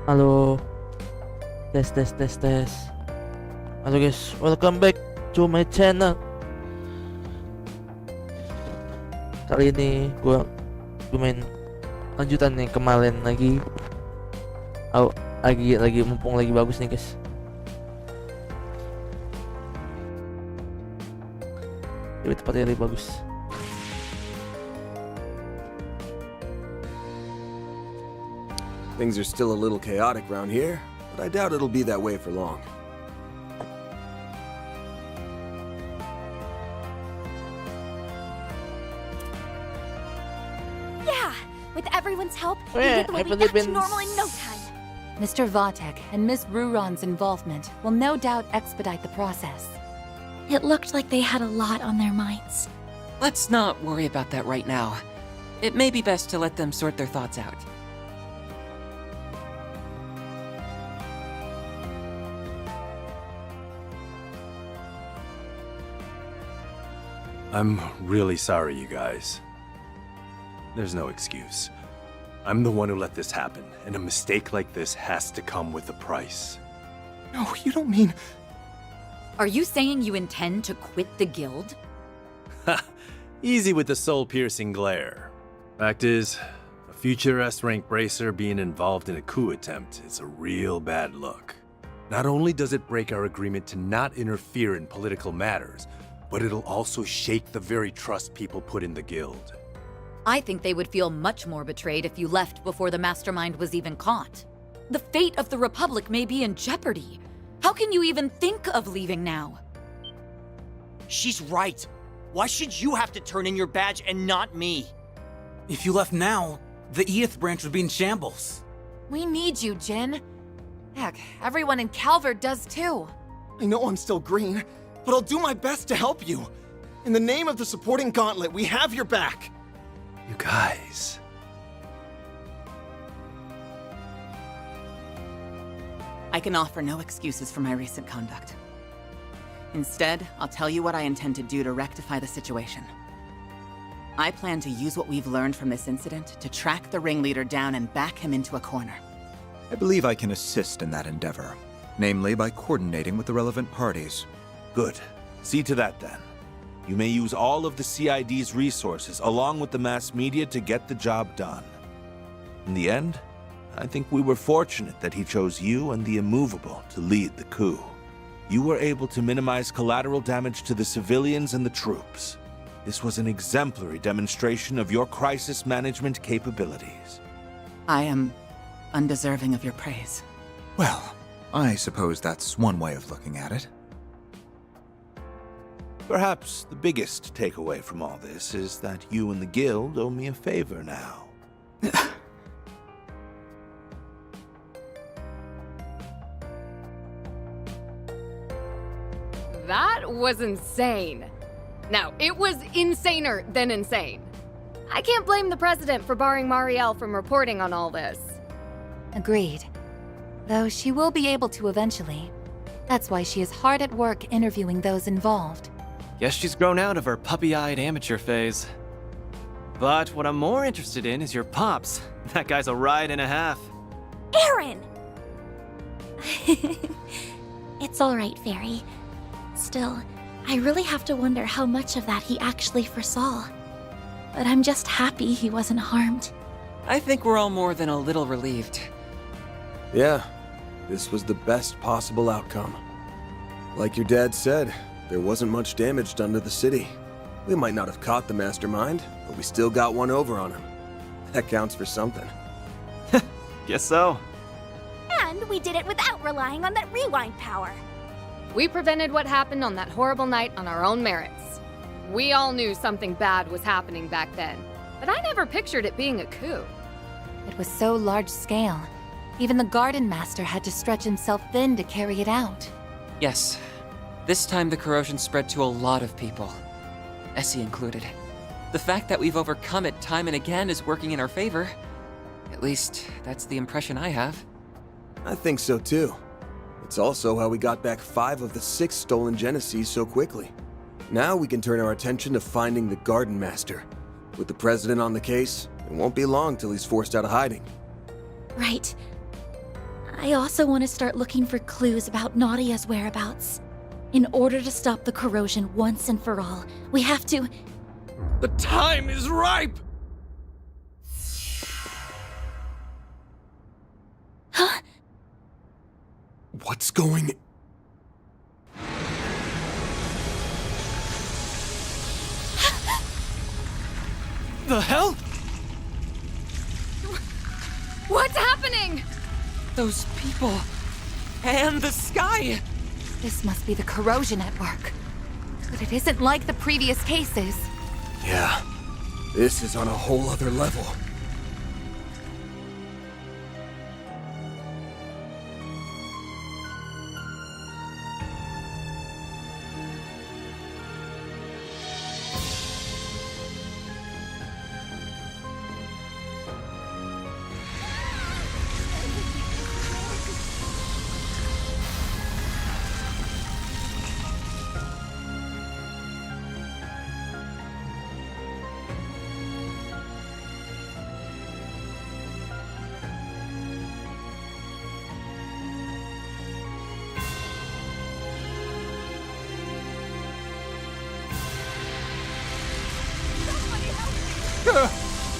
Halo, tes tes tes tes. Halo guys, welcome back to my channel. Kali ini gue main lanjutan yang kemarin lagi. Lagi mumpung lagi bagus nih guys. Ini tempatnya lebih bagus. Things are still a little chaotic around here, but I doubt it'll be that way for long. Yeah, with everyone's help, we get the way back to normal in no time. Mr. Vatek and Miss Ruron's involvement will no doubt expedite the process. It looked like they had a lot on their minds. Let's not worry about that right now. It may be best to let them sort their thoughts out. I'm really sorry, you guys. There's no excuse. I'm the one who let this happen, and a mistake like this has to come with a price. No, you don't mean... Are you saying you intend to quit the guild? Ha! Easy with the soul-piercing glare. Fact is, a future S-rank bracer being involved in a coup attempt is a real bad look. Not only does it break our agreement to not interfere in political matters, but it'll also shake the very trust people put in the guild. I think they would feel much more betrayed if you left before the mastermind was even caught. The fate of the Republic may be in jeopardy. How can you even think of leaving now? She's right. Why should you have to turn in your badge and not me? If you left now, the Edith branch would be in shambles. We need you, Jin. Heck, everyone in Calvert does too. I know I'm still green, but I'll do my best to help you. In the name of the supporting gauntlet, we have your back. You guys... I can offer no excuses for my recent conduct. Instead, I'll tell you what I intend to do to rectify the situation. I plan to use what we've learned from this incident to track the ringleader down and back him into a corner. I believe I can assist in that endeavor, namely by coordinating with the relevant parties. Good. See to that then. You may use all of the CID's resources along with the mass media to get the job done. In the end, I think we were fortunate that he chose you and the Immovable to lead the coup. You were able to minimize collateral damage to the civilians and the troops. This was an exemplary demonstration of your crisis management capabilities. I am undeserving of your praise. Well, I suppose that's one way of looking at it. Perhaps the biggest takeaway from all this is that you and the guild owe me a favor now. That was insane. Now, it was insaner than insane. I can't blame the president for barring Marielle from reporting on all this. Agreed. Though she will be able to eventually. That's why she is hard at work interviewing those involved. Guess she's grown out of her puppy-eyed amateur phase. But what I'm more interested in is your pops. That guy's a ride and a half. Aaron! It's all right, Fairy. Still, I really have to wonder how much of that he actually foresaw. But I'm just happy he wasn't harmed. I think we're all more than a little relieved. Yeah, this was the best possible outcome. Like your dad said, there wasn't much damage done to the city. We might not have caught the mastermind, but we still got one over on him. That counts for something. Guess so. And we did it without relying on that rewind power. We prevented what happened on that horrible night on our own merits. We all knew something bad was happening back then, but I never pictured it being a coup. It was so large scale. Even the Garden Master had to stretch himself thin to carry it out. Yes. This time the corrosion spread to a lot of people. Essie included. The fact that we've overcome it time and again is working in our favor. At least, that's the impression I have. I think so too. It's also how we got back 5 of the 6 stolen Genesees so quickly. Now we can turn our attention to finding the Garden Master. With the President on the case, it won't be long till he's forced out of hiding. Right. I also want to start looking for clues about Nadia's whereabouts. In order to stop the corrosion once and for all, we have to... The time is ripe! Huh? What's going... The hell? What's happening? Those people. And the sky! This must be the corrosion at work. But it isn't like the previous cases. Yeah, this is on a whole other level.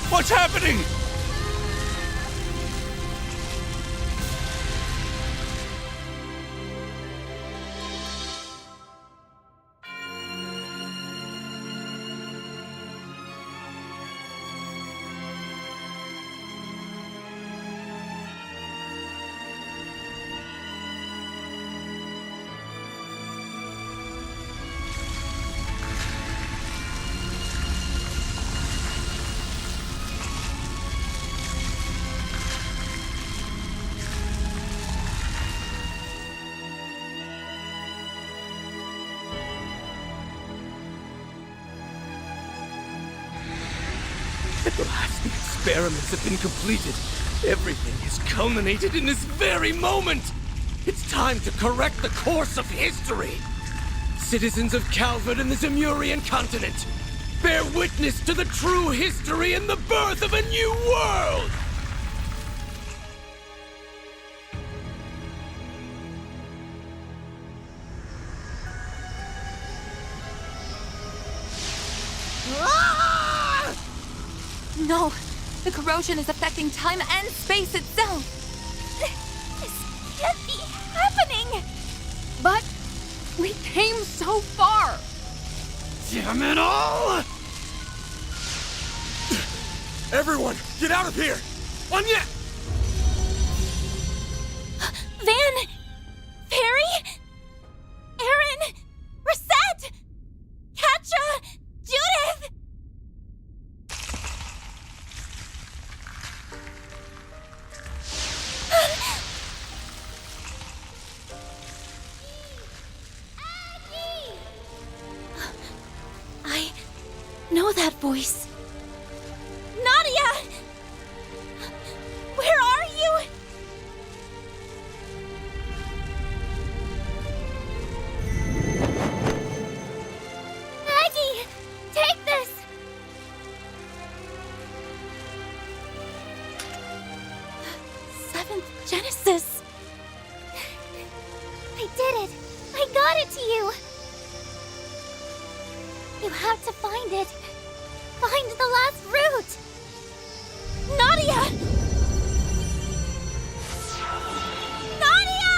What's happening? At last, the experiments have been completed. Everything has culminated in this very moment. It's time to correct the course of history. Citizens of Calvert and the Zemurian continent, bear witness to the true history and the birth of a new world! No! The corrosion is affecting time and space itself! This can't be happening! But we came so far! Damn it all! Everyone, get out of here! Anya! Van! Perry! Aaron! Reset! Katja! Judith! I know that voice. Nadia! Where are you? Maggie! Take this! Seventh Genesis. I did it! I got it to you! You have to find it. Find the last route. Nadia! Nadia!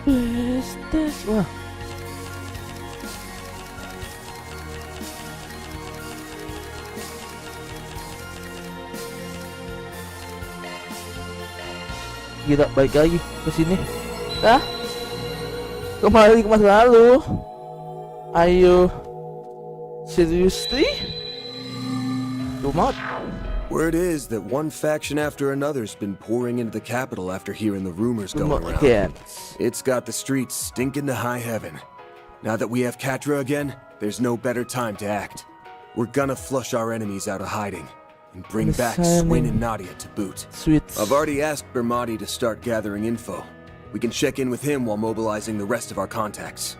Tes. Wah. Gila, balik lagi ke sini. Hah? Kembali ke masa lalu. Ayo. Seriously? Cuma. Word is that one faction after another's been pouring into the capital after hearing the rumors going around. Again. It's got the streets stinking to high heaven. Now that we have Katra again, there's no better time to act. We're gonna flush our enemies out of hiding and bring back Swin and Nadia to boot. Sweet. I've already asked Bermati to start gathering info. We can check in with him while mobilizing the rest of our contacts.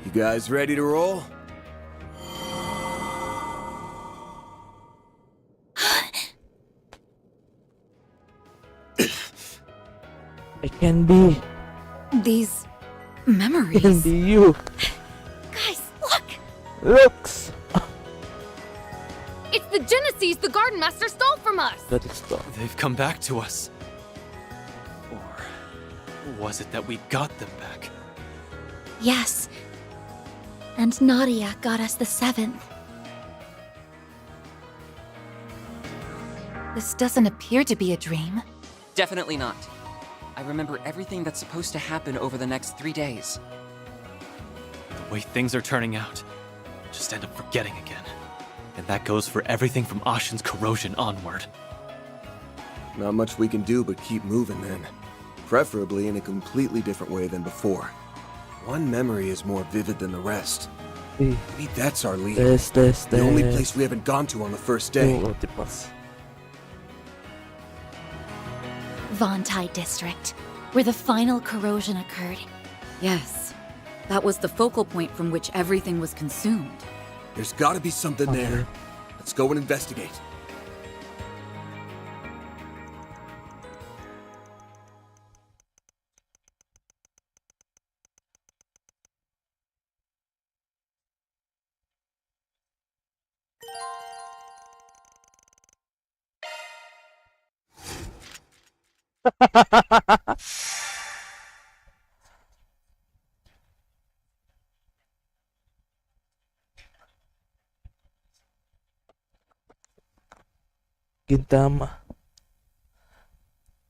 You guys ready to roll? It can be. These memories. It can be you. Guys, look! Looks. It's the Genesis the Garden Master stole from us! That is stuff. They've come back to us. Or was it that we got them back? Yes. And Nadia got us the 7th. This doesn't appear to be a dream. Definitely not. I remember everything that's supposed to happen over the next 3 days. The way things are turning out, I'll just end up forgetting again. And that goes for everything from Ashen's corrosion onward. Not much we can do but keep moving then. Preferably in a completely different way than before. One memory is more vivid than the rest. Maybe that's our lead. The only place we haven't gone to on the first day. Vontai District, where the final corrosion occurred. Yes. That was the focal point from which everything was consumed. There's gotta be something there. Let's go and investigate. Gintama.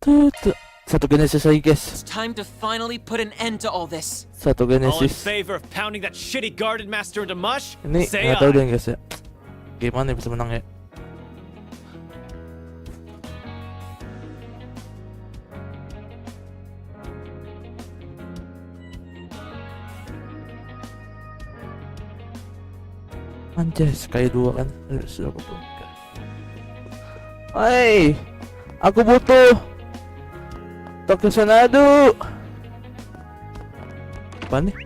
Satu Genesis lagi guys. It's time to finally put an end to all this. Satu All in Genesis. favor of pounding that shitty Garden Master into mush? Ini Say nggak tahu aye. deh guys ya. Gimana bisa menang ya? Anjay, sekali dua kan. Sudah aku belum. Hai, aku butuh Tokyo Senadu. Apa nih?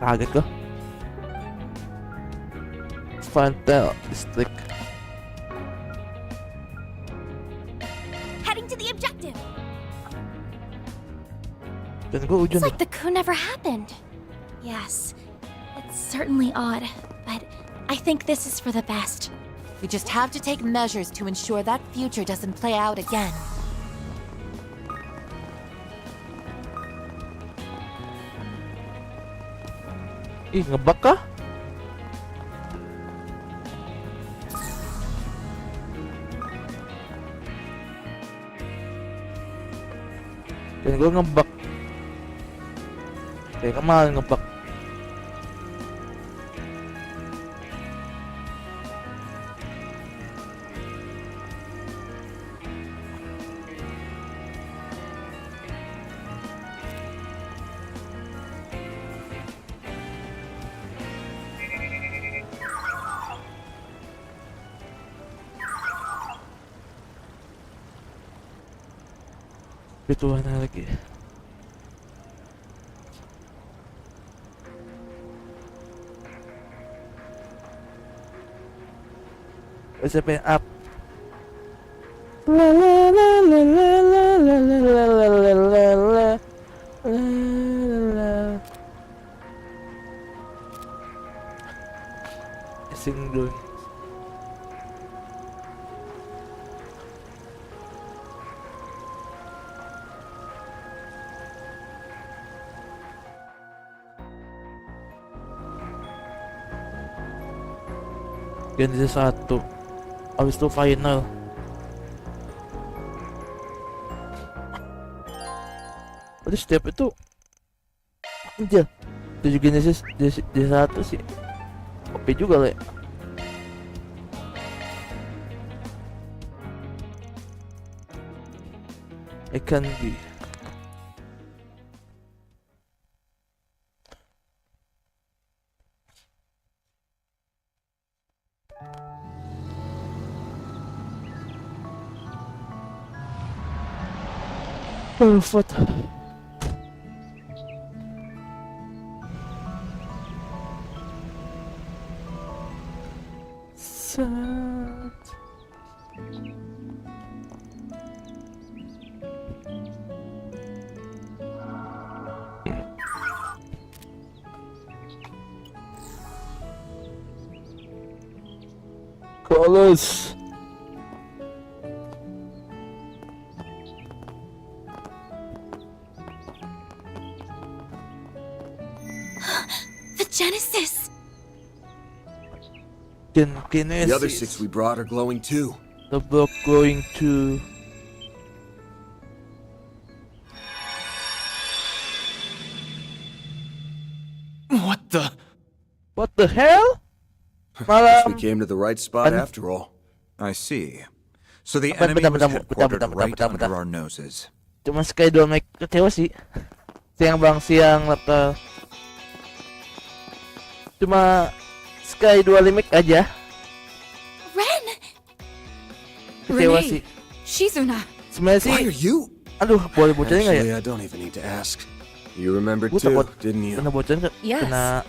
Kaget kok. Fantel District. Heading to the objective. Dan gue It's ujung. like the coup never happened. Yes, it's certainly odd, but I think this is for the best. We just have to take measures to ensure that future doesn't play out again. Ih, ngebug kah? Dan gue ngebug. Kayak kemarin ngebug. Ituan lagi. SMP up. La la la la la la la la la la la la la. Sing dulu. Genesis 1. Habis itu final. Berarti setiap itu anjir 7 Genesis di 1 sih. OP juga lah ya. Akan be perfect. Colors. The Genesis! Genesis. The other 6 we brought are glowing too. The book going to... What the hell? Guess we came to the right spot after all. I see. So the enemy was headquartered right under our noses. Cuma Sky 2 make kecewa sih. Siang laptop. Cuma Sky 2 remake aja. Ren! Kecewa sih. Shizuna. Sebenarnya sih. Why are you? Aduh, boleh bocorin nggak ya? Actually, I don't even need to ask. You remembered too, didn't you? Kena bocorin nggak? Yes. Kena...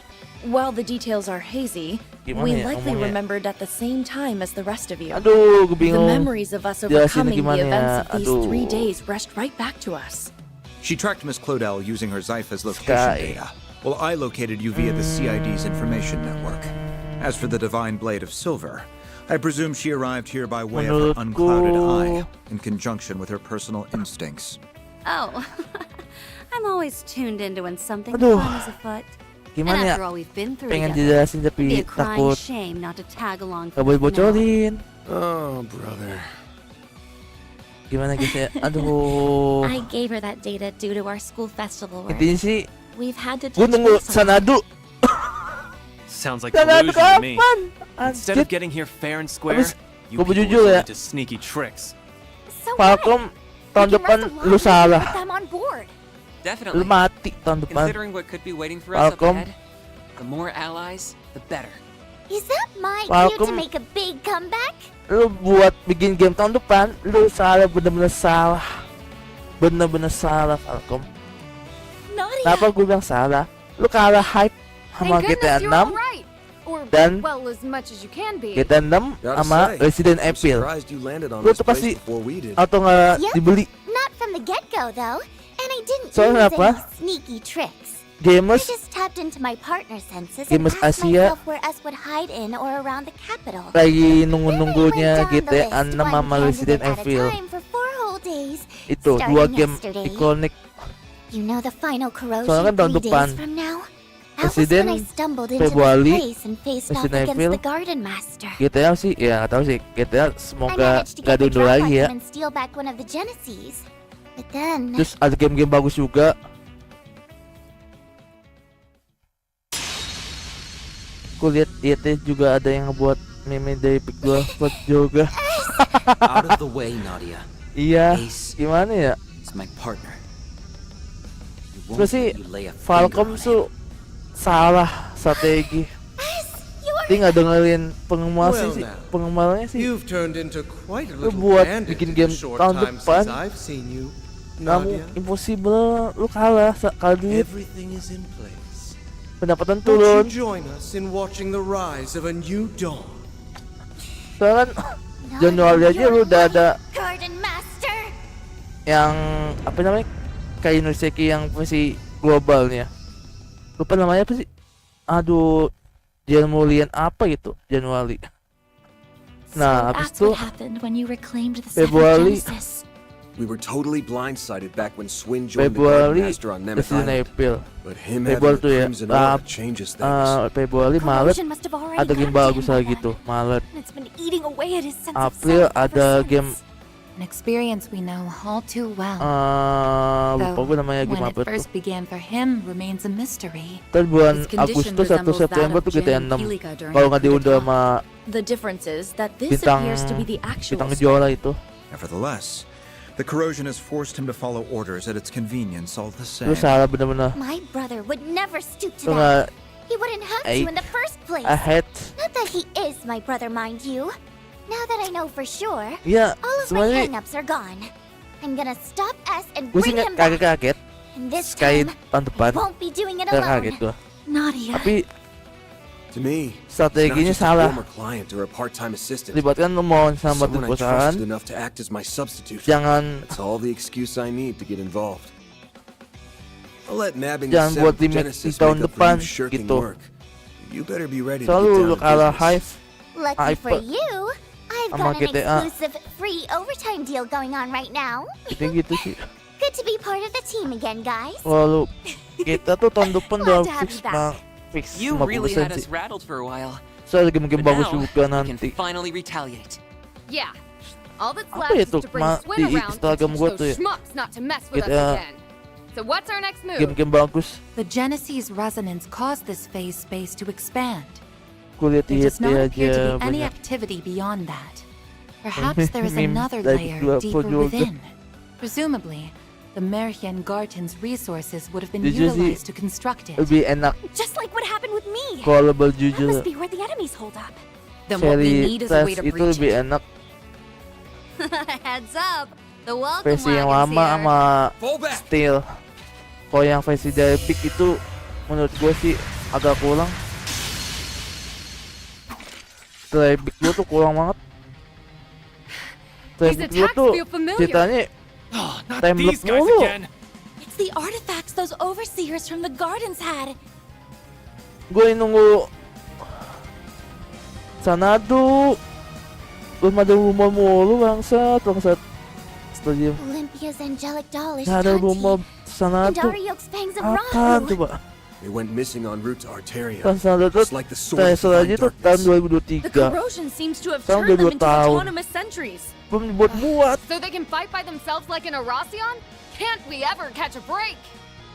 While the details are hazy, Gimana we ya likely ngomongnya? remembered at the same time as the rest of you. Aduh, gue bingung. The memories of us Jelasin overcoming gimana the events ya? of these Aduh. 3 days rushed right back to us. She tracked Miss Clodell using her Zypha's location Sky. data, while I located you via the CID's information network. As for the Divine Blade of Silver, I presume she arrived here by way of her unclouded eye, in conjunction with her personal instincts. Oh, I'm always tuned into when something Aduh. fun is afoot. Gimana and ya? after all we've been through Pengen together, dijelasin it'd be tapi a crying takut shame not to tag along. gak boleh bocorin. Oh, brother. Gimana guys ya? Aduh. I gave her that data due to our school festival work. Intinya sih, We've had to gue touch nunggu base on it. Sanadu. Sounds like Sanadu delusion to me. kapan? Instead of getting here fair and square, Habis, you gue people jujur ya. resorted to sneaky tricks. Falcom tahun depan lu salah. Put them on board. Lu Definitely. mati tahun depan. Considering what could be waiting for us up Falcom. ahead, the more allies, the better. Is that my cue to Falcom. make a big comeback? Lu buat bikin game tahun depan, lu salah, bener-bener salah. Bener-bener salah, Falcom. Nadia. Kenapa gue bilang salah? Lu kalah hype sama Thank GTA goodness 6 you're all right. Or, dan well, as much as you can be. GTA 6 Gotta sama say, Resident I'm Evil. surprised you landed on Lu this tuh place pasti before we did. atau nggak Yep. dibeli. Not from the get-go, though. And I didn't Soalnya use apa? any sneaky tricks. Gamers, I just tapped into my partner senses Gamers and asked Asia myself where us would hide in or around the capital. lagi nunggu-nunggunya Went down the GTA list, 6 one sama Resident candidate at a Evil. time for 4 whole days. Itu starting dua game yesterday. ikonik. You know the final corrosion Soalnya kan tahun 3 depan. days from now? That was Resident when I stumbled into Februari, this place and faced off Resident against Evil. the Garden Master. GTA sih, ya nggak tahu sih. GTA I semoga managed to gak get the diundur drop on lagi ya. him and steal back one of the Genesis. But then... Terus ada game-game bagus juga. Aku lihat juga ada yang ngebuat meme dari Epic 2 buat juga. Out of the way, Nadia. Iya, Ace gimana ya? is my partner. You won't Terus sih let you lay a finger Falcom on tuh salah strategi. Dia nggak dengerin pengemalnya sih. You've turned into quite a Lu little buat bandit bikin in game the short tahun time depan, since I've seen you, kamu Nadia. impossible, lu kalah kali duit, Everything is in place. pendapatan Won't turun. you join us in watching the rise of a new dawn? Soalnya kan Januari aja lu udah ada Garden Master! yang apa namanya kayak Inoseki yang versi globalnya. Lupa namanya apa sih? Aduh, Januarian apa gitu? Januari. Nah, habis That's itu what happened when you reclaimed the Februari. seventh Genesis. We were totally blindsided back when Swin joined the Februari Garden Master on Nemeth Resident Island. Evil. But him Februari having tuh the ya. Crimson Aura changes things. Februari, Maret Corrosion must have already ada game gotten to bagus him by lagi then. tuh. Maret. And it's been eating away at his sense of April self ever ada since. game An experience we know all too well. lupa gue namanya game when apa it tuh. first began for him remains a mystery. Kan bulan His condition Agustus atau resembles that September of tuh GTA Jen 6. Pilica during Kalau the nggak coup diudah d'etat. sama The difference is that this bintang appears to be the actual bintang story. juara itu. Nevertheless, the corrosion has forced him to follow orders at its convenience all the same. Lu salah bener-bener. My brother would never stoop to Lu nggak that. He wouldn't have to in the first place. ahead. Not that he is my brother, mind you. Now that I know for sure, Iya, all of my sebenarnya hang-ups are gone. I'm gonna stop S and gue sih bring him back. kaget-kaget. And this Kayak time, tahun depan. I won't be doing it Kaget alone. gue. Nadia. Tapi To me, strateginya it's not just a salah. former client or a part-time assistant. Libatkan lu mau sama Someone I perusahaan. trusted enough to act as my substitute. Jangan That's all the excuse I need to get involved. I'll let nabbing the jangan buat 7th limit di Genesis tahun make up for depan you shirking gitu. work. You better be ready to Selalu get lu down to kalah business. Hive. Lucky for Hyper. you, I've Sama got an GTA. exclusive free overtime deal going on right now. Kayak gitu sih. Good to be part of the team again, guys. Lalu kita tuh tahun depan udah Glad to have fix you back. fix You really 50% had sih. us rattled for a while. So ada game-game But bagus now, juga we can nanti. finally retaliate. Yeah. All that's Apa left is itu? to bring Swin Di around and Instagram teach gua those tuh ya. schmucks not to mess with us Kita- again. So what's our next move? Game-game bagus. The Genesis resonance caused this phase space to expand. Gue liat There does not aja appear to be any banyak. activity beyond that. Perhaps there is Meme another dari layer dua deeper puluh juga. within. Presumably, the Merhian Garten's resources would have been Jujur sih, utilized to construct it. lebih enak Just like what happened with me. kalau That jujur. must be where the enemies hold up. Then what we Seri need is a way tes to itu breach lebih it. enak. Heads up. The welcome Versi yang wagon's lama here. sama Steel. Kalau yang versi dari epik itu menurut gue sih agak kurang. Dari epik gue tuh kurang banget. Dari These epik gue attacks tuh feel familiar. ceritanya Oh, not tembak these guys mulu. again. It's the artifacts those overseers from the gardens had. Gue nunggu Sanadu. Belum ada rumor mulu bangsat. Stadium. Olympia's angelic doll is Gak ada Shanti. rumor And Sanadu. Dariok's fangs of Apaan Rahu. coba? They went missing en route to Arteria. Kan Sanadu tuh Just like the sword of Tesla aja divine tuh tahun darkness. 2023. The corrosion seems to have Sekarang turned udah them 2 into tahun. autonomous sentries. Belum dibuat-buat. So they can fight by themselves like an Arasion? Can't we ever catch a break?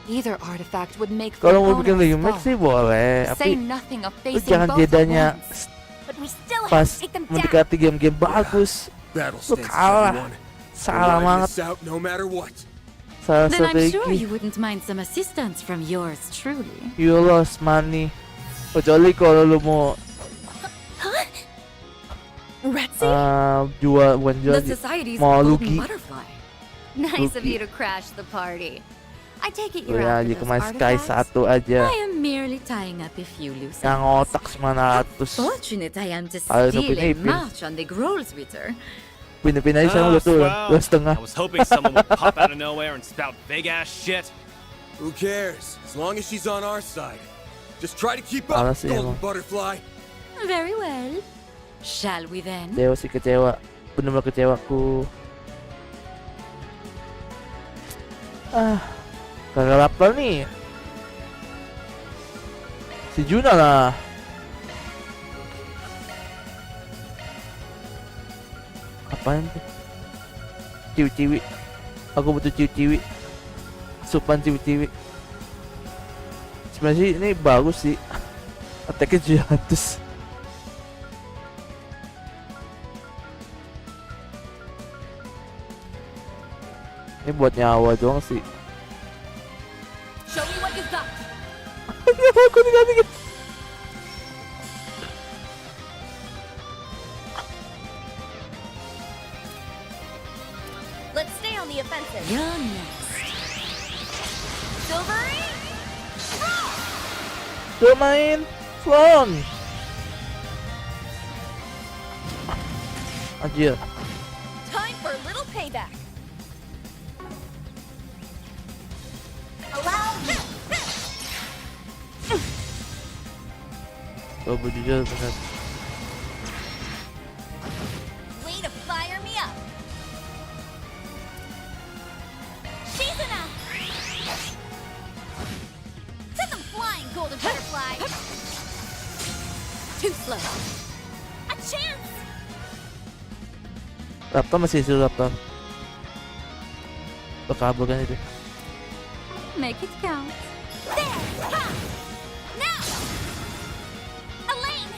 Either artifact would make the Kalau mau bikin opponents remake fall. sih boleh, Say tapi nothing of lu facing jangan both at jedanya once. But we still have pas to take them down. mendekati game-game bagus. Battle Lu stakes, kalah. everyone. Salah We're riding banget. this out no matter what. Salah Then I'm sure strategi. you wouldn't mind some assistance from yours truly. You lost money. Kecuali kalau lu mau Retzi? jual, bukan jual The sih. Society's Mau golden rugi. butterfly. Nice of Rugi. you to crash the party. I take it Lu you're ya after aja those ke My Sky artifacts? 1 aja. I am merely tying up a few loose Yang ends. otak 900. Fortunate I am to Ayaw na steal a pinipin. march on the Grolswitter. Pinipin aja sama lu tuh. Well, 2,5. I was hoping someone would pop out of nowhere and spout big ass shit. Who cares? As long as she's on our side. Just try to keep Parah up, sih golden emang. butterfly. Very well. Shall we then? Kecewa sih, kecewa. Bener-bener kecewaku. Kagak lapar nih. Si Juna lah. Apaan tuh? Ciwi-ciwi. Aku butuh ciwi-ciwi. Supan ciwi-ciwi. Sebenarnya sih ini bagus sih. Attack-nya 700. Ini buat nyawa doang sih. Show me what you've got. Aku tinggal dikit. Let's stay on the offensive. You're next. Silvery? Coba main Flon. Anjir. Time for a little payback. Allow me. Coba jujur bener. Way to fire me up. slow. A chance! Raptor masih si Raptor. Bakabol ganito. Make it count. There! Ha! Now! Elaine!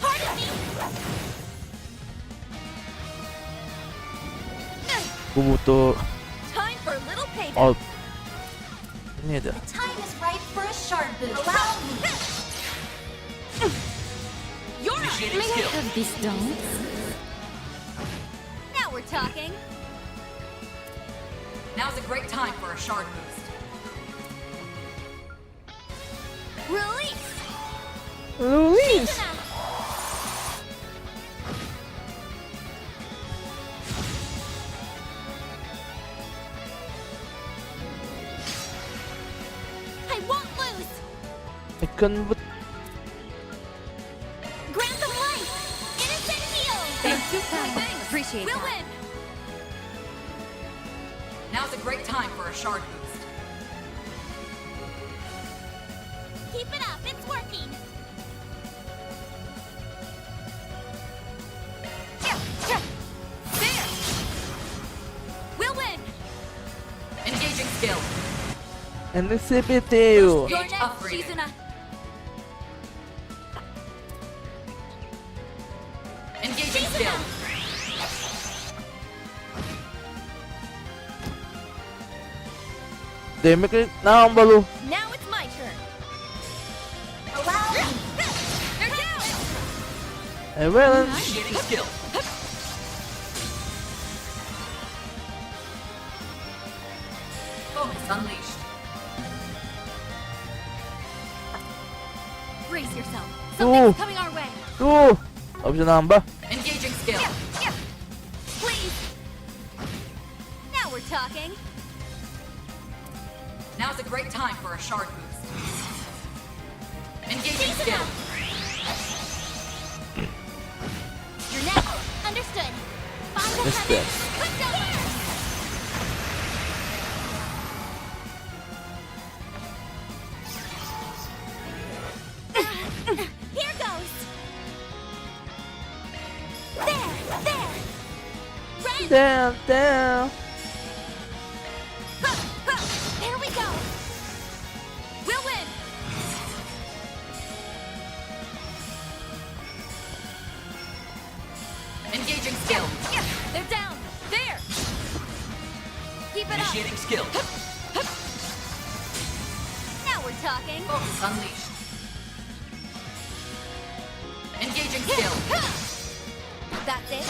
Pardon me! Bubuto. Time for a little payback. Oh. Ini ada. The time is right for a shard boost. Allow me. You're up. May I have this dance? Now we're talking. Now's a great time for a shard boost. Release. Release. I won't lose! I can but Grant them life! Innocent heal! Thank you, Appreciate We'll that. win! Now's a great time for a shard boost. Keep it up, it's working! There! We'll win! Engaging skill. and Recipiteo. You're Gauge next, upgraded. Shizuna. Engaging skill. Damn it, now ang balo. Now it's my turn. Allow me! They're down! Eh, well, Initiating skill. Focus unleashed. Brace yourself. Something's coming our way. Option number. Engaging skill. Please. Now we're talking. Now's a great time for a shard boost. Engaging skill. You're next. Understood. Find the Missed heavens. that. Quick down. Here goes. There. Ready? Down. There we go. We'll win. Engaging skill. They're down. There. Keep it up. Initiating skill. Now we're talking. Focus unleashed. Engaging skill. That's it.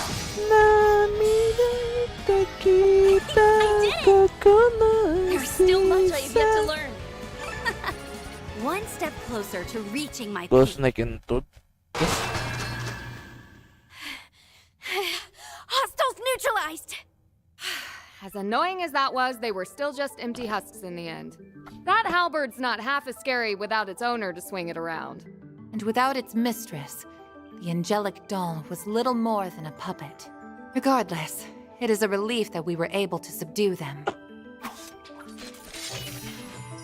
There's still much I have yet to learn. One step closer to reaching my Ghost peak. Snake and Toad. Hostiles neutralized. As annoying as that was, they were still just empty husks in the end. That halberd's not half as scary without its owner to swing it around. And without its mistress, the angelic doll was little more than a puppet. Regardless, it is a relief that we were able to subdue them.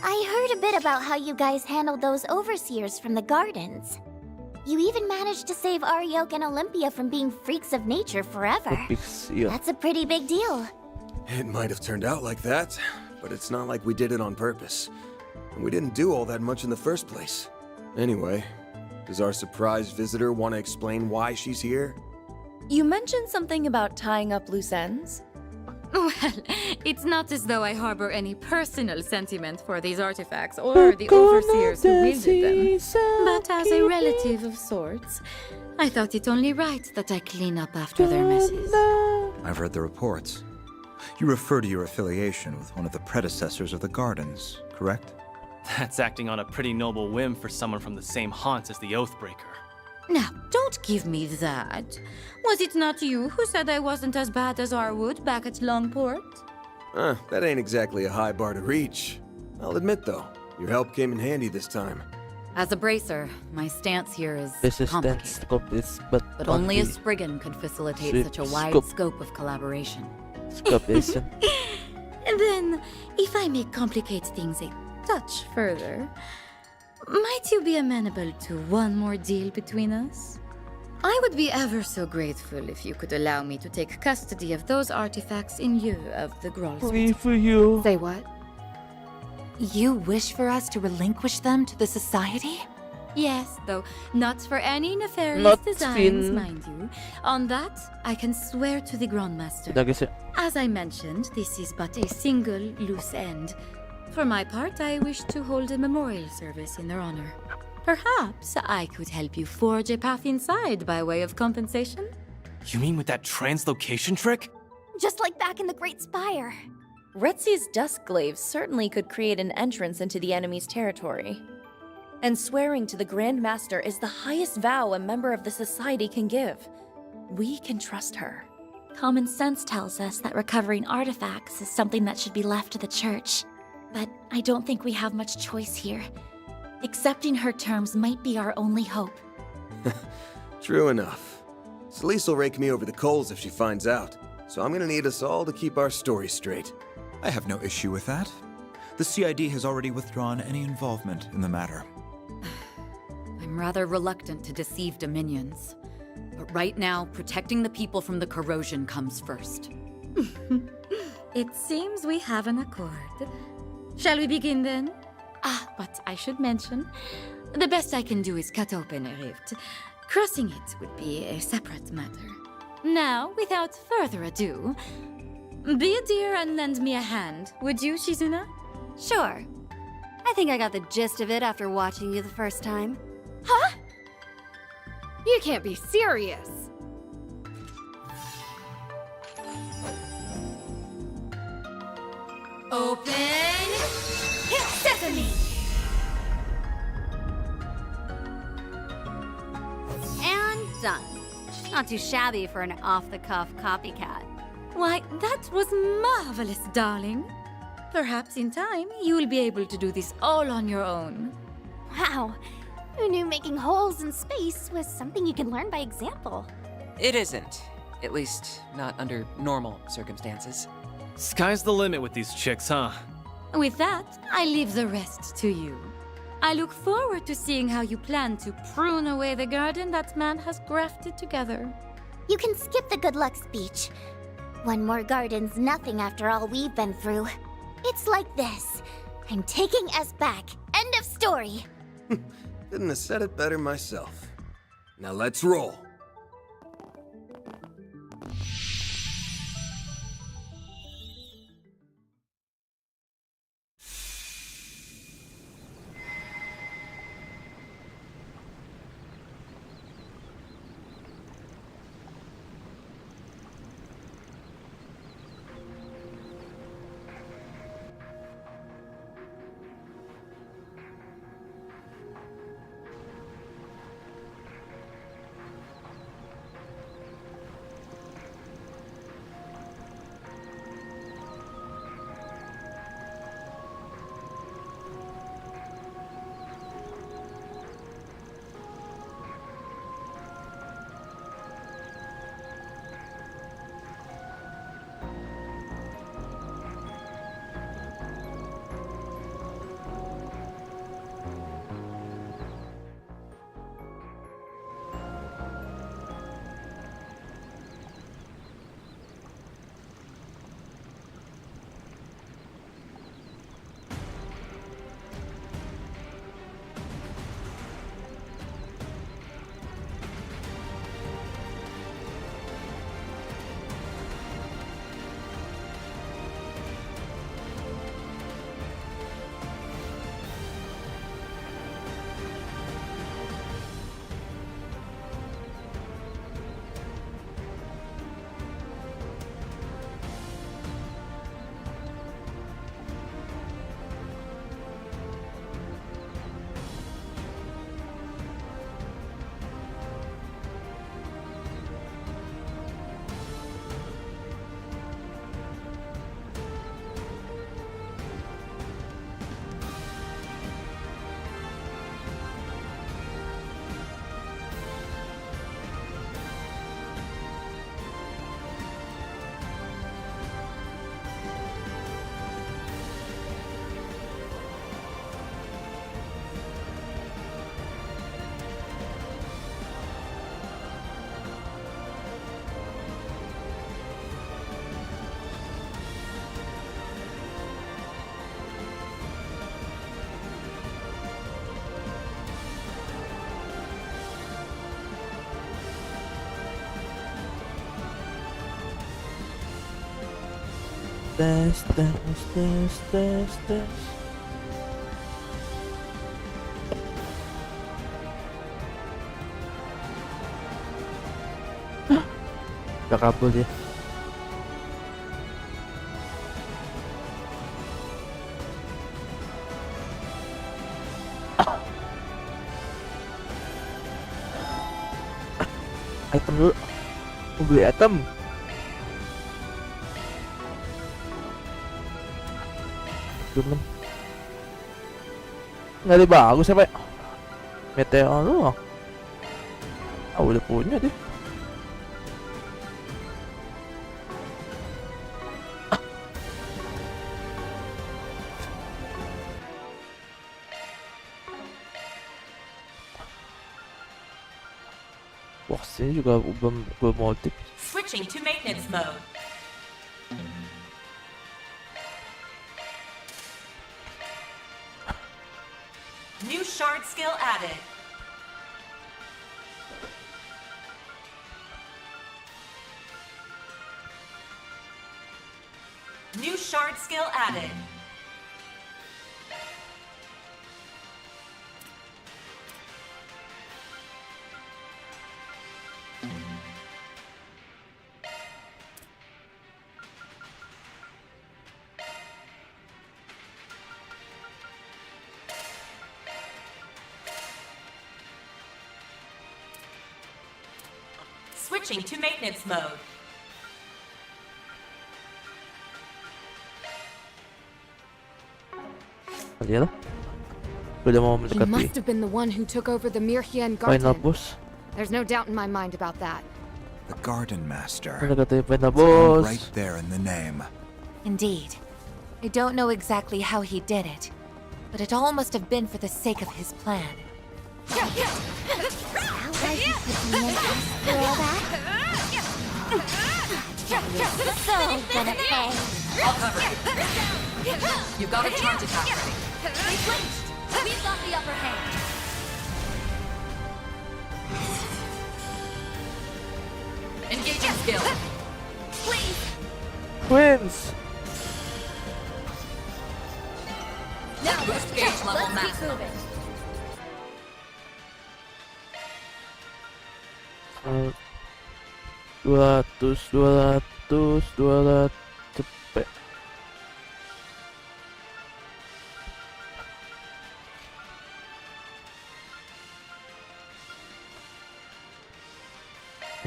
I heard a bit about how you guys handled those overseers from the gardens. You even managed to save Ariok and Olympia from being freaks of nature forever. That's a pretty big deal. It might have turned out like that, but it's not like we did it on purpose. And we didn't do all that much in the first place. Anyway, does our surprise visitor want to explain why she's here? You mentioned something about tying up loose ends? Well, it's not as though I harbor any personal sentiment for these artifacts or the overseers who wielded them. But as a relative of sorts, I thought it only right that I clean up after their messes. I've read the reports. You refer to your affiliation with one of the predecessors of the Gardens, correct? That's acting on a pretty noble whim for someone from the same haunts as the Oathbreaker. Now, don't give me that. Was it not you who said I wasn't as bad as Arwood back at Longport? That ain't exactly a high bar to reach. I'll admit, though, your help came in handy this time. As a bracer, my stance here is complicated. But only a Spriggan could facilitate such a wide scope of collaboration. And then, if I may complicate things a touch further, might you be amenable to one more deal between us? I would be ever so grateful if you could allow me to take custody of those artifacts in lieu of the Grolls. Free for you. Say what? You wish for us to relinquish them to the Society? Yes, though not for any nefarious Not designs, fin- mind you. On that, I can swear to the Grandmaster. Kasi, As I mentioned, this is but a single loose end. For my part, I wish to hold a memorial service in their honor. Perhaps I could help you forge a path inside by way of compensation? You mean with that translocation trick? Just like back in the Great Spire. Retzi's Duskglaive certainly could create an entrance into the enemy's territory. And swearing to the Grand Master is the highest vow a member of the Society can give. We can trust her. Common sense tells us that recovering artifacts is something that should be left to the Church. But I don't think we have much choice here. Accepting her terms might be our only hope. True enough. Celeste will rake me over the coals if she finds out, so I'm gonna need us all to keep our story straight. I have no issue with that. The CID has already withdrawn any involvement in the matter. I'm rather reluctant to deceive Dominions. But right now, protecting the people from the corrosion comes first. It seems we have an accord. Shall we begin then? But I should mention, the best I can do is cut open a rift. Crossing it would be a separate matter. Now, without further ado, be a dear and lend me a hand, would you, Shizuna? Sure. I think I got the gist of it after watching you the first time. Huh? You can't be serious. Open sesame! And done. Not too shabby for an off-the-cuff copycat. Why, that was marvelous, darling. Perhaps in time, you will be able to do this all on your own. Wow. Who knew making holes in space was something you can learn by example? It isn't. At least, not under normal circumstances. Sky's the limit with these chicks, huh? With that, I leave the rest to you. I look forward to seeing how you plan to prune away the garden that man has grafted together. You can skip the good luck speech. One more garden's nothing after all we've been through. It's like this. I'm taking us back. End of story. Couldn't have said it better myself. Now let's roll. tes. Udah kabel dia. Item dulu. Mau beli item. Cuman nggak ada bagus ya pak. Meteor doang. Ah udah punya deh. Wah, sini juga bermotif. Switching to maintenance mode. New shard skill added. New shard skill added. Switching to maintenance mode. Lihat lah. Udah mau He mendekati must have been the one who took over the Mirhian final garden. boss. There's no doubt in my mind about that. The Garden Master. Mendekati final It's all boss. right there in the name. Indeed. I don't know exactly how he did it, but it all must have been for the sake of his plan. How was you putting in us for all that? You're so gonna pay. I'll cover you. You've got a charge attack ready. They flinched! We've got the upper hand. Engaging skill. Please! Wins. Now Boost gauge level let's keep maximum. moving. 200 cepet.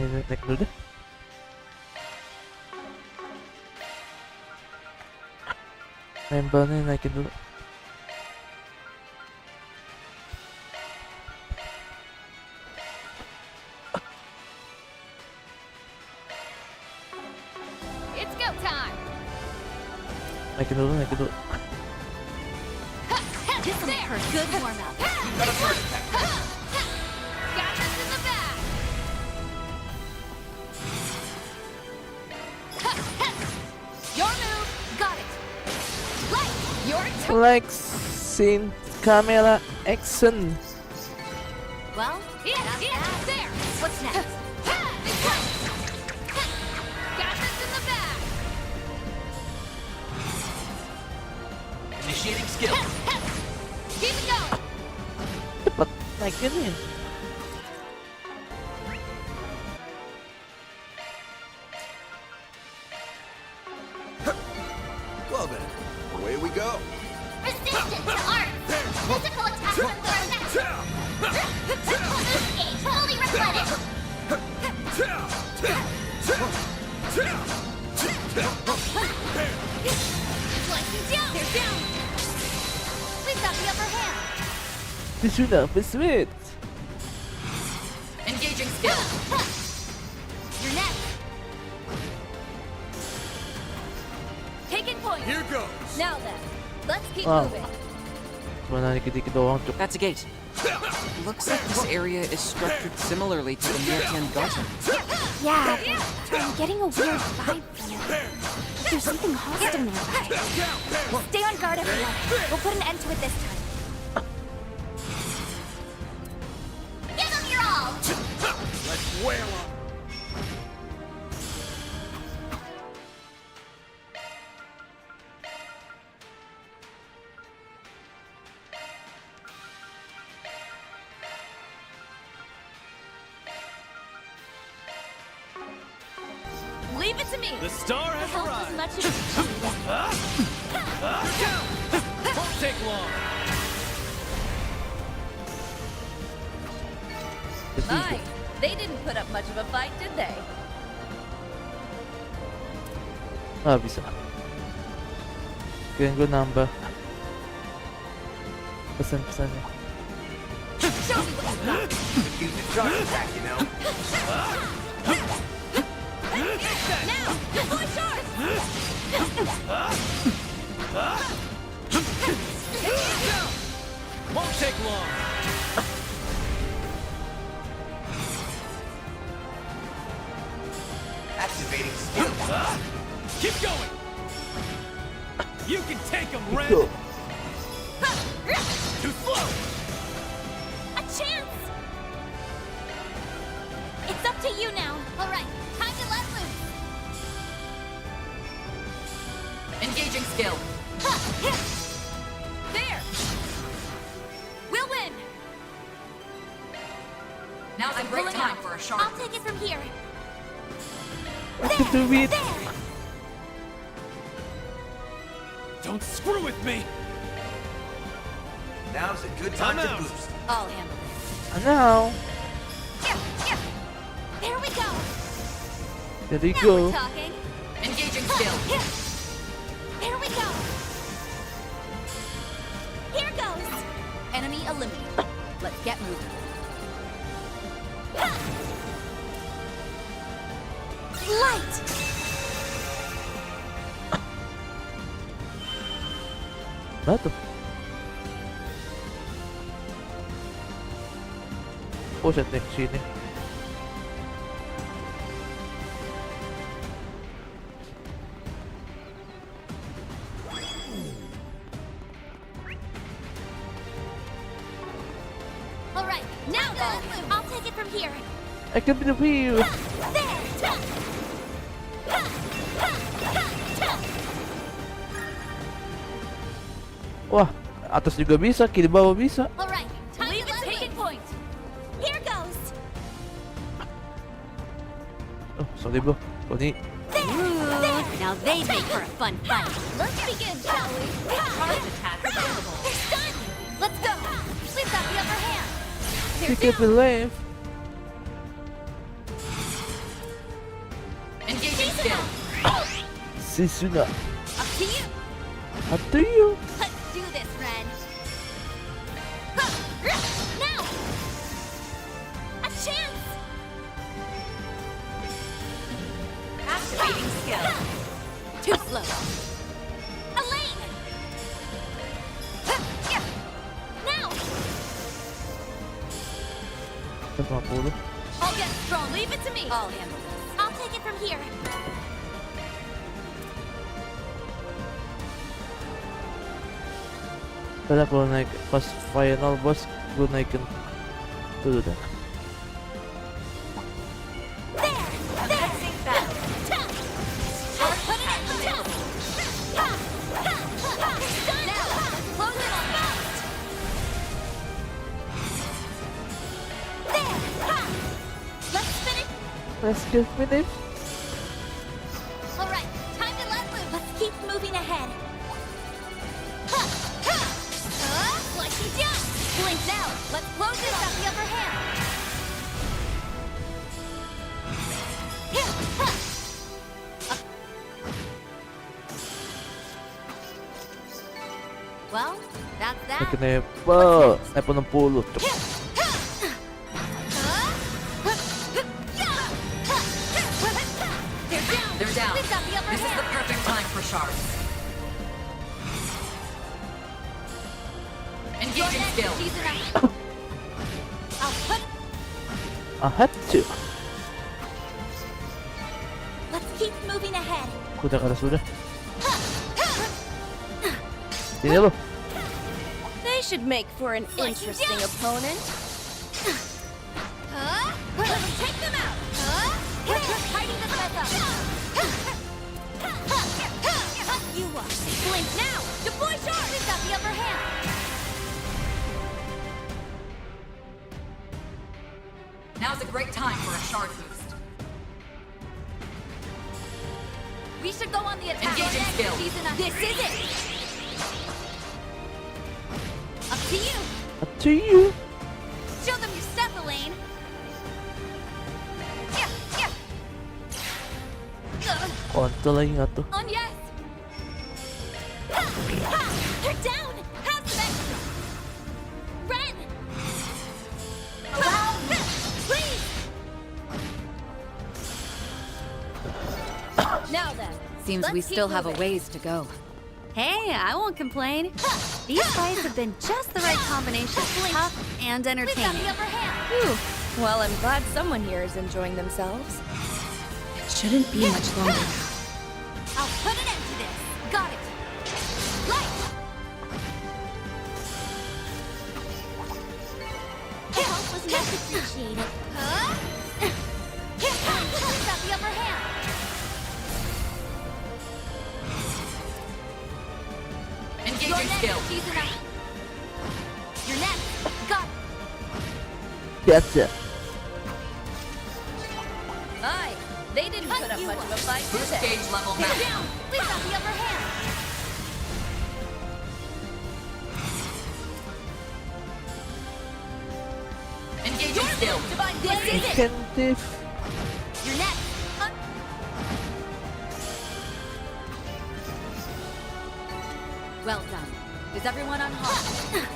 Ini naik dulu deh. Membernya naikin dulu. It's go time. Naikin dulu. This'll make her a good warm-up. Got a charge attack. Got this in the bag. Your move! Got it! Light! Your turn! Like scene camera action. Well, that's that. There! What's next? Got this in the bag. Initiating skill. Keep it going. Cepet naikin nih. Well then, away we go. Resistance to art. Physical attack from the effect. Boost gauge fully replenished. Slicing down! They're down! We've got the upper hand! Besweet. Engaging skill. You're next! Taking point! Here goes. Now then, let's keep Wow. moving. Cuma dikit-dikit doang cuk. That's a gate. Looks like this area is structured similarly to the Mirhian garden. Yeah, but I'm getting a weird vibe from it. There's something hostile nearby. Stay on guard, everyone. We'll put an end to it this time. Give them your all! Let's whale 'em. to me! The star has Help arrived! as much as Won't take long! My, they didn't put up much of a fight, did they? Bisa. Kirain ko nambah. Pesan-pesannya. show me what you got! Use the charge attack, you know. Now, deploy charge! Won't take long! Activating skill. Keep going! You can take him, Ren! Too slow! A chance! It's up to you now. All right, time to let loose. Engaging skill. There! We'll win! Now's a great time for a sharp. I'll take it from here. Do it. There! Don't screw with me! Now's a good time I'm to out. boost. I'll handle it. I know. There we go. There you Now go. we're talking. Engaging skill. There we go. Here goes. Enemy eliminated. Let's get moving. Light. Apa tuh? Oh, set nih sini. All right, now then. I'll take it from here. I can be the wheel. There. Wah, atas juga bisa, kiri bawah bisa. All right, time to let Taking point. Here goes. Oh, sorry bro. Ini Ooh, now they make for a fun fight. Let's begin, shall we? Charge attack available. They're stunned. Let's go. We've got the upper hand. you can believe. Engaging skill. Sisuna. Up to you. Up to you. Let's do this, Ren. Now. A chance. Activating skill. Too slow. Elaine. Now. 50. I'll get strong. Leave it to me. I'll handle this. I'll take it from here. Padahal kalau naik pas final boss, gue naikin dulu dah. Commencing battle. Charge attack available. Let's get finished. All right, time to let loose. Let's keep moving ahead. Like he does. Blink now. Let's close this Got up. the upper hand. Well, that's that. Naikin na yung pa. Ay po ng pulo. They're down. We've got the upper This is the hand. perfect time for shards. Engaging skill. She's enough. I'll put. I had to. Let's keep moving ahead. Kuda ka na sudah. Sini lo. They should make for an interesting opponent. Let's take them out. We're just hiding this mess up. Cut you up. Blink now. Deploy charge. We've got the upper hand. Now's a great time for a shard boost. We should go on the attack. Engaging skill. This is it. Up to you. Up to you. Show them your stuff, Elaine. Kontol lagi nga to. On yes. Ha! Ha! They're down. Have some extra. Ren. Please. Now then. Seems we still have a ways to go. Hey, I won't complain. These fights have been just the right combination of tough and entertaining. Whew. Well, I'm glad someone here is enjoying themselves. It shouldn't be much longer. I'll put an end to this. Got it. Light. Help was much appreciated. We've got the upper hand. Engaging skill. You're next. Got it. Gotcha. Aye, they didn't put up much of a fight, did Boost they? gauge level Get max. down. We've got the upper hand. Engaging skill. This is it. Attentive. You're next. Well done. Is everyone unharmed?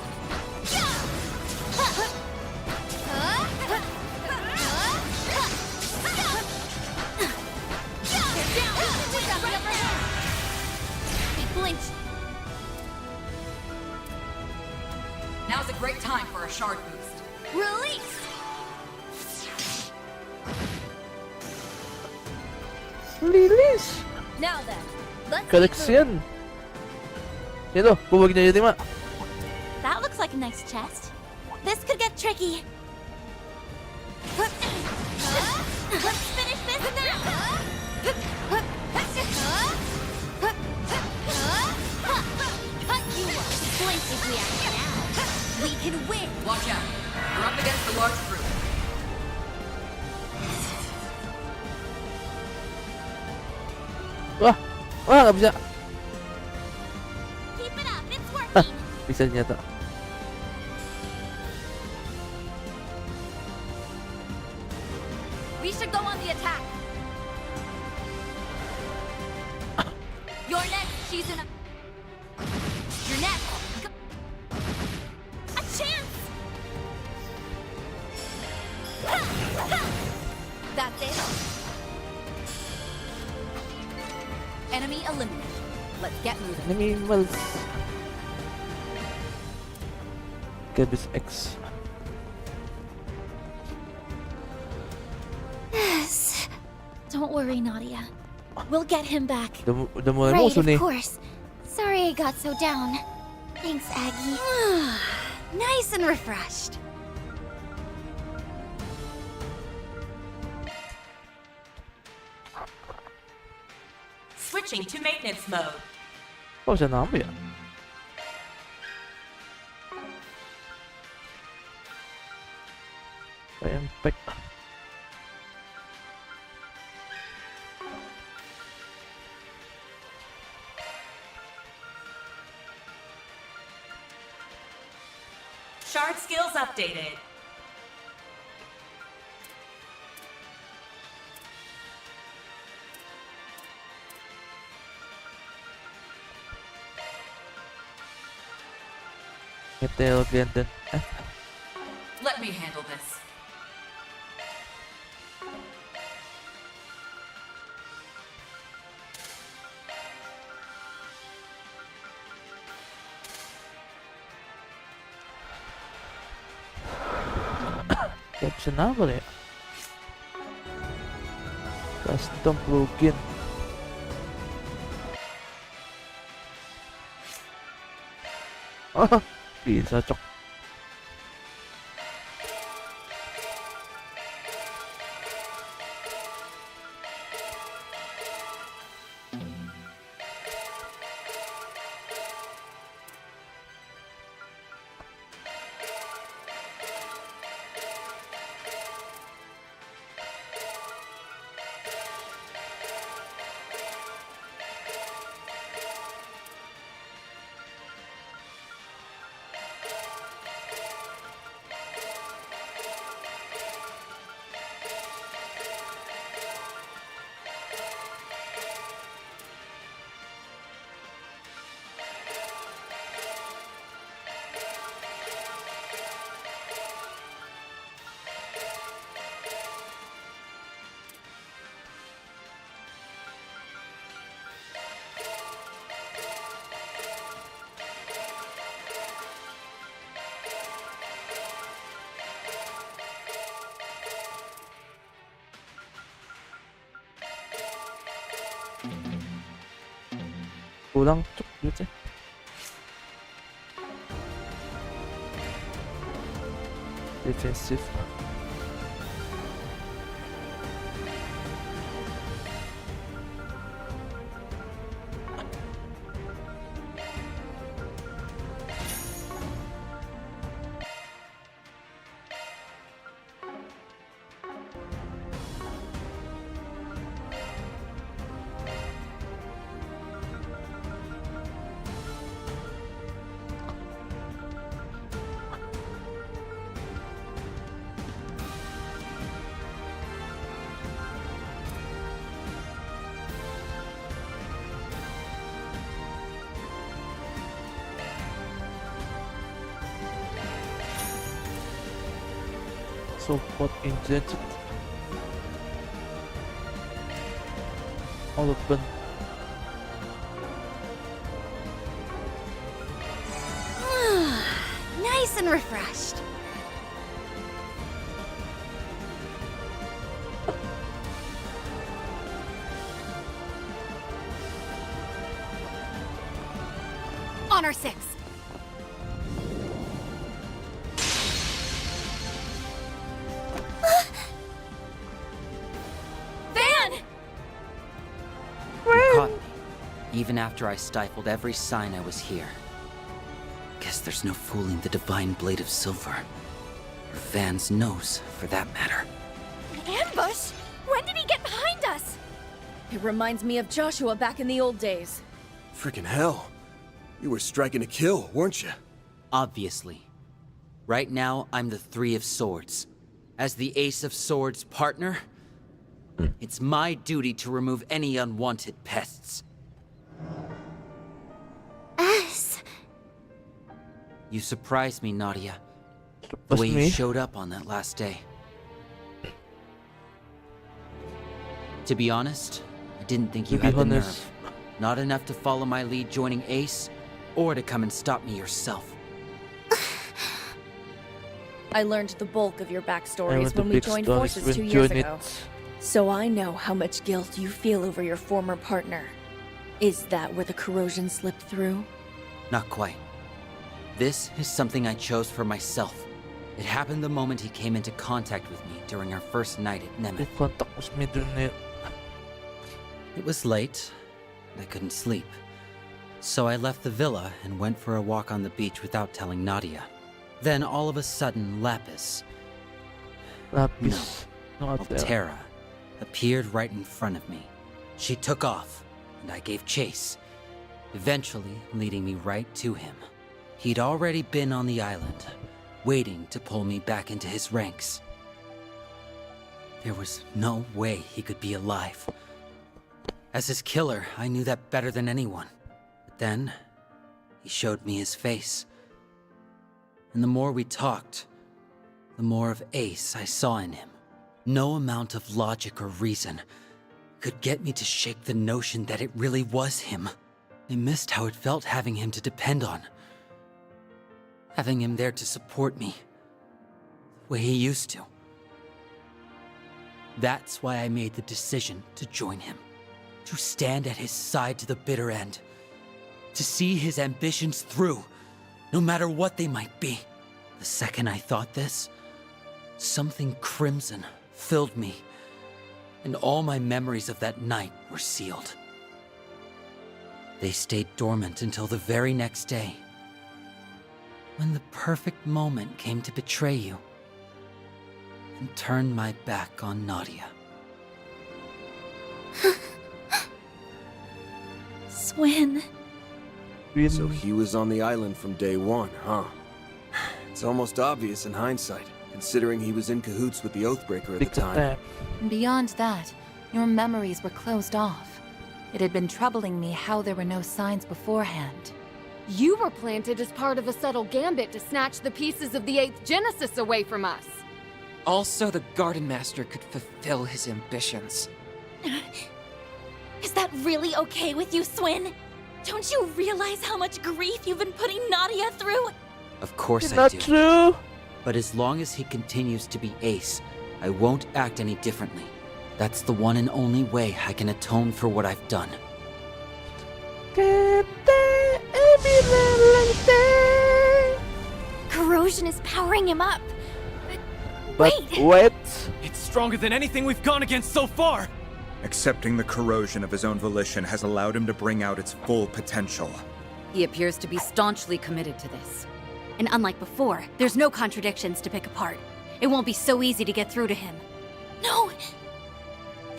Now's a great time for a shard boost. Release. Release. Now then, let's Collection. Yan o, buwag niya yun, Ima. That looks like a nice chest. This could get tricky. Let's finish this now. You won't blink if we act now. We can win. Watch out. You're up against a large group. Wah, wah, nggak bisa. Keep it up. It's Ah, working. bisa ternyata. We should go on the attack. You're next, Shizuna. You're next. A chance. That's it. Enemy eliminated. Let's get moving. Animals. Gabis X. Yes. Don't worry, Nadia. We'll get him back. Udah mulai Right, musuh of nih. course. Sorry I got so down. Thanks, Aggie. Nice and refreshed. Switching to maintenance mode. Kok bisa nambah ya? Kayak impact. Shard skills updated. Ngetel Glendon. Let me handle this. Kayak bisa nambah ya? Custom plugin. Oh, bisa cok. kurang cuk duitnya. Defensif. Support injected. All open. Nice and refreshed. Honor 6. Caught me, even after I stifled every sign I was here. Guess there's no fooling the divine blade of silver. Or Van's nose, for that matter. An ambush? When did he get behind us? It reminds me of Joshua back in the old days. Freaking hell. You were striking to kill, weren't you? Obviously. Right now, I'm the Three of Swords. As the Ace of Swords partner, it's my duty to remove any unwanted pests. Us. You surprised me, Nadia. The way you showed up on that last day. To be honest, I didn't think you had the nerve. Not enough to follow my lead joining Ace, or to come and stop me yourself. I learned the bulk of your backstories when we joined forces 2 years ago. So I know how much guilt you feel over your former partner. Is that where the corrosion slipped through? Not quite. This is something I chose for myself. It happened the moment he came into contact with me during our first night at Nemeth. It was late, and I couldn't sleep. So I left the villa and went for a walk on the beach without telling Nadia. Then all of a sudden, Altera appeared right in front of me. She took off, and I gave chase, eventually leading me right to him. He'd already been on the island, waiting to pull me back into his ranks. There was no way he could be alive. As his killer, I knew that better than anyone. But then, he showed me his face. And the more we talked, the more of Ace I saw in him. No amount of logic or reason could get me to shake the notion that it really was him. I missed how it felt having him to depend on. Having him there to support me, the way he used to. That's why I made the decision to join him. To stand at his side to the bitter end. To see his ambitions through, no matter what they might be. The second I thought this, something crimson filled me, and all my memories of that night were sealed. They stayed dormant until the very next day, when the perfect moment came to betray you, and turn my back on Nadia. Swin. So he was on the island from day one, huh? It's almost obvious in hindsight, considering he was in cahoots with the Oathbreaker at the time. Beyond that, your memories were closed off. It had been troubling me how there were no signs beforehand. You were planted as part of a subtle gambit to snatch the pieces of the 8th Genesis away from us. Also, the Garden Master could fulfill his ambitions. Is that really okay with you, Swin? Don't you realize how much grief you've been putting Nadia through? Of course I Not do. true. But as long as he continues to be Ace, I won't act any differently. That's the one and only way I can atone for what I've done. Get corrosion is powering him up. But wait. It's stronger than anything we've gone against so far. Accepting the corrosion of his own volition has allowed him to bring out its full potential. He appears to be staunchly committed to this. And unlike before, there's no contradictions to pick apart. It won't be so easy to get through to him. No!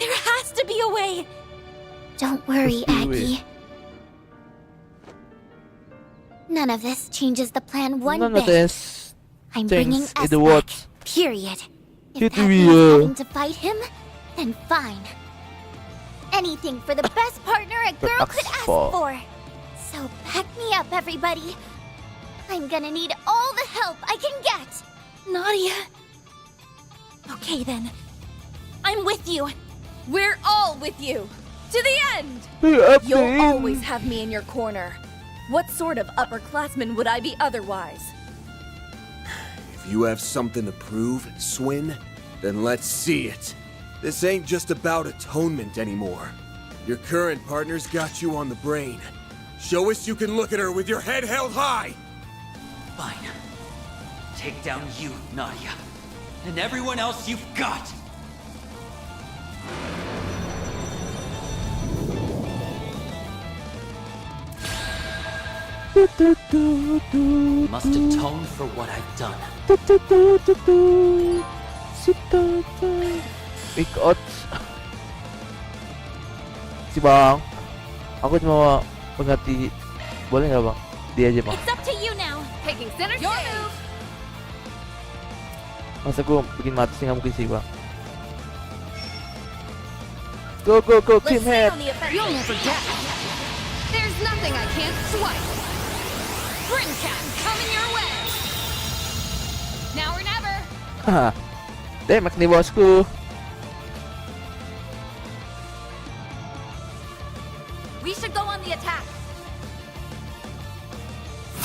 There has to be a way! Don't worry, Aggie. None of this changes the plan one None bit. of this I'm bringing things us in the back, words. period. If It that means will. having to fight him, then fine. Anything for the best partner a girl could ask for. So back me up, everybody. I'm gonna need all the help I can get. Nadia. Okay then. I'm with you. We're all with you. To the end! Yeah, You'll man. always have me in your corner. What sort of upperclassman would I be otherwise? If you have something to prove, Swin, then let's see it. This ain't just about atonement anymore. Your current partner's got you on the brain. Show us you can look at her with your head held high! Fine. Take down you, Nadia. And everyone else you've got! Must atone for what I've done. Ikot. Si Bang. Aku cuma mengganti. Boleh nggak Bang? Dia aja Bang. It's up to you now. Taking center stage. Masa gue bikin mati sih nggak mungkin sih Bang. Go go go, Let's Kim stay Head. on the offensive. You'll never get. There's nothing I can't swipe. Spring Cat coming your way. Now or never. Haha. Demek nih bosku. We should go on the attack.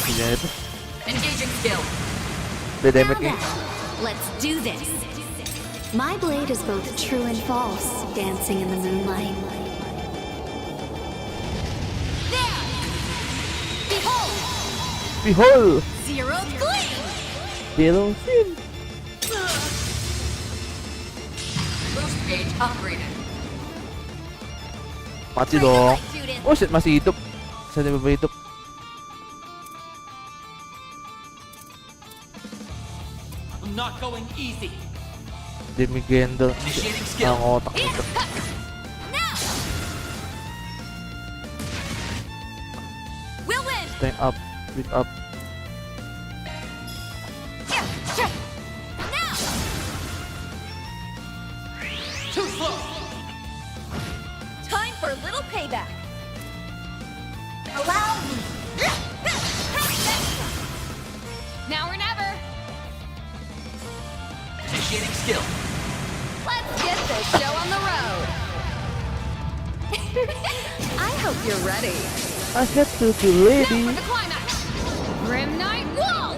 Iya itu. Engaging skill. Udah demek nih. Let's do this. My blade is both true and false, dancing in the moonlight. There. Behold. Behold. Zero gleam. Zero sin. Boost gauge upgraded. Mati dong. Oh shit, masih hidup. Saya tiba hidup. I'm not going easy. Demi Gendel. Ang otak itu. We'll win. Stand up. Pick up. Too slow. Time for a little payback. Allow me. Now or never. Initiating skill. Let's get this show on the road. I hope you're ready. I have to be Now ready. for the climax. Grim Knight Wall.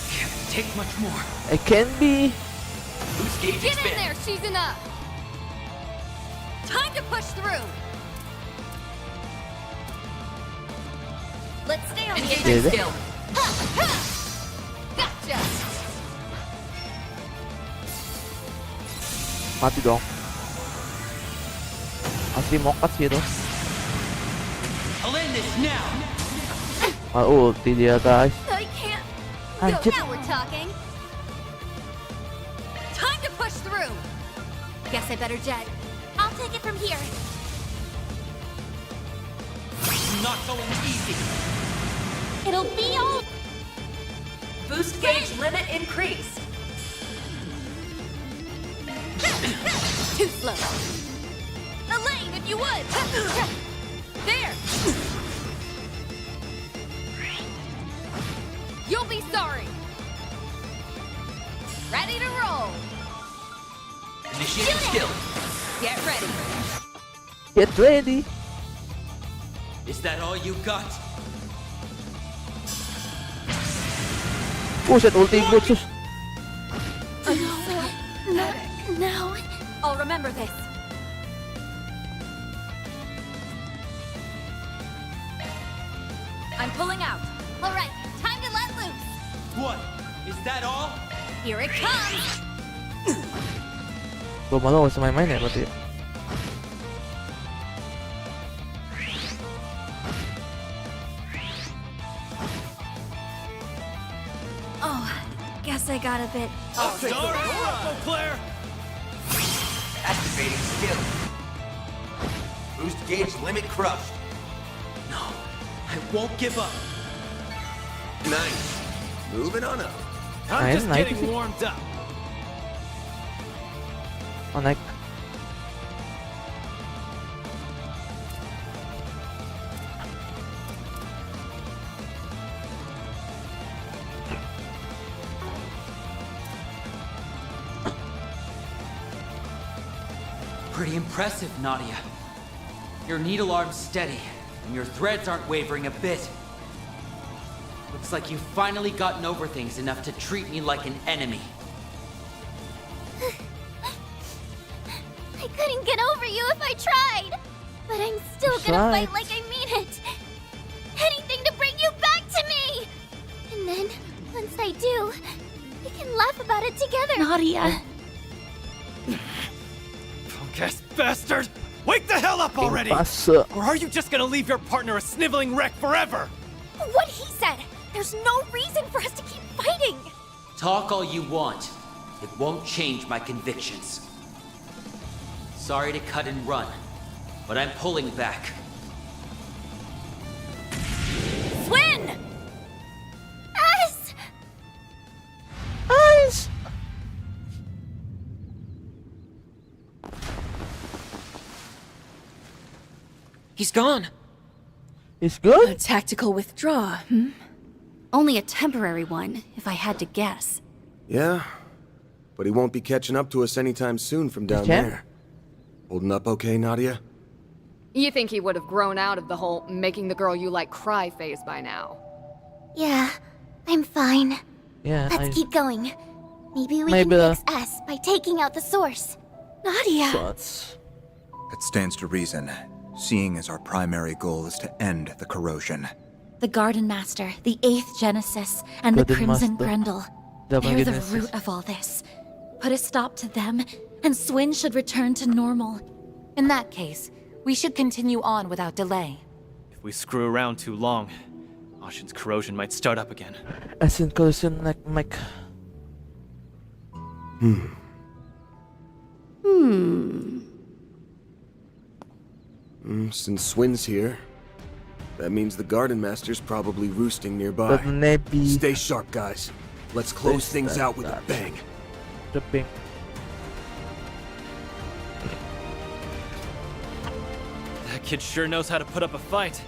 Can't take much more. I can be. Boost gauge Get in expand. there, season up. Time to push through. Let's stay on the Engaging Did it? skill. Gotcha. Mati dong. Asli mokat sih itu. I'll end this now. Ulti dia guys. I can't. Anjir. Now we're talking. Time to push through. Guess I better jet. I'll take it from here. I'm not going easy. It'll be all. Boost gauge limit increased. Too slow. Elaine, if you would. There. You'll be sorry. Ready to roll. Initiating skill. Get ready. Get ready. Is that all you got? Buset ulti butsus. No. I'll remember this. I'm pulling out. All right, time to let loose. What? Is that all? Here it comes. Belum malu sama main ya berarti. Oh, guess I got a bit. Oh, sorry. Claire. Activating skill. Boost gauge limit crushed. No, I won't give up. Nice. Moving on up. I'm just Nice. getting warmed up. Oh, naik. Pretty impressive, Nadia. Your needle arm's steady, and your threads aren't wavering a bit. Looks like you've finally gotten over things enough to treat me like an enemy. I couldn't get over you if I tried. But I'm still gonna fight like I mean it. Anything to bring you back to me. And then, once I do, we can laugh about it together. Nadia. Punk-ass bastard! Wake the hell up already! Passa. Or are you just gonna leave your partner a sniveling wreck forever? What he said. There's no reason for us to keep fighting. Talk all you want. It won't change my convictions. Sorry to cut and run, but I'm pulling back. Swin! Us! Us! He's gone. He's good? A tactical withdraw, Only a temporary one, if I had to guess. Yeah, but he won't be catching up to us anytime soon from down Okay. there. Holding up okay, Nadia? You think he would have grown out of the whole making the girl you like cry phase by now? Yeah, I'm fine. Yeah, Let's keep going. Maybe we Maybe, can fix us by taking out the source. Nadia! Shots. It stands to reason, seeing as our primary goal is to end the corrosion. The Garden Master, the 8th Genesis, and the Garden Crimson Master. Grendel. Double They're the Genesis. root of all this. Put a stop to them, and Swin should return to normal. In that case, we should continue on without delay. If we screw around too long, Ashen's corrosion might start up again. As in collision like Mike. Since Swin's here, that means the Garden Master's probably roosting nearby. But maybe Stay sharp, guys. Let's close things out with a bang. the pink. That kid sure knows how to put up a fight.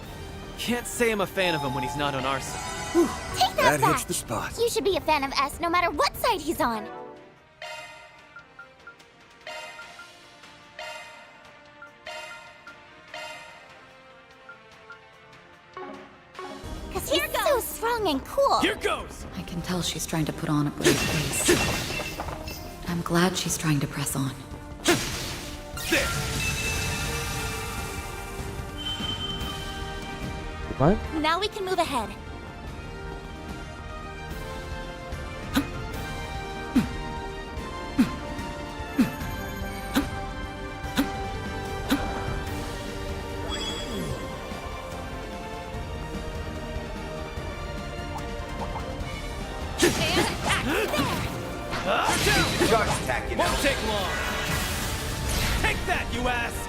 Can't say I'm a fan of him when he's not on our side. Take that That back! hits the spot. You should be a fan of S no matter what side he's on. Cause he's so strong and cool. Here goes! I can tell she's trying to put on a brave face. I'm glad she's trying to press on. There! What? Now we can move ahead. Charge attack, you know. Won't take long! Take that, you ass!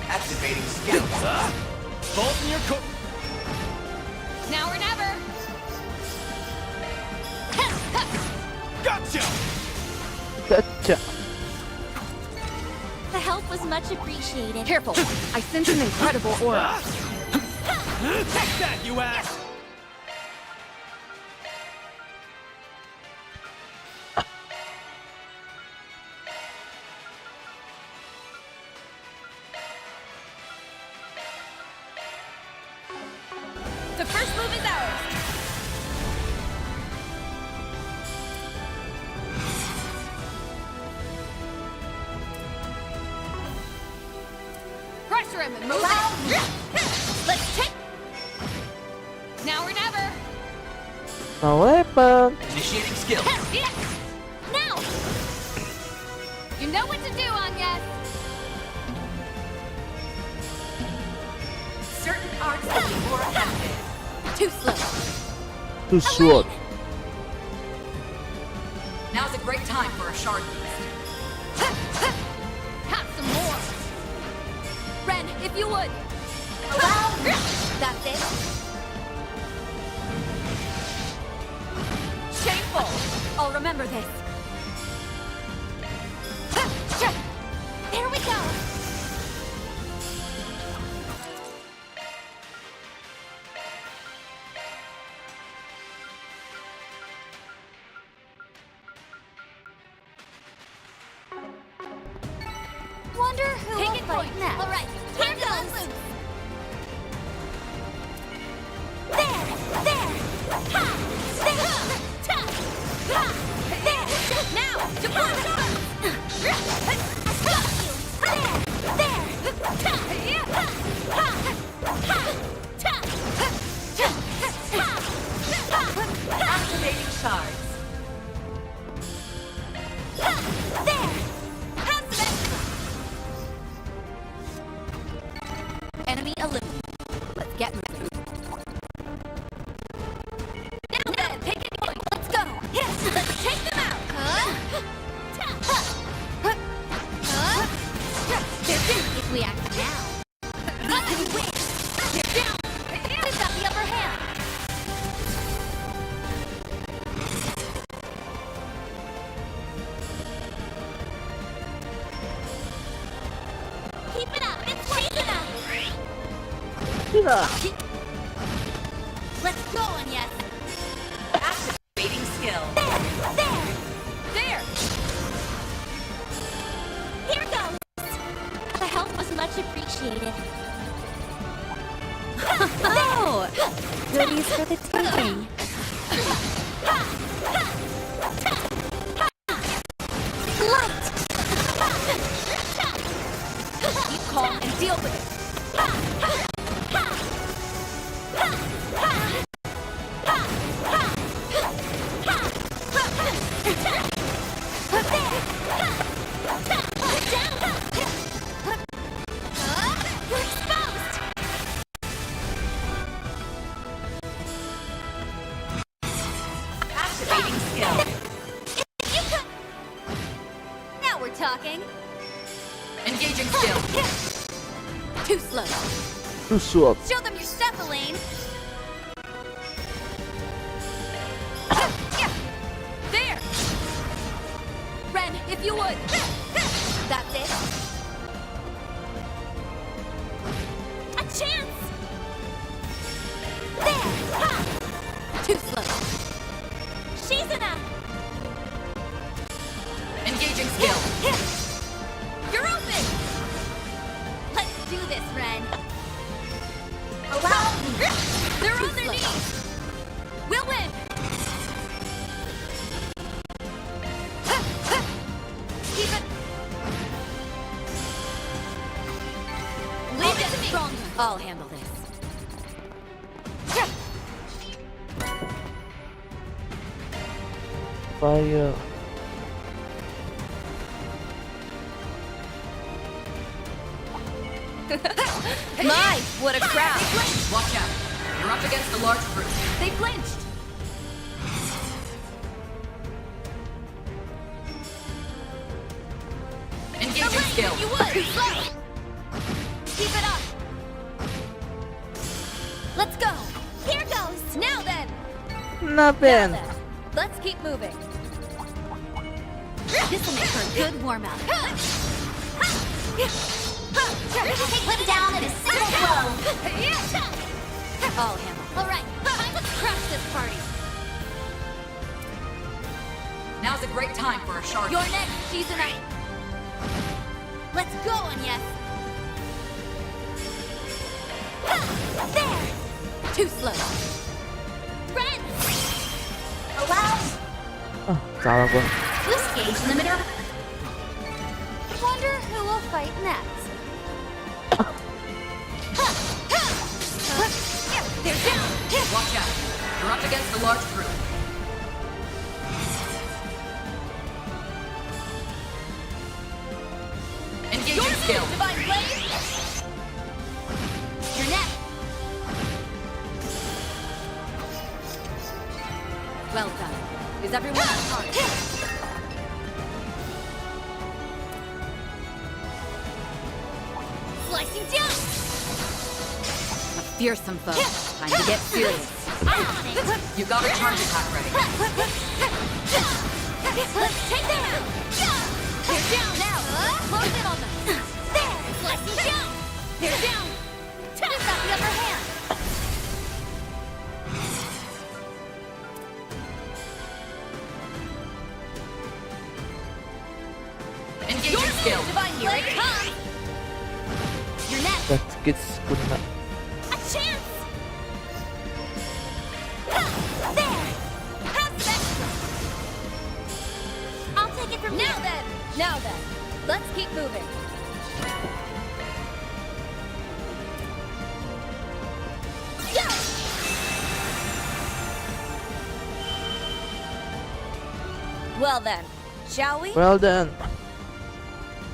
Activating skill. Bolt in your Now or never! Gotcha! Gotcha. The help was much appreciated. Careful! I sense an incredible aura. Take that, you ass! The first move is ours! Pressure him and move out! Let's No weapon. Initiating skill. Now! You know what to do, Agnes! Certain arts will be more effective. Too slow. Too short. Now's a great time for a shard boost. Have some more! Ren, if you would! That's it. Shameful! I'll remember this. There we go! Wonder who will fight next. All right, here goes. There, there, ha, there, ta, ha, there. Now, Cuma. I got you. There, ta, ha, ha, ta, Activating shards. there. Enemy eliminated. Let's get moving. Now then, pick a point. Let's go. Let's take them out. They're busy if we act now. We can win. They're down. We've got the upper hand. Keep it up. It's keep it up. Let's go, Agnes. Activating skill. There. Here goes. The help was much appreciated. Oh! Goodies for the taking. Light. Keep calm and deal with it. Activating skill. Now we're talking. Engaging skill. Too slow. Too short. Show them your stuff, Elaine. There! Ren, if you would! That's it. A chance. There. Ha. Too slow. She's enough. Engaging skill. You're open. Let's do this, Ren. Allow. They're on their knees! We'll win! Keep it. Leave it to me. I'll handle this. Fire. My, what a crowd! Watch out. You're up against a large group. They flinched. Engaging skill. You would. Keep it up. Let's go. Here goes. Now then. Nothing. Let's keep moving. This will make for a good warm-up. Take them down in a single blow. I'll handle this. All right, time to crush this party. Now's a great time for a shard. You're next, she's a knight. Let's go, Agnes. There. Too slow. Ren. Allow. Ah, salah gua. Boost gauge limiter. Wonder who will fight next. They're down. Watch out. You're up against a large group. skill. Divine blade. Your neck. Well done. Is everyone on target? Slicing down. A fearsome foe. Time to get serious. You got a charge attack ready. Let's take them out. They're down now. Close in on them. There. Slicing down. They're down. We've got the upper hand. Engaging skill. Divine blade comes. Your neck. That gets good enough. A chance. There. Have some extra. I'll take it from now then. Now then, let's keep moving. Go. Well then, shall we? Well done.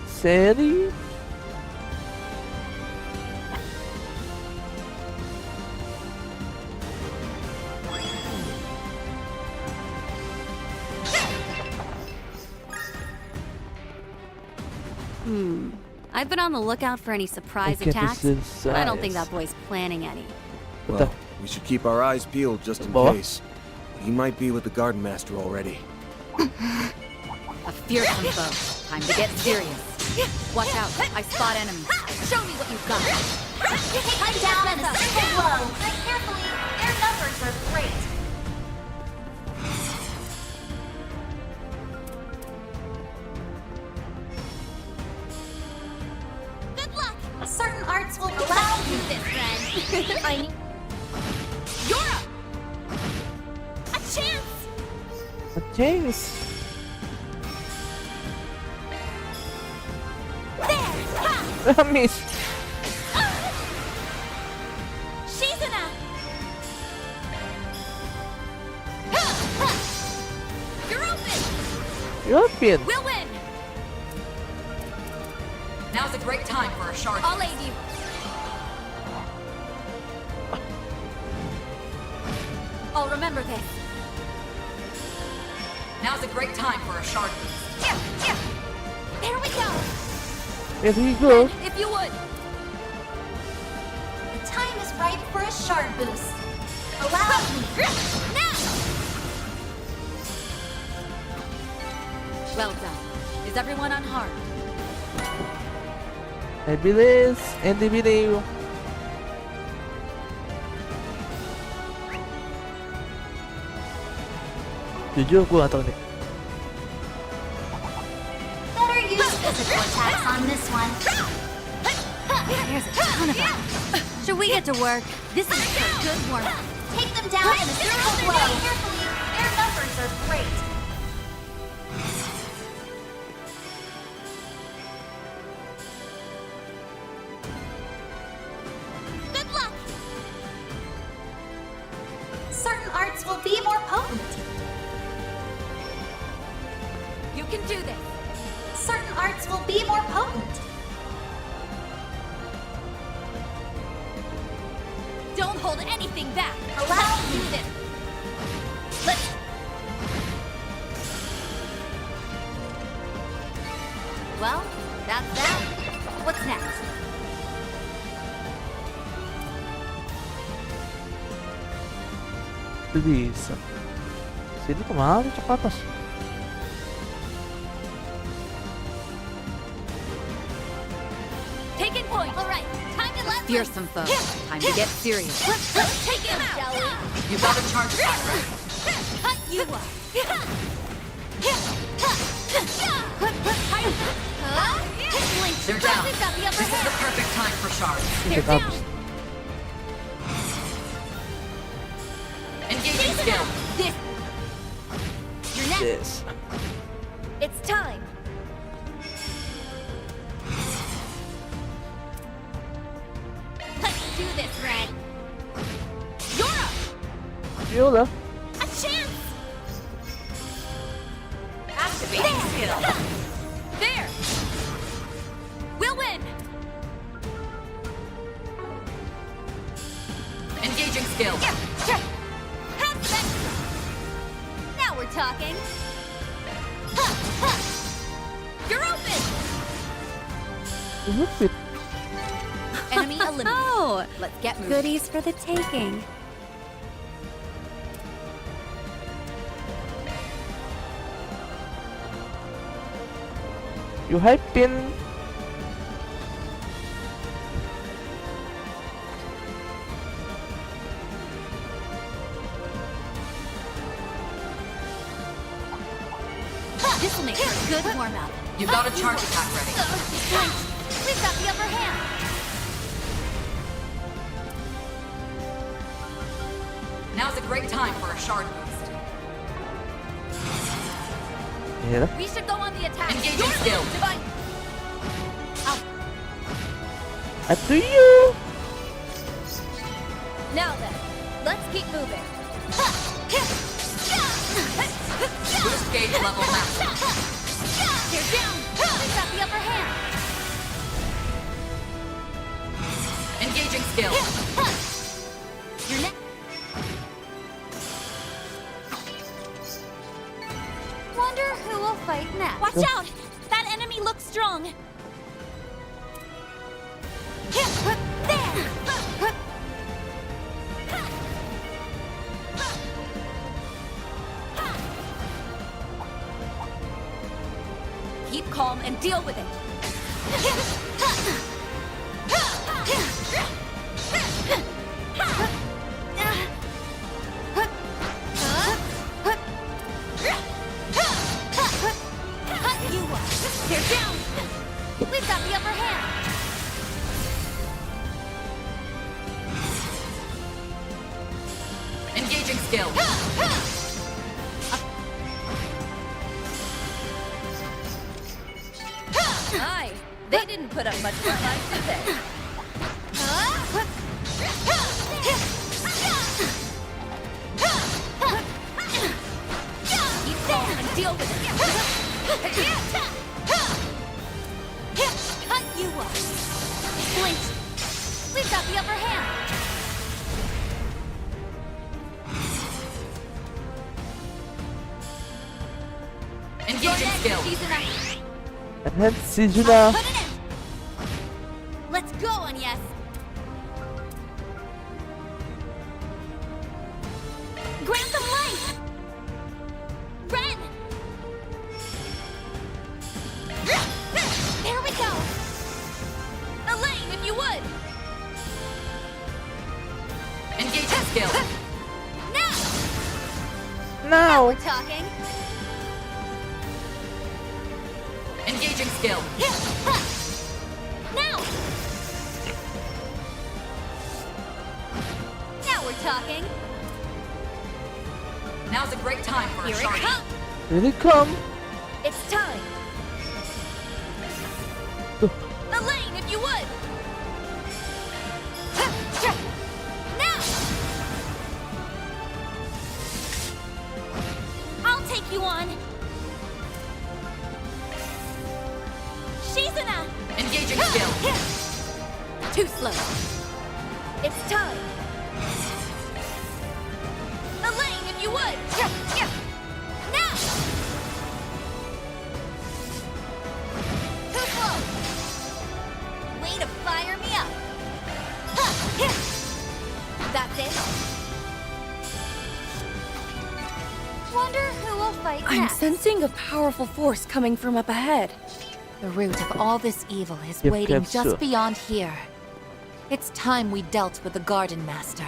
Seri? I've been on the lookout for any surprise Okay, attacks, this is, but I don't think yes. that boy's planning any. Well, we should keep our eyes peeled just in Boah. case. He might be with the Garden Master already. A fearsome foe. Time to get serious. Watch out. I spot enemies. Show me what you've got. Take them down in a single blow. But carefully, their numbers are great. Good luck. Certain arts will allow you this, friend. I need. You're up. A chance. A chance. There. Ha. I miss. Shizuna. You're open. European. We'll win. Now's a great time for a shard. I'll aid you. I'll remember this. Now's a great time for a shard boost. There we go. There you go. If you would. The time is right for a shard boost. Allow me. Now. Well done. Is everyone unharmed? I believe in the video. Jujur gue gak tau nih. Better use physical attacks on this one. There's a ton of them. Should we get to work? This is a good warm-up. Take them down in a single blow. Carefully, their numbers are great. Good luck. Certain arts will be more potent. You can do this. Certain arts will be more potent. Don't hold anything back. Allow me to do this. Let's. Well, that's that. What's next? Itu bisa. Sini kemana cek atas? Taking point. All right. Time to let Fearsome foe. Time to get serious. Let's take him out, shall we? You got a charge attack ready. Cut you up. They're down. We've got the upper This is the hand. perfect time for shards. They're down. Engaging skill. This. Your neck. Yes. It's time. Let's do this, Red. You're up. Yola. A chance. Activating skill. There. We'll win. Engaging skill. Now we're talking. You're open. Enemy eliminated. Oh, Let's get moving. goodies for the taking. You hyping? This will make for a good warm-up. You got a charge attack ready. We've got the upper hand. Now's a great time for a shard boost. Yeah. We should go on the attack. Engaging skill. Divine. Up to you. Now then, let's keep moving. Boost gauge level max. They're down. We've got the upper hand. Engaging skill. Your neck. Wonder who will fight next. Watch out! That enemy looks strong. There. Keep calm and deal with it. They're down. We've got the upper hand. Engaging skill. Aye, they didn't put up much of a fight, did they? Keep calm and deal with it. Cut you up. Flinch. We've got the upper hand. Engaging skill. And then Sejuna. Put it in. Let's go, Agnes. Grant them life. Ren. There we go. Elaine, if you would. Engaging skill. Now. Now we're talking. Engaging skill. Now. Now we're talking. Now's a great time for Here a it shard. comes. Here they come. It's time. Elaine, if you would. Now. I'll take you on. Shizuna. Engaging skill. Too slow. It's time. Elaine, if you would. Now. Too slow. Way to fire me up. That's it. Wonder who will fight I'm next. sensing a powerful force coming from up ahead. The root of all this evil is Yep, waiting yep, just sure. beyond here. It's time we dealt with the Garden Master.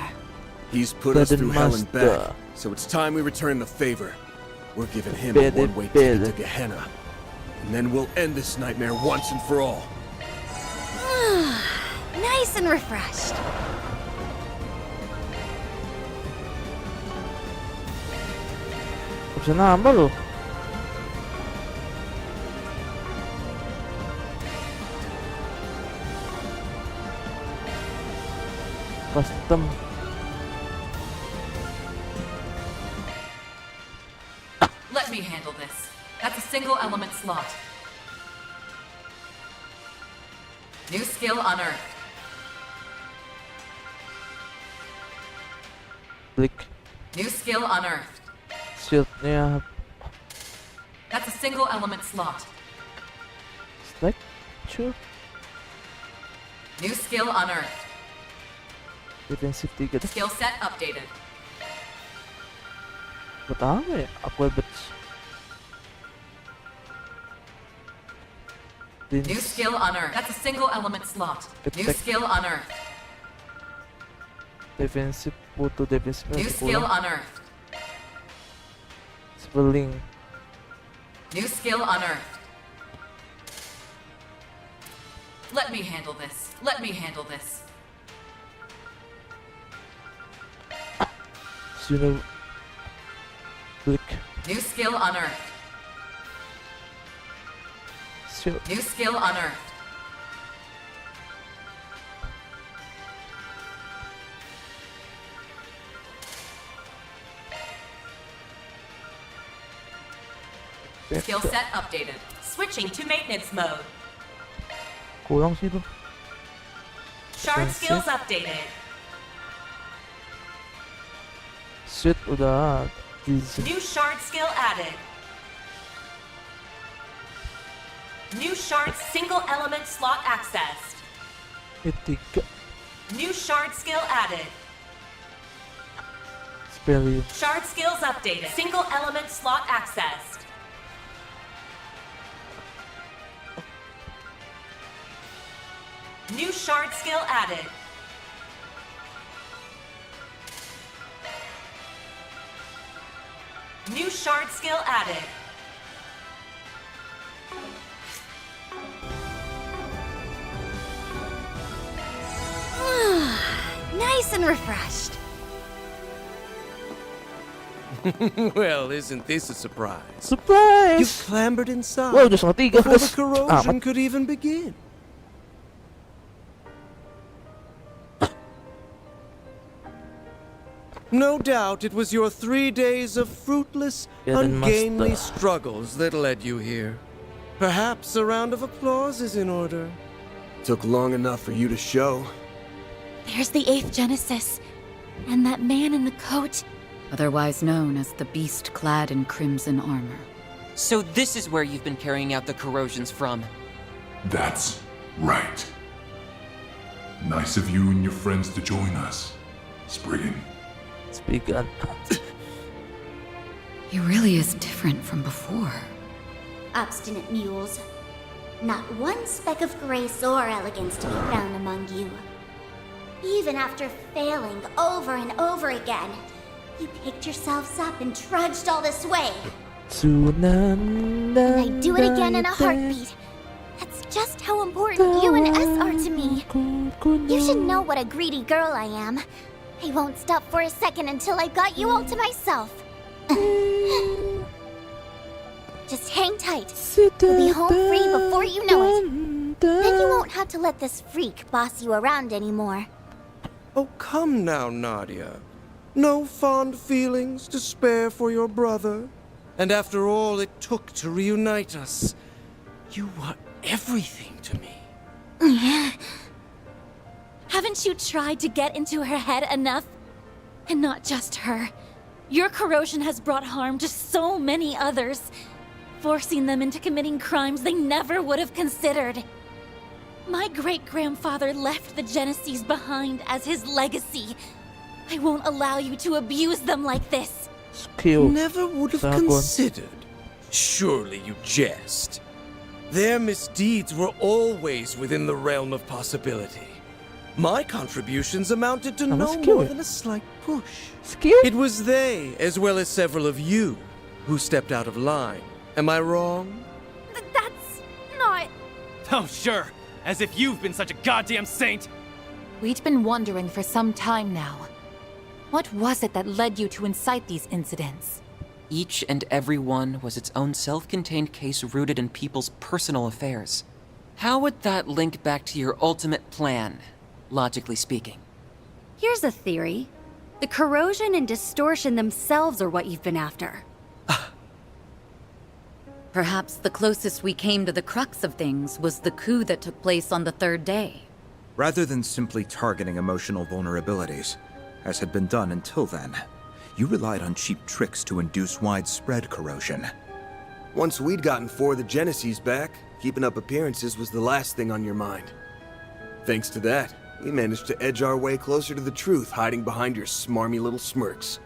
He's put us Garden through hell and back, Master. so it's time we return the favor. We're giving him Better, a one-way ticket better. to Gehenna. And then we'll end this nightmare once and for all. Nice and refreshed. Bisa nambah loh. Custom. Let me handle this. That's a single element slot. New skill unearthed. Klik. New skill unearthed. Shieldnya That's a single element slot. select. Sure. New skill unearthed. Defensif 3 dah. Skill set updated. Pertama ya, Aquabats. New skill unearthed. That's a single element slot. New Attack. skill unearthed. Defensif, auto defensif. New skill unearthed. Spelling. New skill unearthed. Let me handle this. Let me handle this. Suno. Klik. New skill unearthed. Shield. New skill unearthed. Skill set updated. Switching to maintenance mode. Kurang sih tuh. Shard Defensif. skills updated. Shoot udah. New shard skill added. New shard single element slot accessed. Ketiga. New shard skill added. Spelling. Shard skills updated. Single element slot accessed. New shard skill added. New shard skill added. Nice and refreshed. Well, isn't this a surprise? Surprise! You clambered inside Wow, udah setengah tiga. before the Apat. corrosion could even begin. No doubt it was your 3 days of fruitless, Yeah, then ungainly must, struggles that led you here. Perhaps a round of applause is in order. Took long enough for you to show. There's the 8th Genesis. And that man in the coat. Otherwise known as the beast clad in crimson armor. So this is where you've been carrying out the corrosions from. That's right. Nice of you and your friends to join us, Spriggan. Spriggan. He really is different from before. Obstinate mules. Not one speck of grace or elegance to be found among you. Even after failing over and over again, you picked yourselves up and trudged all this way. And I'd do it again in a heartbeat. That's just how important you and S are to me. You should know what a greedy girl I am. I won't stop for a second until I got you all to myself. Just hang tight. We'll be home free before you know it. Then you won't have to let this freak boss you around anymore. Oh, come now, Nadia. No fond feelings to spare for your brother. And after all it took to reunite us, you were everything to me. Haven't you tried to get into her head enough? And not just her. Your corrosion has brought harm to so many others, forcing them into committing crimes they never would have considered. My great-grandfather left the Genesees behind as his legacy. I won't allow you to abuse them like this. Never would have considered. Surely you jest. Their misdeeds were always within the realm of possibility. My contributions amounted to no more than a slight push. It was they, as well as several of you, who stepped out of line. Am I wrong? That's not... Oh, sure. As if you've been such a goddamn saint. We'd been wondering for some time now. What was it that led you to incite these incidents? Each and every one was its own self-contained case rooted in people's personal affairs. How would that link back to your ultimate plan, logically speaking? Here's a theory. The corrosion and distortion themselves are what you've been after. Perhaps the closest we came to the crux of things was the coup that took place on the 3rd day. Rather than simply targeting emotional vulnerabilities, as had been done until then. You relied on cheap tricks to induce widespread corrosion. Once we'd gotten 4 of the Genesis back, keeping up appearances was the last thing on your mind. Thanks to that, we managed to edge our way closer to the truth, hiding behind your smarmy little smirks.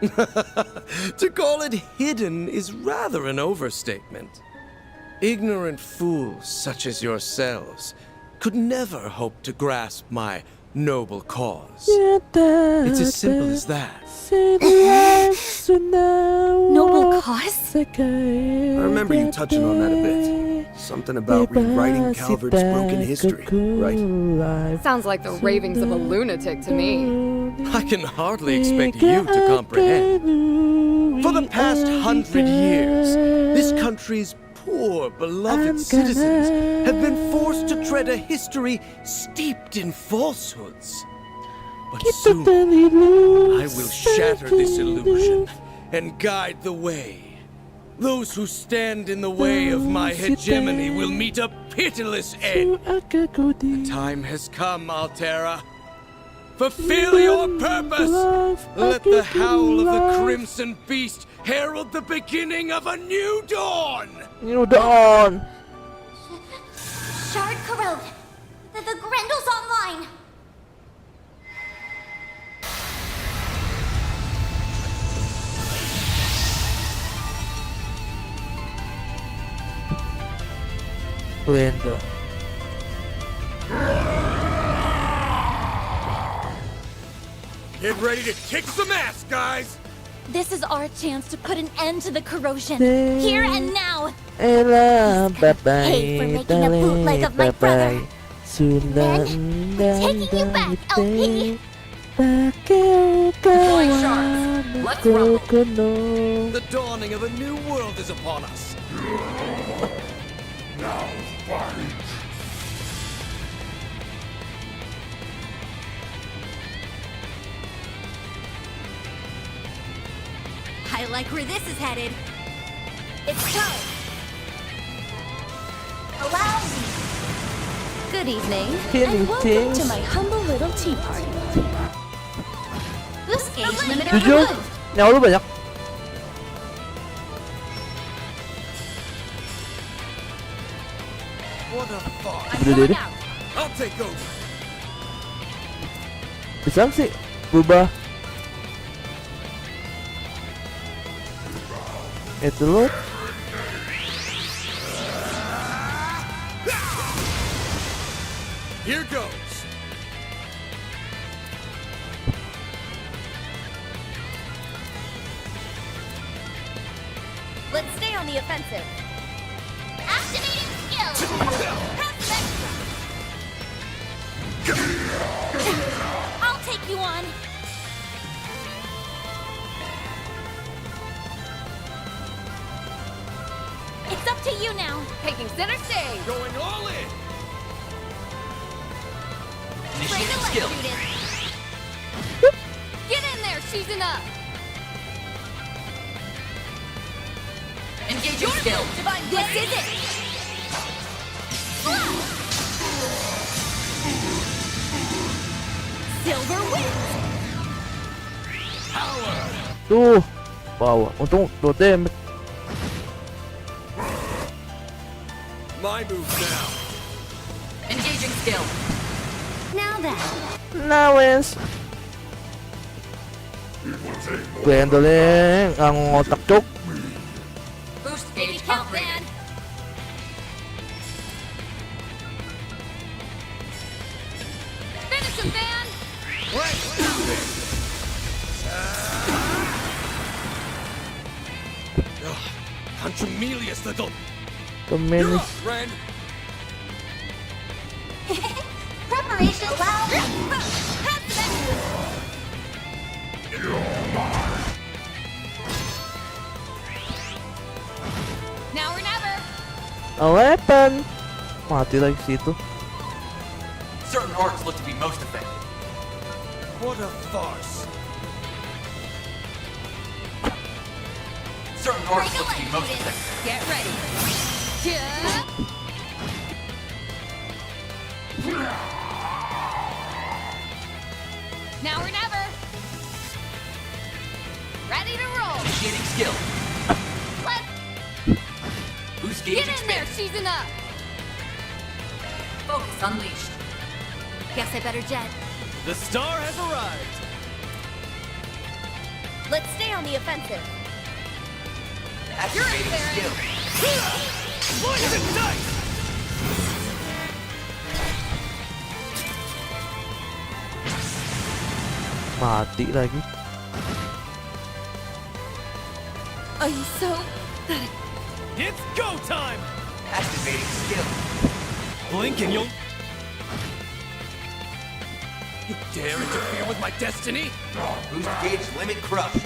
To call it hidden is rather an overstatement. Ignorant fools such as yourselves could never hope to grasp my noble cause. It's as simple as that. Noble cause? I remember you touching on that a bit. Something about rewriting Calvert's broken history, right? Sounds like the ravings of a lunatic to me. I can hardly expect you to comprehend. For the past 100 years, this country's poor, beloved citizens have been forced to tread a history steeped in falsehoods. But soon, I will shatter this illusion and guide the way. Those who stand in the way of my hegemony will meet a pitiless end. The time has come, Altera. Fulfill your purpose! Let the howl of the Crimson Beast herald the beginning of a new dawn! New dawn! Shard corrode. The Grendel's online. Glenda. Get ready to kick some ass, guys! This is our chance to put an end to the corrosion. Here and now. Ella, Pay for making a bootleg of my brother. Then, taking you back, LP. Deploying shards. Let's rumble. The dawning of a new world is upon us. Now fight! I like where this is headed. It's time. Allow me. Good evening, Hello, and welcome things. to my humble little tea party. Boost gauge limiter Jujur, removed. nyawa lu banyak. What a thought. Udah deh. I'll take over. Bisa sih berubah. Itu lo. Here goes. Let's stay on the offensive. Activating skill. I'll take you on. It's up to you now. Taking center stage. Going all in. Initiating skill. Get in there, she's enough. Engaging skill. Divine This blade. is it. Silver wins. Tuh. Wow, untung 2 damage. My move now. Engaging skill. Now then. Now wins. Gwendolyn ang otak chok. Boost Baby gauge count upgraded. band. Finish him, Van. Contumelious little. Keminis. Friend. Preparation loud. Now or never. A weapon. Mati lagi situ. Certain orcs look to be most effective. What a farce. Certain orcs look to be most effective. Get ready. Now or never. Ready to roll. Initiating skill. Let's Boost gauge get in there, expanded. season up. Focus unleashed. Guess I better jet. The star has arrived. Let's stay on the offensive. Activating skill. Poison dice! Mati lagi. Are you so... It's go time! Activating skill. Blink and you'll... You dare interfere with my destiny? Boost gauge limit crushed.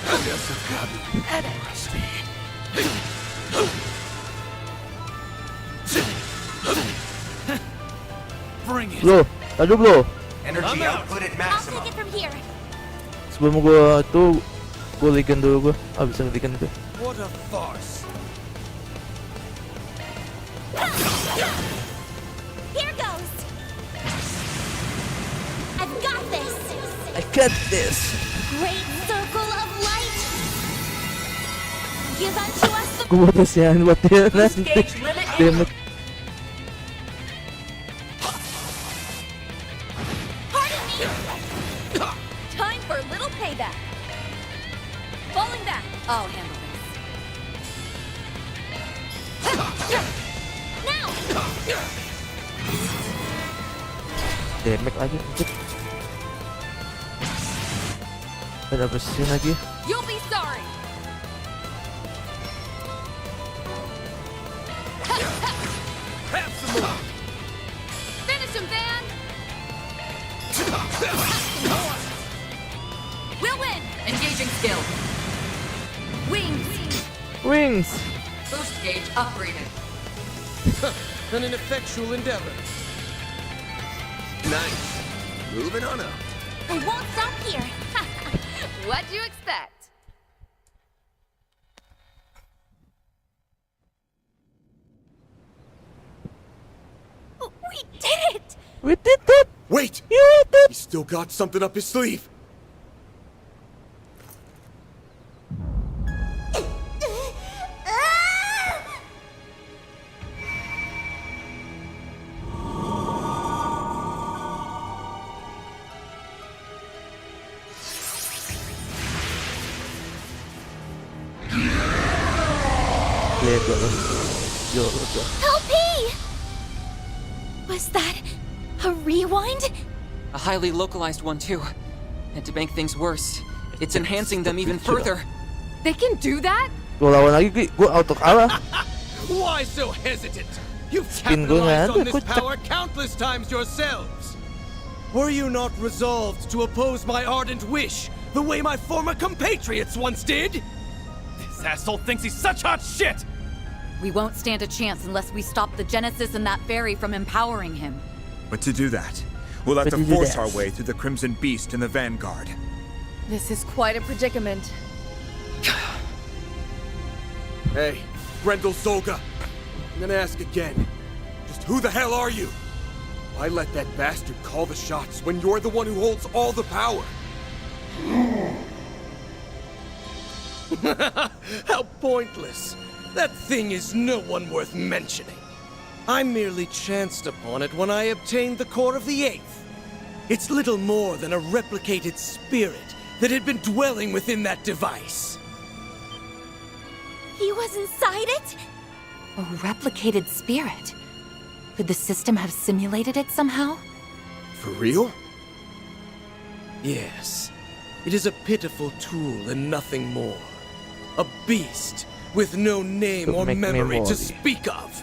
I guess I've gotten rusty. Bring it. Bro, aduh bro. Energy output at I'll maximum. take it from here. Sebelum gua tuh golikan dulu gua. Bisa ngelikan itu. What a farce. Here goes. I've got this. I got this. Great circle of light. Give unto us the Gua mau kasihan buat dia nanti. gauge limit Damn it. pardon me. Time for a little payback. Falling back. I'll handle this. Now. Damage lagi. Anjir. Ada besi lagi. You'll be sorry. Have some more. Finish him, Van. We'll win! Engaging skill. Wings! Wings. Boost gauge upgraded. An ineffectual endeavor. Nice. Moving on up. I won't stop here. What'd you expect? We did it. We did it. Wait! You did it. He's still got something up his sleeve. Help me! Was that a rewind? A highly localized one, too. And to make things worse, it's enhancing them even further. They can do that? Gua lawan lagi, gua auto kalah. Why so hesitant? You've Spin gua nggak capitalized ada, on this kocak. power countless times yourselves. Were you not resolved to oppose my ardent wish, the way my former compatriots once did? This asshole thinks he's such hot shit! We won't stand a chance unless we stop the Genesis and that fairy from empowering him. But to do that, we'll have But to to do force that. our way through the Crimson Beast and the Vanguard. This is quite a predicament. Hey, Grendel Zolga. I'm gonna ask again. Just who the hell are you? Why let that bastard call the shots when you're the one who holds all the power? How pointless. That thing is no one worth mentioning. I merely chanced upon it when I obtained the core of the Eighth. It's little more than a replicated spirit that had been dwelling within that device. He was inside it? A replicated spirit. Could the system have simulated it somehow? For real? Yes. It is a pitiful tool and nothing more. A beast with no name To or make memory to memory. speak of.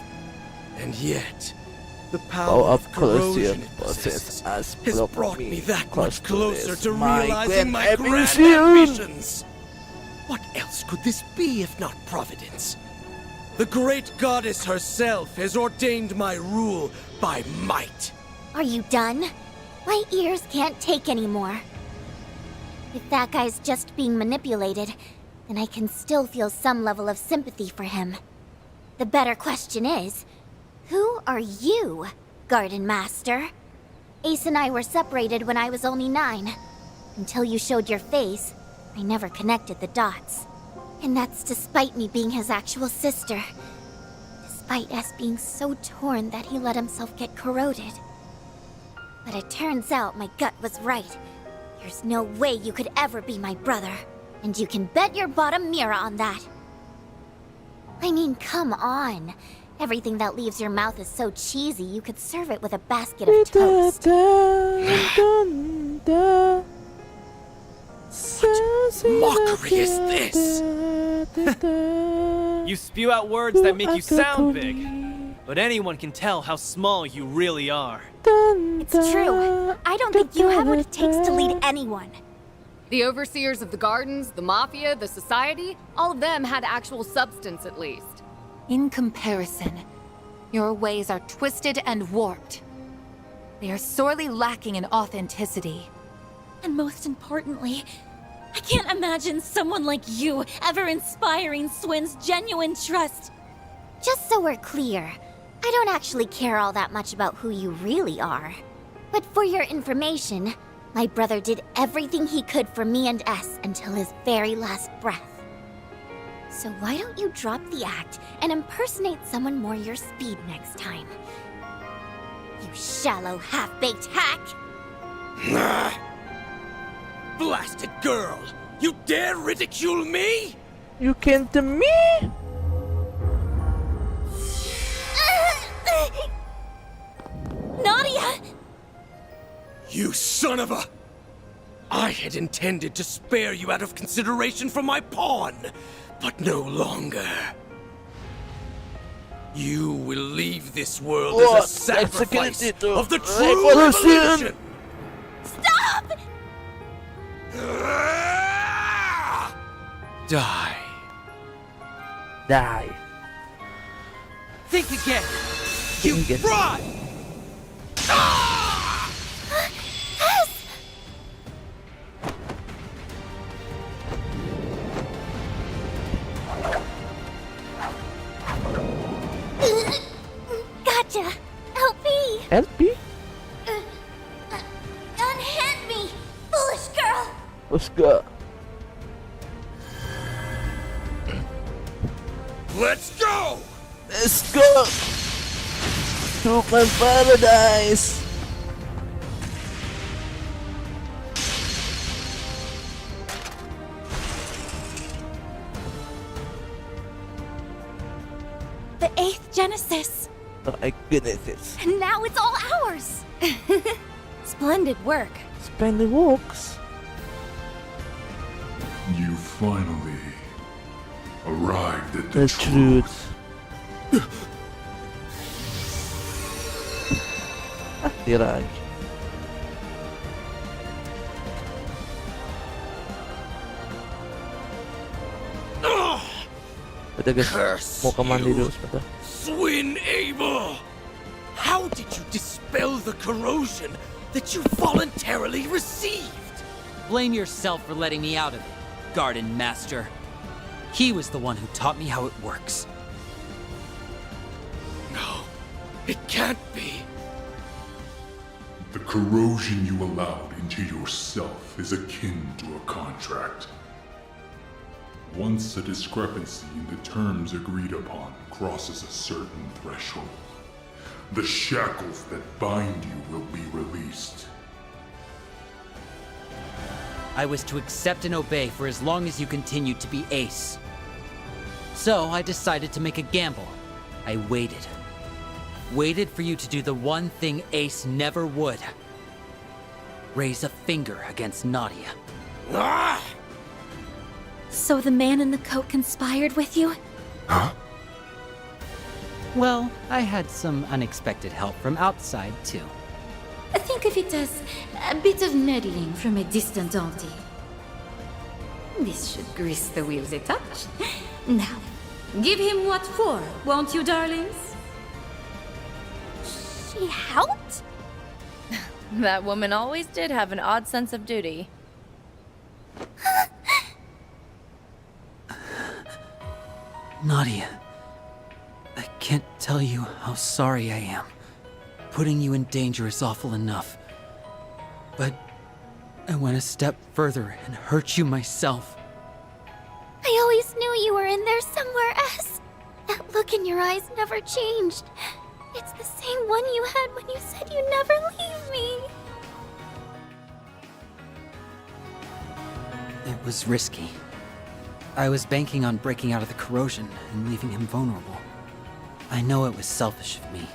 And yet, the Power power of of corrosion corrosion it possesses possesses has has brought me that much closer this, to my realizing my grand grand ambition. ambitions. What else could this be if not providence? The great goddess herself has ordained my rule by might. Are you done? My ears can't take anymore. If that guy's just being manipulated, then I can still feel some level of sympathy for him. The better question is, who are you, Garden Master? Ace and I were separated when I was only 9. Until you showed your face, I never connected the dots. And that's despite me being his actual sister. Despite us being so torn that he let himself get corroded. But it turns out my gut was right. There's no way you could ever be my brother. And you can bet your bottom mirror on that. I mean, come on. Everything that leaves your mouth is so cheesy you could serve it with a basket of toast. What mockery is this? You spew out words that make you sound big, but anyone can tell how small you really are. It's true. I don't think you have what it takes to lead anyone. The overseers of the gardens, the mafia, the society, all of them had actual substance at least. In comparison, your ways are twisted and warped. They are sorely lacking in authenticity. And most importantly, I can't imagine someone like you ever inspiring Swin's genuine trust. Just so we're clear, I don't actually care all that much about who you really are. But for your information, my brother did everything he could for me and S until his very last breath. So why don't you drop the act and impersonate someone more your speed next time? You shallow, half-baked hack! Blasted girl! You dare ridicule me? You came to me? Nadia! You son of a... I had intended to spare you out of consideration for my pawn, but no longer. You will leave this world as a sacrifice of the true revolution! Stop! Die. Die. Think again! You fraud! Gotcha! Help me! Help me? Unhand me! Foolish girl! Let's go. Let's go! Let's go! To my paradise! The 8th Genesis! Oh my goodness. And now it's all ours! Splendid work. Splendid works. You finally arrived at the The truth. Dirag. Betul guys, mau kemandi dulu sebentar. Swin Abel! How did you dispel the corrosion that you voluntarily received? Blame yourself for letting me out of it, Garden Master. He was the one who taught me how it works. No, it can't be. The corrosion you allowed into yourself is akin to a contract. Once a discrepancy in the terms agreed upon crosses a certain threshold, the shackles that bind you will be released. I was to accept and obey for as long as you continued to be Ace. So I decided to make a gamble. I waited. Waited for you to do the one thing Ace never would. Raise a finger against Nadia. Ah! So the man in the coat conspired with you? Huh? Well, I had some unexpected help from outside, too. Think of it as a bit of meddling from a distant auntie. This should grease the wheels a touch. Now, give him what for, won't you, darlings? She helped? That woman always did have an odd sense of duty. Nadia, I can't tell you how sorry I am. Putting you in danger is awful enough, But I went a step further and hurt you myself. I always knew you were in there somewhere else. That look in your eyes never changed. It's the same one you had when you said you'd never leave me. It was risky. I was banking on breaking out of the corrosion and leaving him vulnerable. I know it was selfish of me.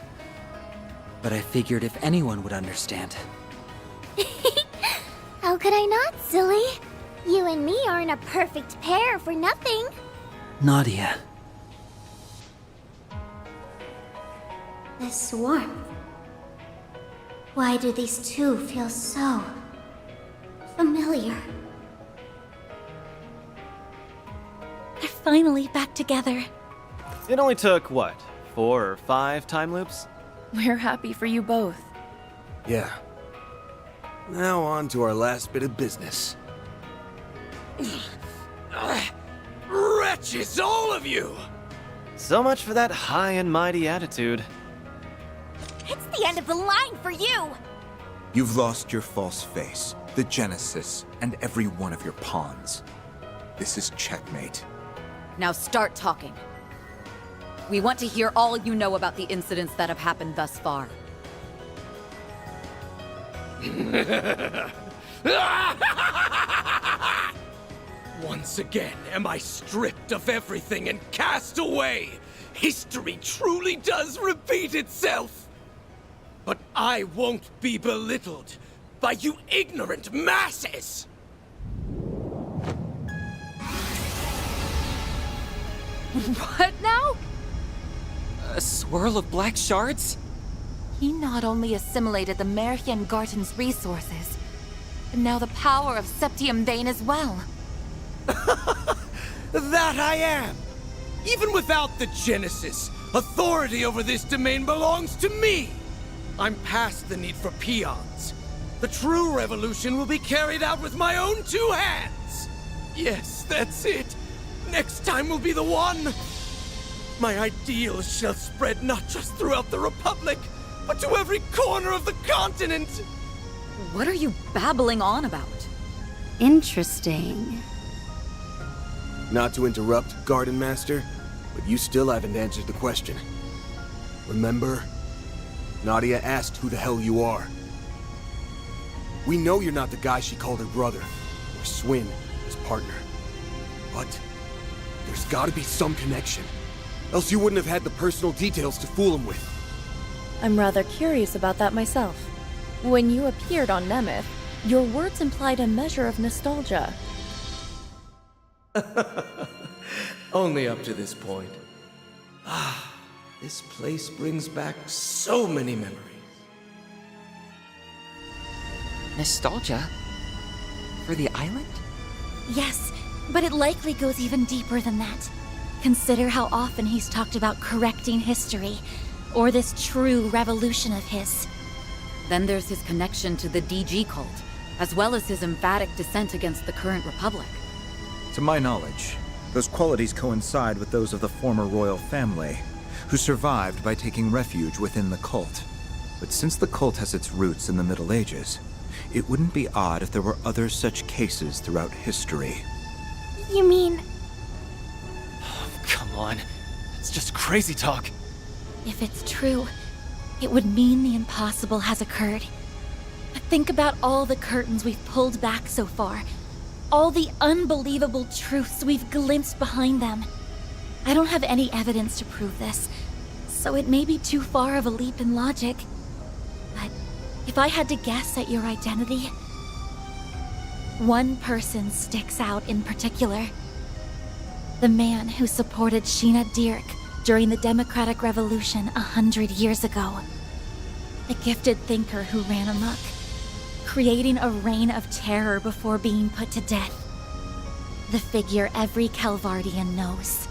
But I figured if anyone would understand. How could I not, silly? You and me aren't a perfect pair for nothing. Nadia. This warmth. Why do these two feel so familiar? They're finally back together. It only took, what, 4 or 5 time loops? We're happy for you both. Yeah. Now on to our last bit of business. Wretches, all of you! So much for that high and mighty attitude. It's the end of the line for you! You've lost your false face, the Genesis, and every one of your pawns. This is checkmate. Now start talking. We want to hear all you know about the incidents that have happened thus far. Once again am I stripped of everything and cast away. History truly does repeat itself. But I won't be belittled by you ignorant masses. What now? A swirl of black shards? He not only assimilated the Märchengarten's resources, but now the power of Septium Vein as well. That I am! Even without the Genesis, authority over this domain belongs to me! I'm past the need for peons. The true revolution will be carried out with my own 2 hands! Yes, that's it! Next time will be the one! My ideals shall spread not just throughout the Republic, but to every corner of the continent! What are you babbling on about? Interesting. Not to interrupt, Garden Master, but you still haven't answered the question. Remember? Nadia asked who the hell you are. We know you're not the guy she called her brother, or Swin, his partner. But there's gotta be some connection. Else you wouldn't have had the personal details to fool him with. I'm rather curious about that myself. When you appeared on Nemeth, your words implied a measure of nostalgia. Only up to this point. Ah, this place brings back so many memories. Nostalgia? For the island? Yes, but it likely goes even deeper than that. Consider how often he's talked about correcting history, or this true revolution of his. Then there's his connection to the DG cult, as well as his emphatic dissent against the current republic. To my knowledge, those qualities coincide with those of the former royal family, who survived by taking refuge within the cult. But since the cult has its roots in the Middle Ages, it wouldn't be odd if there were other such cases throughout history. You mean... Come on. It's just crazy talk. If it's true, it would mean the impossible has occurred. But think about all the curtains we've pulled back so far. All the unbelievable truths we've glimpsed behind them. I don't have any evidence to prove this, so it may be too far of a leap in logic. But if I had to guess at your identity, one person sticks out in particular. The man who supported Sheena Dirk during the Democratic Revolution 100 years ago. A gifted thinker who ran amok, creating a reign of terror before being put to death. The figure every Calvardian knows,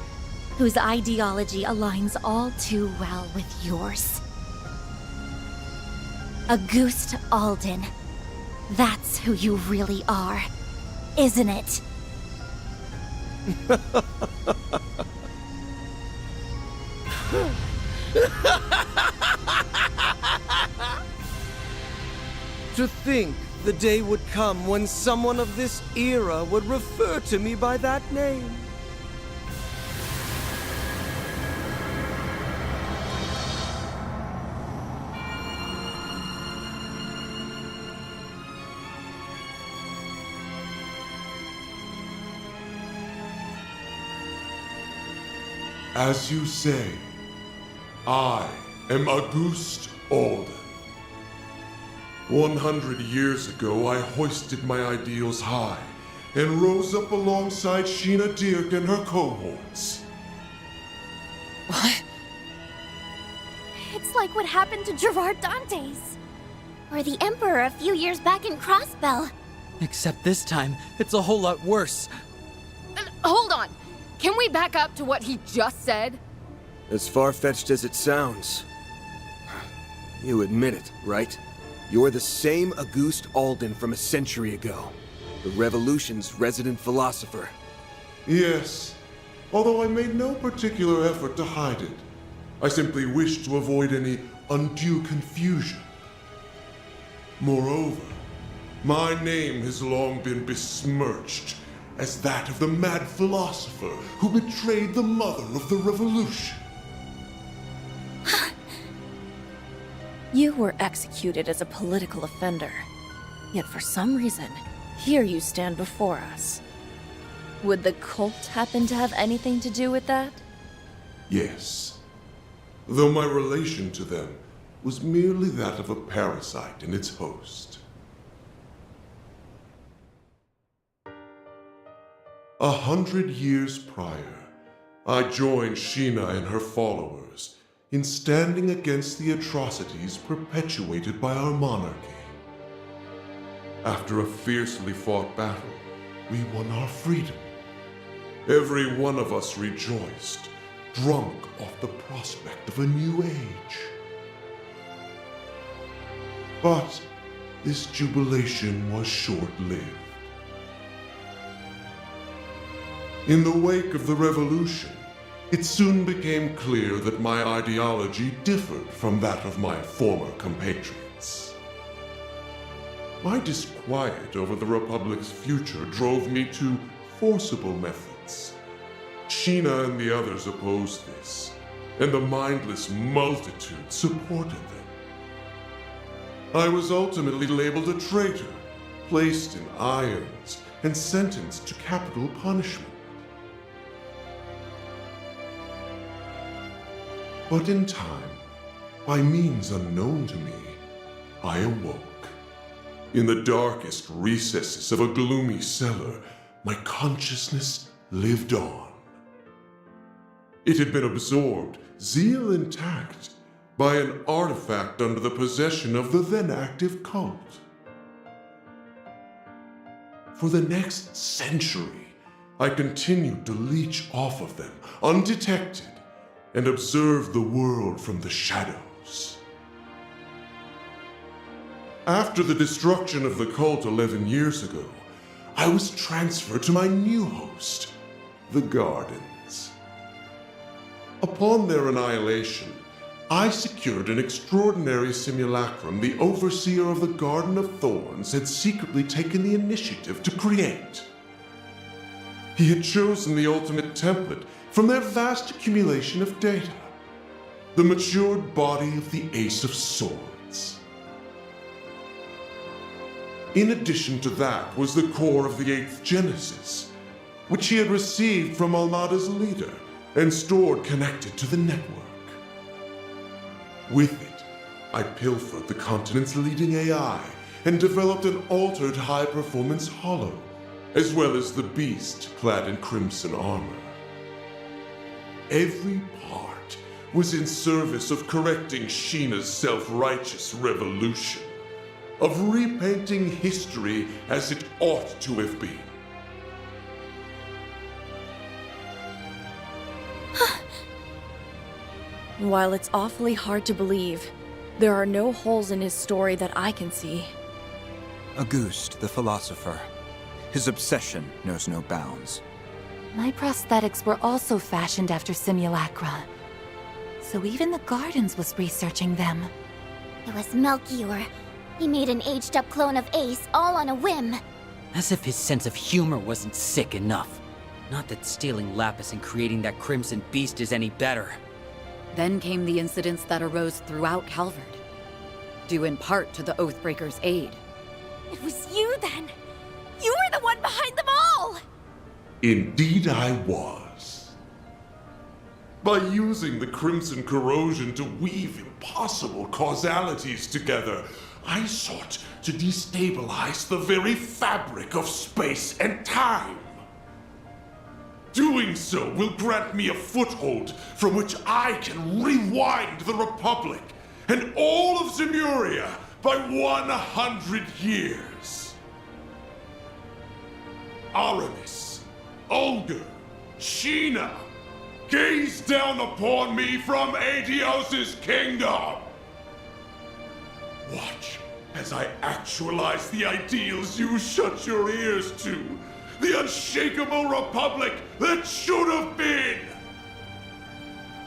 whose ideology aligns all too well with yours. Auguste Alden. That's who you really are, isn't it? To think the day would come when someone of this era would refer to me by that name. As you say, I am Auguste Alden. 100 years ago, I hoisted my ideals high and rose up alongside Sheena Dirk and her cohorts. What? It's like what happened to Gerard Dantes. Or the Emperor a few years back in Crossbell. Except this time, it's a whole lot worse. Hold on! Can we back up to what he just said? As far-fetched as it sounds. You admit it, right? You're the same Auguste Alden from a century ago. The Revolution's resident philosopher. Yes, although I made no particular effort to hide it. I simply wished to avoid any undue confusion. Moreover, my name has long been besmirched as that of the mad philosopher who betrayed the mother of the revolution. You were executed as a political offender. Yet for some reason, here you stand before us. Would the cult happen to have anything to do with that? Yes. Though my relation to them was merely that of a parasite in its host. 100 years prior, I joined Sheena and her followers in standing against the atrocities perpetuated by our monarchy. After a fiercely fought battle, we won our freedom. Every one of us rejoiced, drunk off the prospect of a new age. But this jubilation was short-lived. In the wake of the revolution, it soon became clear that my ideology differed from that of my former compatriots. My disquiet over the Republic's future drove me to forcible methods. Sheena and the others opposed this, and the mindless multitude supported them. I was ultimately labeled a traitor, placed in irons, and sentenced to capital punishment. But in time, by means unknown to me, I awoke. In the darkest recesses of a gloomy cellar, my consciousness lived on. It had been absorbed, zeal intact, by an artifact under the possession of the then active cult. For the next century, I continued to leech off of them, undetected, and observe the world from the shadows. After the destruction of the cult 11 years ago, I was transferred to my new host, the Gardens. Upon their annihilation, I secured an extraordinary simulacrum the overseer of the Garden of Thorns had secretly taken the initiative to create. He had chosen the ultimate template from their vast accumulation of data, the matured body of the Ace of Swords. In addition to that was the core of the 8th Genesis, which he had received from Almada's leader and stored connected to the network. With it, I pilfered the continent's leading AI and developed an altered high-performance hollow, as well as the beast clad in crimson armor. Every part was in service of correcting Sheena's self-righteous revolution, of repainting history as it ought to have been. While it's awfully hard to believe, there are no holes in his story that I can see. Auguste, the philosopher. His obsession knows no bounds. My prosthetics were also fashioned after simulacra. So even the Gardens was researching them. It was Melchior, He made an aged-up clone of Ace all on a whim. As if his sense of humor wasn't sick enough. Not that stealing Lapis and creating that Crimson Beast is any better. Then came the incidents that arose throughout Calvard, due in part to the Oathbreaker's aid. It was you then! You were the one behind them all! Indeed I was. By using the Crimson Corrosion to weave impossible causalities together, I sought to destabilize the very fabric of space and time. Doing so will grant me a foothold from which I can rewind the Republic and all of Zemuria by 100 years. Aramis, Olga, Sheena, gaze down upon me from Aetios' kingdom. Watch as I actualize the ideals you shut your ears to. The unshakable republic that should have been!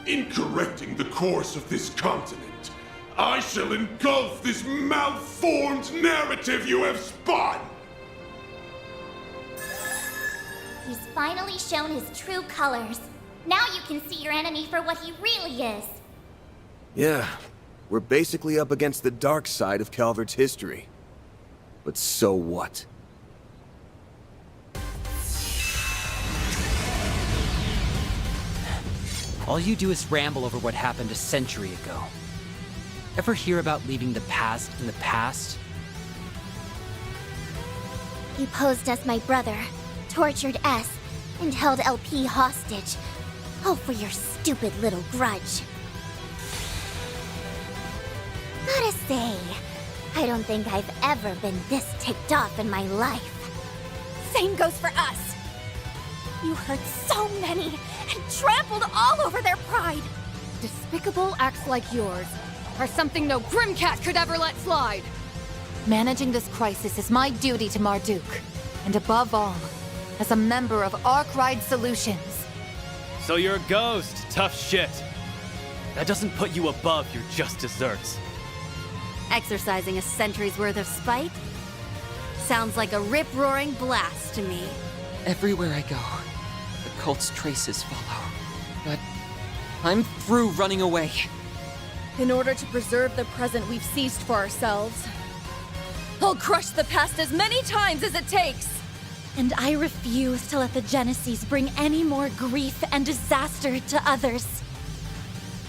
In correcting the course of this continent, I shall engulf this malformed narrative you have spun! He's finally shown his true colors. Now you can see your enemy for what he really is. Yeah, we're basically up against the dark side of Calvard's history. But so what? All you do is ramble over what happened a century ago. Ever hear about leaving the past in the past? You posed as my brother, tortured S, and held LP hostage. All for your stupid little grudge. Gotta say, I don't think I've ever been this ticked off in my life. Same goes for us. You hurt so many and trampled all over their pride. Despicable acts like yours are something no Grimcat could ever let slide. Managing this crisis is my duty to Marduk, and above all, as a member of Arkwright Solutions. So you're a ghost, tough shit. That doesn't put you above your just desserts. Exercising a century's worth of spite? Sounds like a rip-roaring blast to me. Everywhere I go, the cult's traces follow. But I'm through running away. In order to preserve the present we've seized for ourselves, I'll crush the past as many times as it takes! And I refuse to let the Genesis bring any more grief and disaster to others.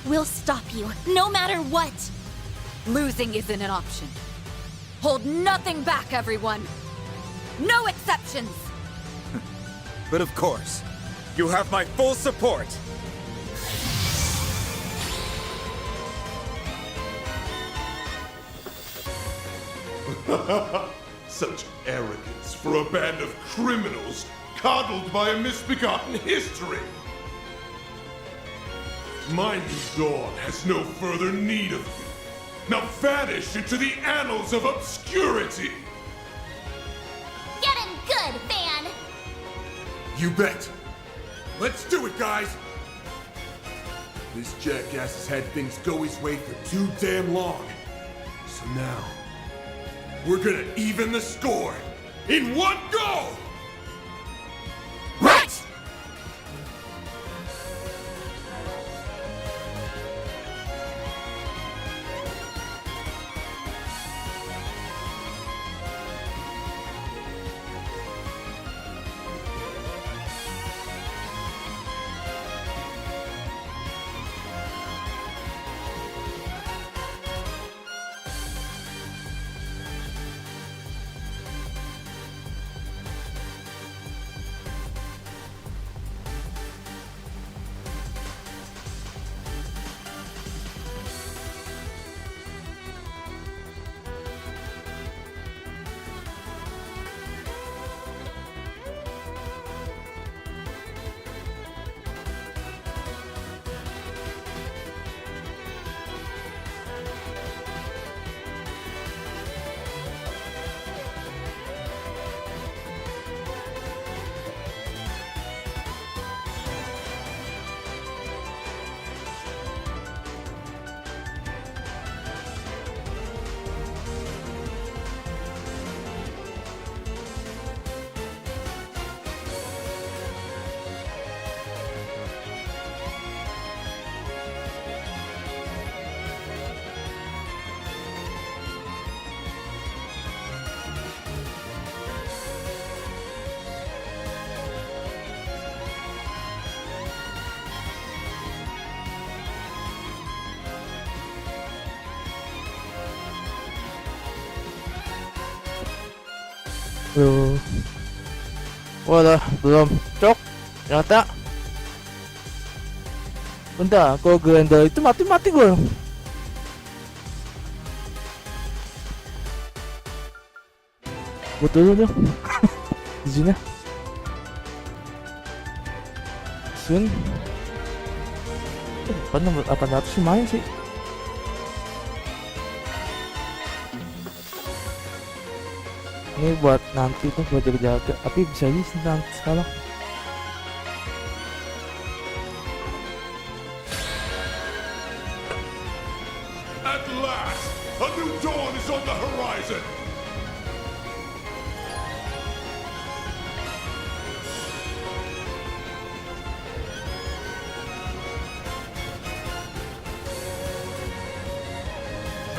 We'll stop you, no matter what! Losing isn't an option. Hold nothing back, everyone! No exceptions! But of course, you have my full support! Such arrogance for a band of criminals coddled by a misbegotten history! My new dawn has no further need of you. Now vanish into the annals of obscurity! Get him good, Van! You bet! Let's do it, guys! This jackass has had things go his way for too damn long. So now, we're gonna even the score in one go! Right! Aduh. Walah, belum. Cok. Ternyata. Bentar, kalau Grendel itu mati gue. Betul dong. Di sini. Sun. Apa nomor 800 lumayan sih. Ini buat nanti tuh, buat jaga-jaga. Tapi bisa aja sih nanti sekarang. At last, a new dawn is on the horizon.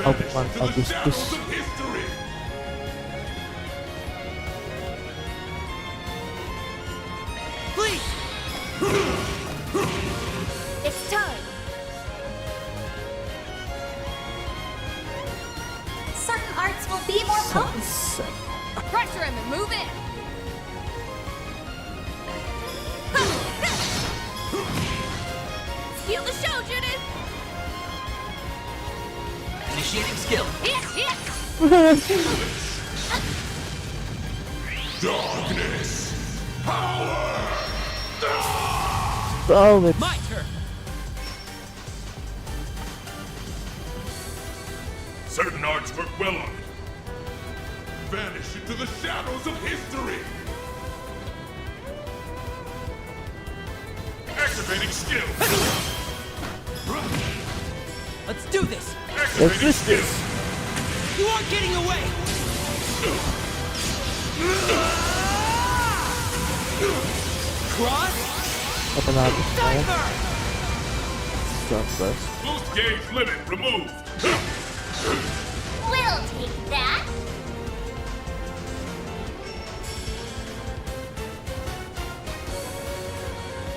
Bukan Agustus. It's time. Certain arts will be more potent. Pressure him and move in. Steal the show, Judith! Initiating skill. Darkness. Power. Oh, my turn. Certain arts work well on it. Vanish into the shadows of history. Activating skill. Let's do this. Activating skill. You aren't getting away. Cross. Apa lagi? Stop. Boost gauge limit removed. We'll take that.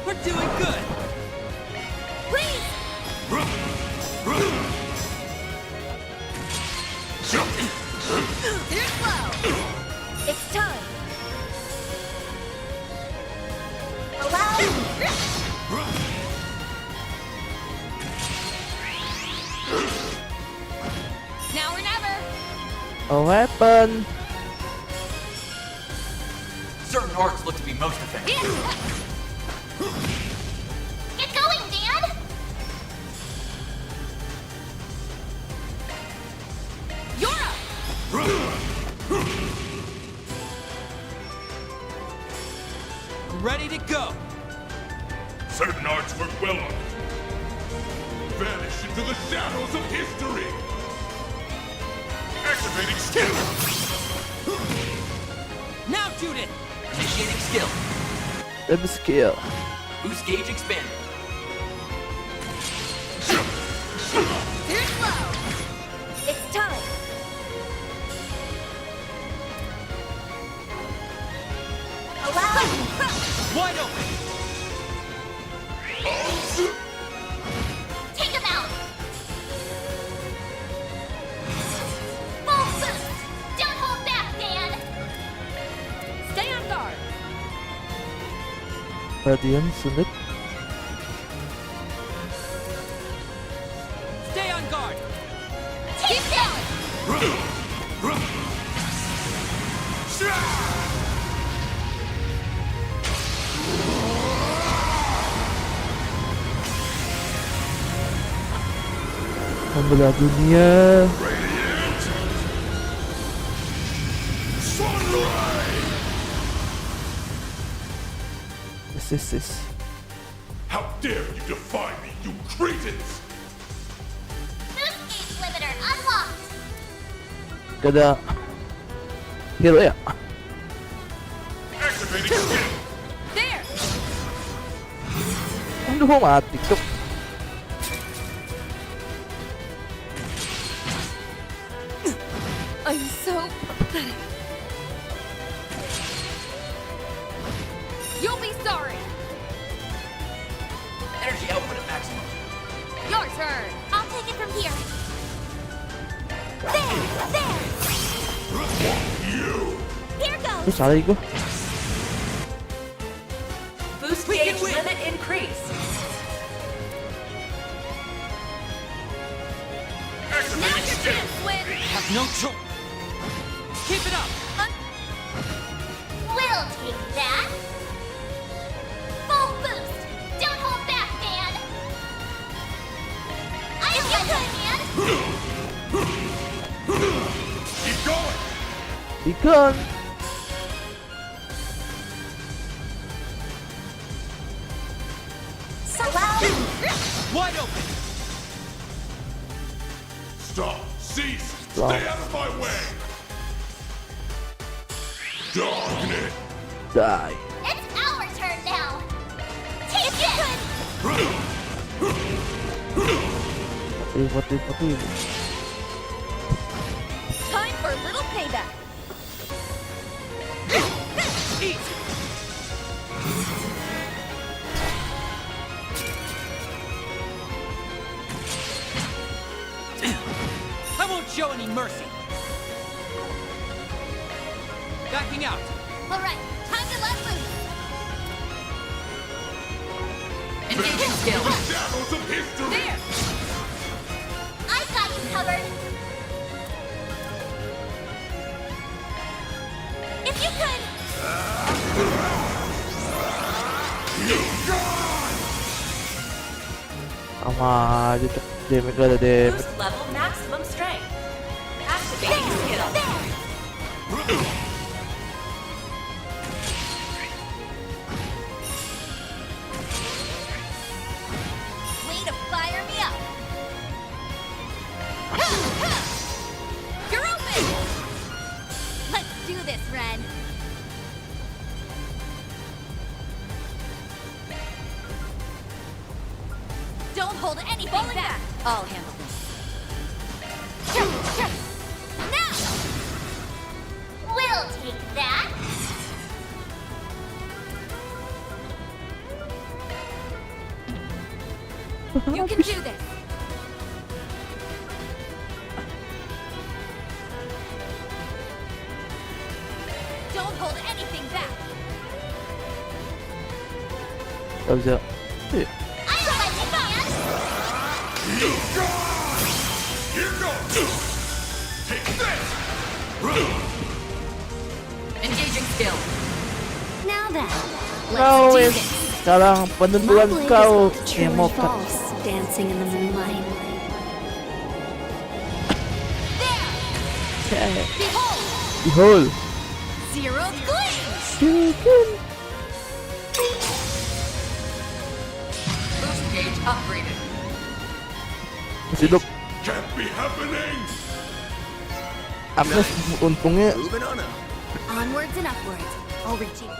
We're doing good. Please. Here's low. It's time. Allow. Now or never. A weapon. Certain arts look to be most effective. Get going, Dan. You're up. I'm ready to go. Certain arts work well on it. Vanish into the shadows of history. Activating skill. Now, Judith. Initiating skill. Let me skill. Boost gauge expanded. Here's low. It's time. Allow. Wide open. Take him out. Full boost. Don't hold back, Dan. Stay on guard. Radian sulit. Stay on guard. Keep down. Membelah dunia. This. How dare you defy me, you cretins! Boost gauge limiter unlocked. Gak ada hero ya? Activating skill. There. Aduh, mati tuh. I'm so pathetic. You'll be sorry. Energy output at maximum. Your turn. I'll take it from here. There. You. Here goes. salah gue. Boost gauge limit increased. Now your chance, Win! Have no choice. Keep it up. We'll take that. Full boost. Don't hold back, man. I'm ready, man. Keep going! Ikan. Wide open. Stop! Cease! Stop. Stay out of my way! Darkness! Die. It's our turn now. Take it. What? Time for a little payback. Eat. I won't show any mercy. Backing out. All right, time to let loose. Engaging skill. Shadows of history! There! I got you covered. If you could. Sama aja tuh. Damage gak ada damage. Boost level maximum strength. Activating skill. Way to fire me up. You're open. Let's do this, Ren. Don't hold anything back. I'll handle this. Now. We'll take that. You can do this. Don't hold anything back. Gak bisa. I'll let you man. Here goes! Take this! Engaging skill. Now then, Kau let's do wes. this. Sekarang penentuan My blade kau is about to truly emokan. false, dancing in the moonlight. Okay. Behold, Behold. zero gleam. Boost gauge upgraded. Masih hidup. Can't be happening! Agnes untungnya Moving on up. Onwards and upwards. I'll reach you.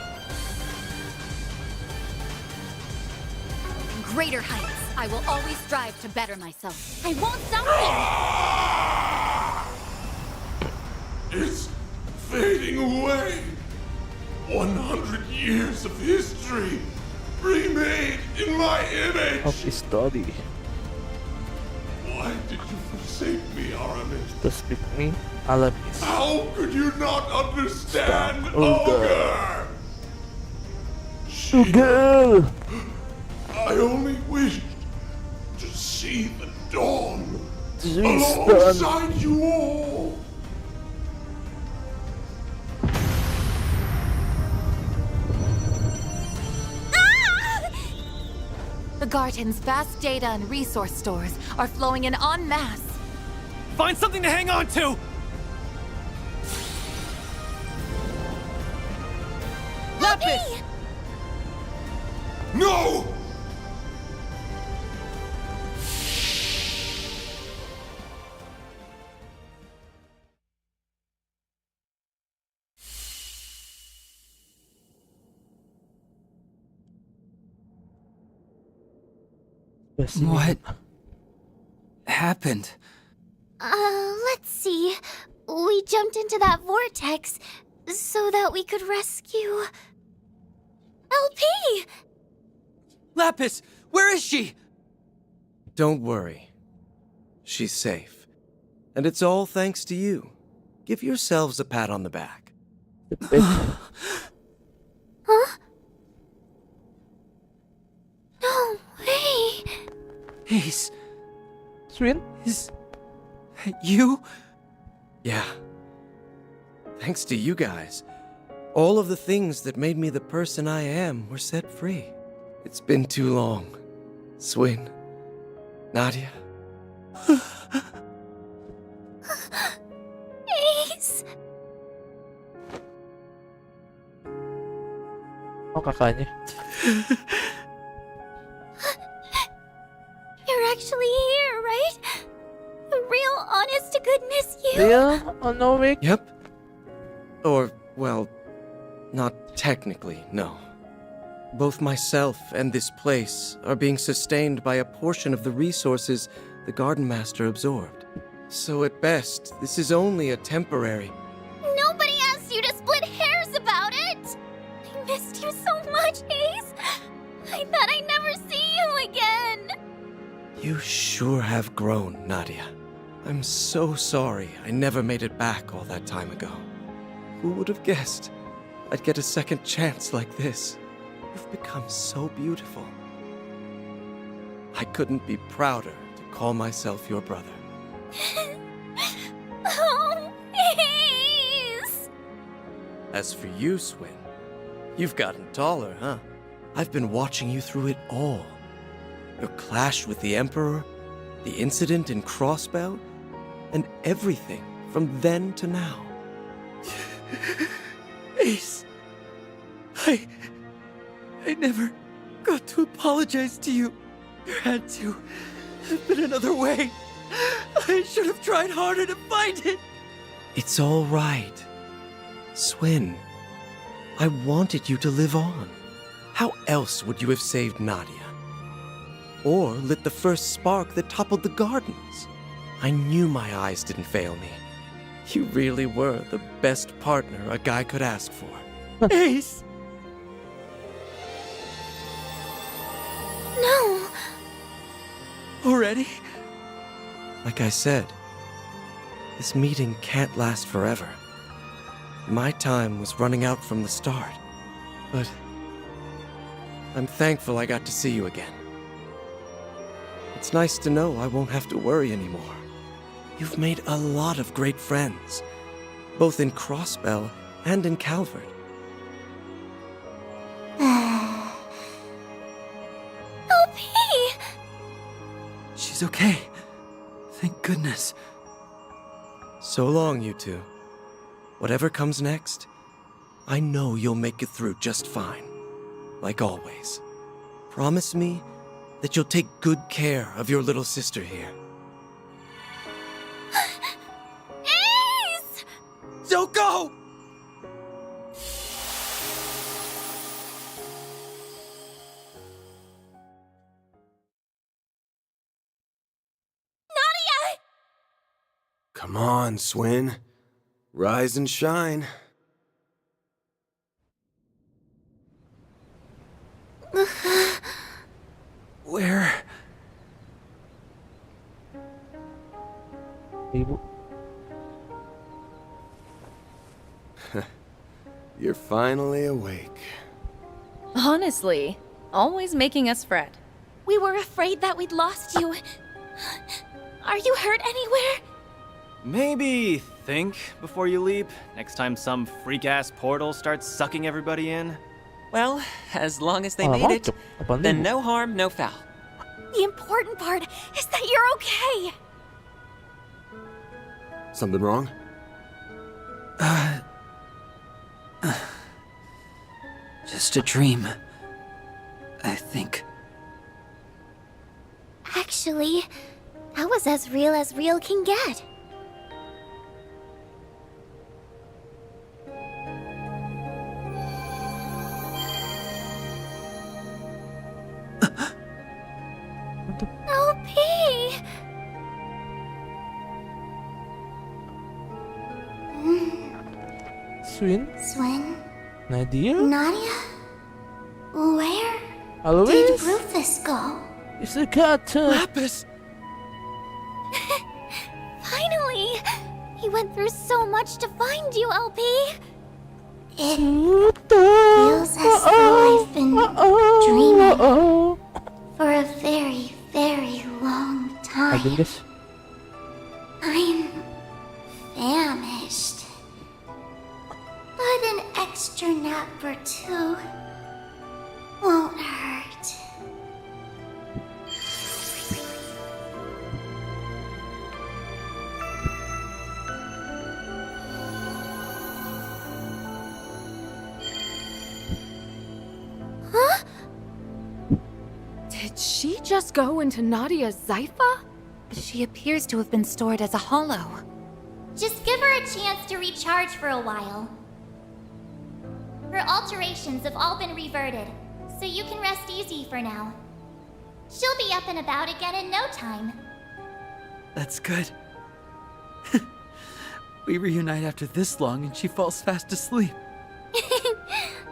Greater heights. I will always strive to better myself. I won't stop here. It's fading away. 100 years of history remade in my image. of history. Why did you forsake me, Aramis? To speak me, Alamis. How could you not understand Stop, Olga. Olga? Girl. I only wished to see the dawn Tristan. alongside you all. The Garden's vast data and resource stores are flowing in en masse. Find something to hang on to! Lapis! No! What happened? Let's see. We jumped into that vortex so that we could rescue LP. Lapis! Where is she? Don't worry. She's safe. And it's all thanks to you. Give yourselves a pat on the back. Huh? No way! Ace. Swin? Is you? Yeah. Thanks to you guys. All of the things that made me the person I am were set free. It's been too long. Swin. Nadia. Ace! Oh, kakaknya. You're actually here, right? The real, honest to goodness you? Real? Oh no, Vic? Yep. Or, well, not technically, no. Both myself and this place are being sustained by a portion of the resources the Garden Master absorbed. So at best, this is only a temporary... Nobody asked you to split hairs about it! I missed you so much, Ace! I thought I'd never see you again! You sure have grown, Nadia. I'm so sorry I never made it back all that time ago. Who would have guessed I'd get a second chance like this? You've become so beautiful. I couldn't be prouder to call myself your brother. Oh, Ace! As for you, Swin, you've gotten taller, huh? I've been watching you through it all. Your clash with the Emperor, the incident in Crossbell, and everything from then to now. Ace, I never got to apologize to you. There had to have been another way. I should have tried harder to find it. It's all right. Swin, I wanted you to live on. How else would you have saved Nadia? Or lit the first spark that toppled the gardens? I knew my eyes didn't fail me. You really were the best partner a guy could ask for. Ace! No! Already? Like I said, this meeting can't last forever. My time was running out from the start, but I'm thankful I got to see you again. It's nice to know I won't have to worry anymore. You've made a lot of great friends, both in Crossbell and in Calvert. LP! She's okay. Thank goodness. So long, you two. Whatever comes next, I know you'll make it through just fine. Like always. Promise me that you'll take good care of your little sister here. Ace! Don't go! Nadia! Come on, Swin. Rise and shine. Where? Ibu. You're finally awake. Honestly, always making us fret. We were afraid that we'd lost you. Are you hurt anywhere? Maybe think before you leap, next time some freak-ass portal starts sucking everybody in. Well, as long as they made it, then no harm, no foul. The important part is that you're okay. Something wrong? Just a dream, I think. Actually, that was as real can get. LP! Swin? Nadia? Nadia? Where Alois? did Rufus go? It's a cat. Lapis! Finally! He went through so much to find you, LP! It feels as though I've been dreaming for a very, very long time. I'm famished. But an extra nap or two won't hurt. Huh? Did she just go into Nadia's Zypha? She appears to have been stored as a hollow. Just give her a chance to recharge for a while. Her alterations have all been reverted, so you can rest easy for now. She'll be up and about again in no time. That's good. We reunite after this long and she falls fast asleep.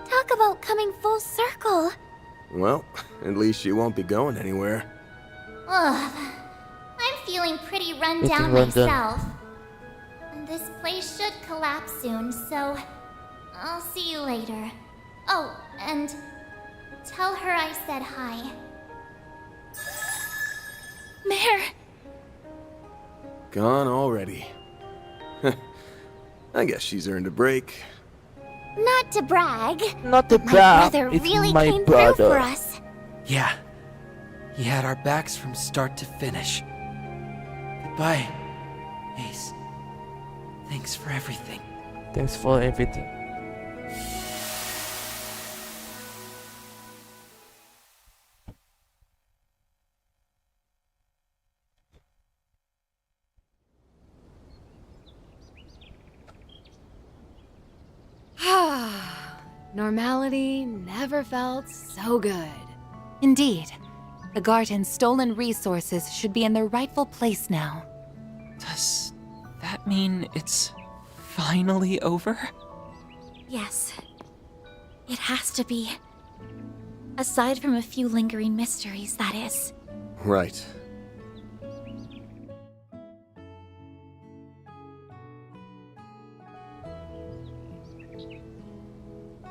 Talk about coming full circle. Well, at least she won't be going anywhere. Ugh. I'm feeling pretty run down myself. This place should collapse soon, so I'll see you later. Oh, and tell her I said hi. Mare! Gone already. I guess she's earned a break. Not to brag. Not to my brag. brother It's really my came brother. through for us. Yeah. He had our backs from start to finish. Goodbye, Ace. Thanks for everything. Thanks for everything. Normality never felt so good. Indeed. The garden's stolen resources should be in their rightful place now. Does that mean it's finally over? Yes. It has to be. Aside from a few lingering mysteries, that is. Right.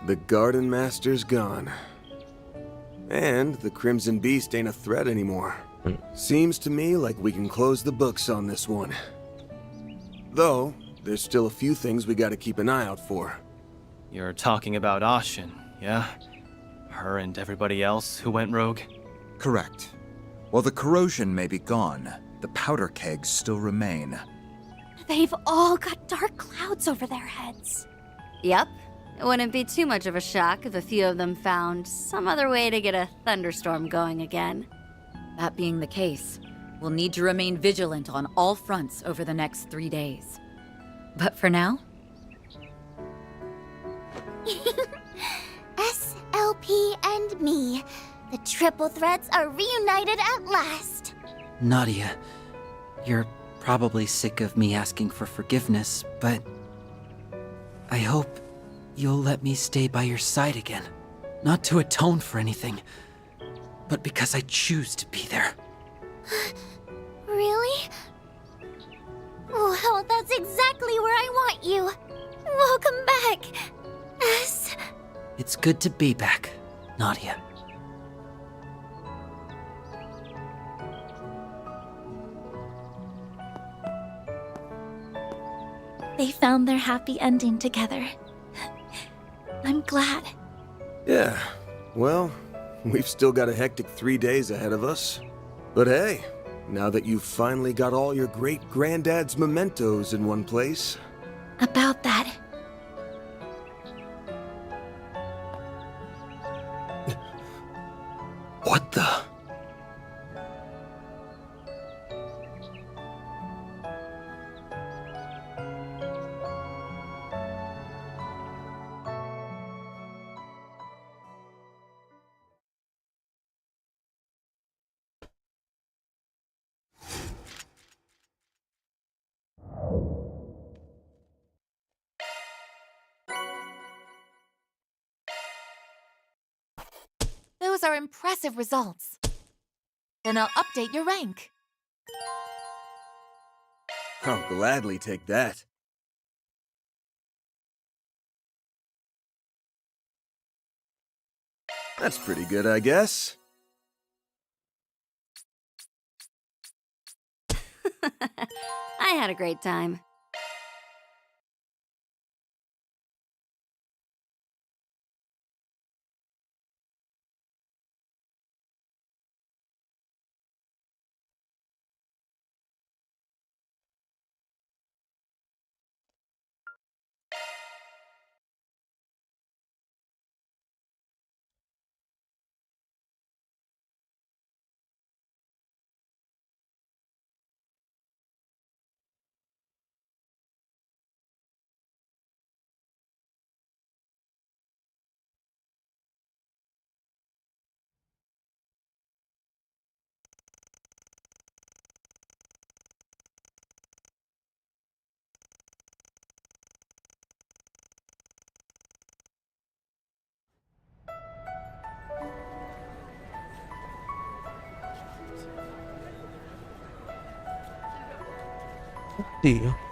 The Garden Master's gone. And the Crimson Beast ain't a threat anymore. Seems to me like we can close the books on this one. Though, there's still a few things we gotta keep an eye out for. You're talking about Ashin, yeah? Her and everybody else who went rogue? Correct. While the corrosion may be gone, the powder kegs still remain. They've all got dark clouds over their heads. Yep. It wouldn't be too much of a shock if a few of them found some other way to get a thunderstorm going again. That being the case, we'll need to remain vigilant on all fronts over the next 3 days. But for now... SLP and me. The triple threats are reunited at last. Nadia, you're probably sick of me asking for forgiveness, but I hope you'll let me stay by your side again. Not to atone for anything, but because I choose to be there. Really? Well, that's exactly where I want you. Welcome back, S. It's good to be back, Nadia. They found their happy ending together. I'm glad. Yeah, well, we've still got a hectic 3 days ahead of us. But hey, now that you've finally got all your great-granddad's mementos in one place... About that. What the... Those are impressive results. Then I'll update your rank. I'll gladly take that. That's pretty good, I guess. I had a great time. Iya.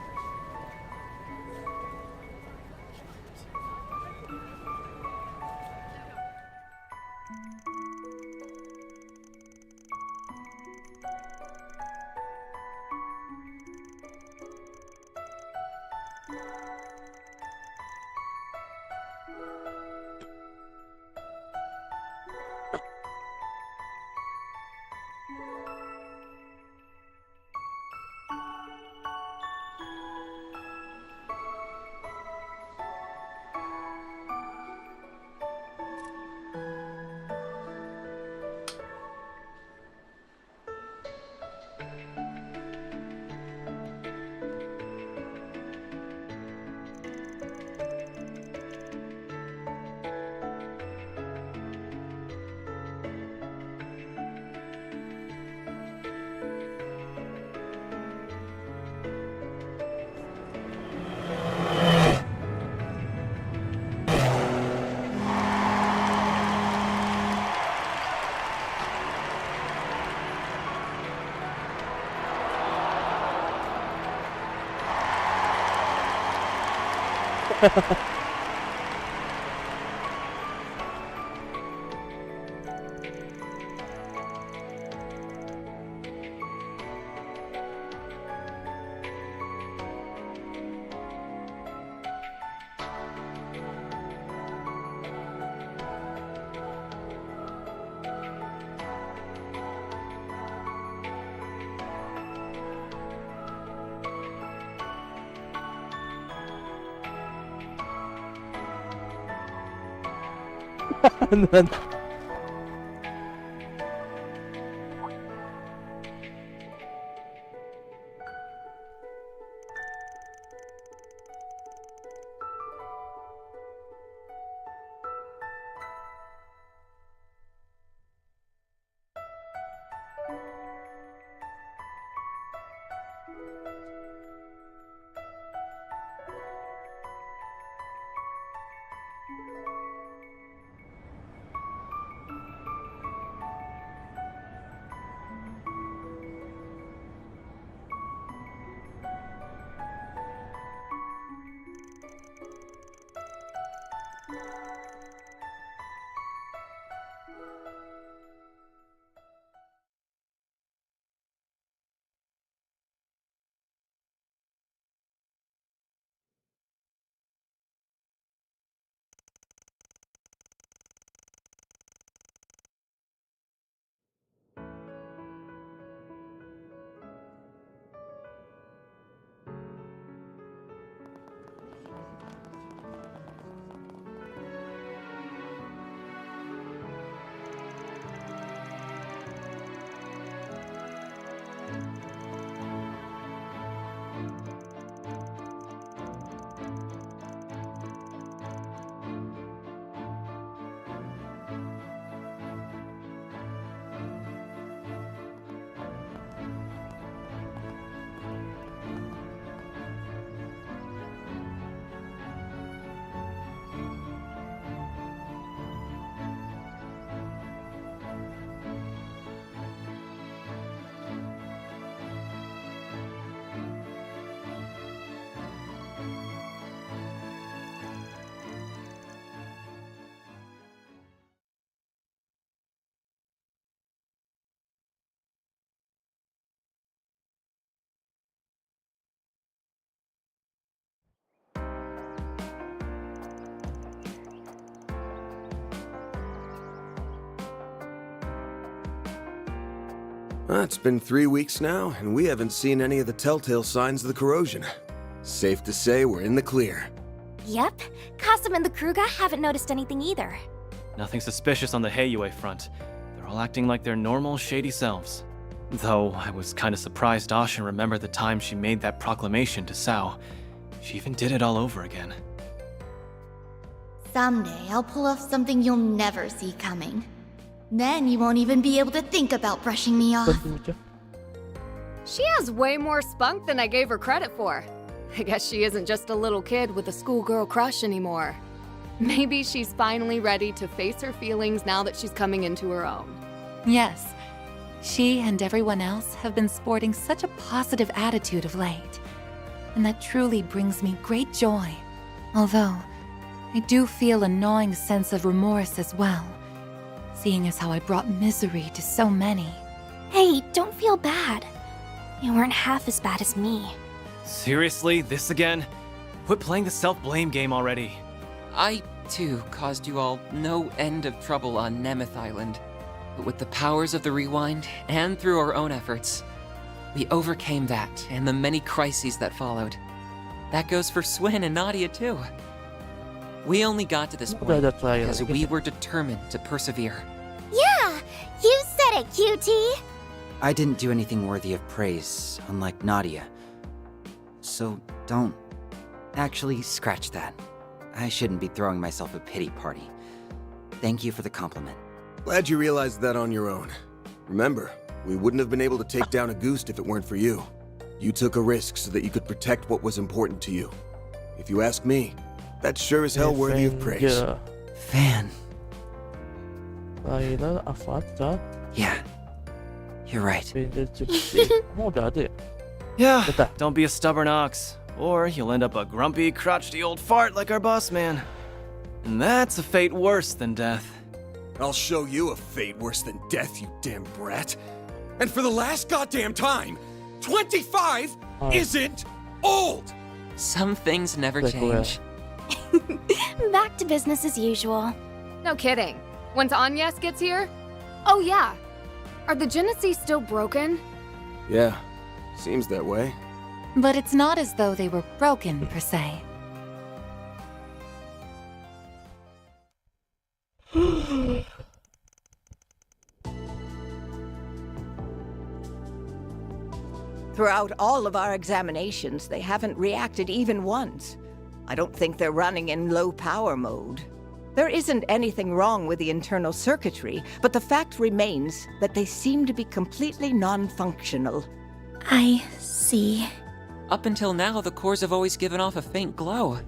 Beneran. It's been 3 weeks now, and we haven't seen any of the telltale signs of the corrosion. Safe to say we're in the clear. Yep, Kasum and the Kruga haven't noticed anything either. Nothing suspicious on the Heiyue front. They're all acting like their normal, shady selves. Though I was kinda surprised Asha remembered the time she made that proclamation to Sao. She even did it all over again. Someday, I'll pull off something you'll never see coming. Then you won't even be able to think about brushing me off. She has way more spunk than I gave her credit for. I guess she isn't just a little kid with a schoolgirl crush anymore. Maybe she's finally ready to face her feelings now that she's coming into her own. Yes, she and everyone else have been sporting such a positive attitude of late. And that truly brings me great joy. Although, I do feel a gnawing sense of remorse as well, seeing as how I brought misery to so many. Hey, don't feel bad. You weren't half as bad as me. Seriously, this again? Quit playing the self-blame game already. I, too, caused you all no end of trouble on Nemeth Island. But with the powers of the Rewind, and through our own efforts, we overcame that and the many crises that followed. That goes for Swin and Nadia, too. We only got to this point because we were determined to persevere. Yeah, you said it, cutie! I didn't do anything worthy of praise, unlike Nadia. So don't... Actually, scratch that. I shouldn't be throwing myself a pity party. Thank you for the compliment. Glad you realized that on your own. Remember, we wouldn't have been able to take down a Goose if it weren't for you. You took a risk so that you could protect what was important to you. If you ask me, that's sure as hell worthy of praise. Van. Yeah, you're right. Yeah, don't be a stubborn ox, or you'll end up a grumpy, crotchety old fart like our boss man. And that's a fate worse than death. I'll show you a fate worse than death, you damn brat. And for the last goddamn time, 25 isn't old! Some things never change. Back to business as usual. No kidding. Once Agnes gets here? Oh yeah. Are the Genesis still broken? Yeah, seems that way. But it's not as though they were broken, per se. Throughout all of our examinations, they haven't reacted even once. I don't think they're running in low power mode. There isn't anything wrong with the internal circuitry, but the fact remains that they seem to be completely non-functional. I see. Up until now, the cores have always given off a faint glow.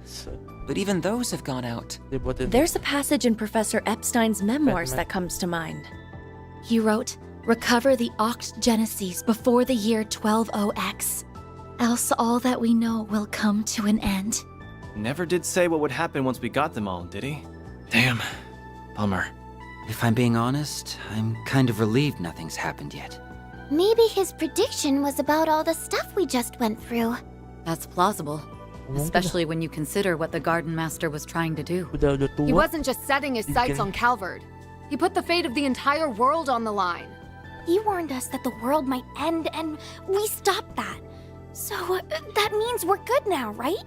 But even those have gone out. There's a passage in Professor Epstein's memoirs that comes to mind. He wrote, "Recover the Oct Genesis before the year 120X. Else all that we know will come to an end." Never did say what would happen once we got them all, did he? Damn. Bummer. If I'm being honest, I'm kind of relieved nothing's happened yet. Maybe his prediction was about all the stuff we just went through. That's plausible. Especially when you consider what the Garden Master was trying to do. He wasn't just setting his sights on Calvard. He put the fate of the entire world on the line. He warned us that the world might end, and we stopped that. So, that means we're good now, right?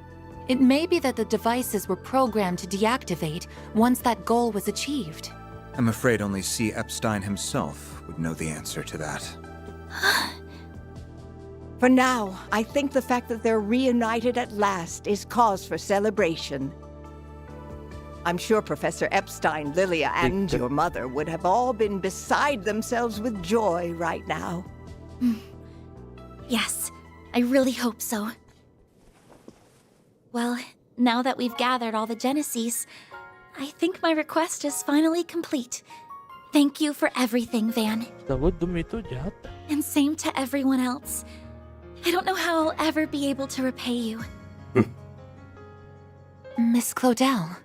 It may be that the devices were programmed to deactivate once that goal was achieved. I'm afraid only C. Epstein himself would know the answer to that. For now, I think the fact that they're reunited at last is cause for celebration. I'm sure Professor Epstein, Lilia, and your mother would have all been beside themselves with joy right now. Yes, I really hope so. Well, now that we've gathered all the Genesis, I think my request is finally complete. Thank you for everything, Van. And same to everyone else. I don't know how I'll ever be able to repay you. Miss Claudel.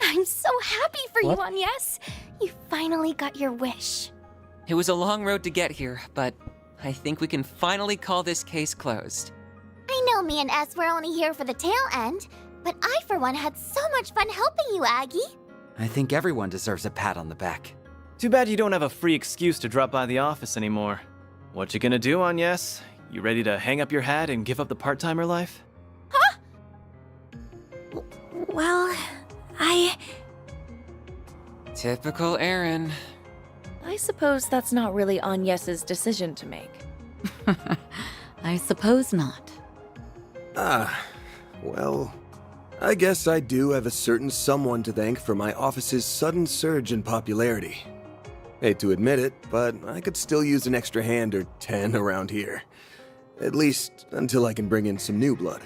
I'm so happy for you, Agnes. You finally got your wish. It was a long road to get here, but I think we can finally call this case closed. I know me and S were only here for the tail end, but I for one had so much fun helping you, Aggie. I think everyone deserves a pat on the back. Too bad you don't have a free excuse to drop by the office anymore. What you gonna do, Agnes? You ready to hang up your hat and give up the part-timer life? Huh? Well, Typical Aaron. I suppose that's not really Agnes's decision to make. I suppose not. Well, I guess I do have a certain someone to thank for my office's sudden surge in popularity. Hate to admit it, but I could still use an extra hand or 10 around here. At least until I can bring in some new blood.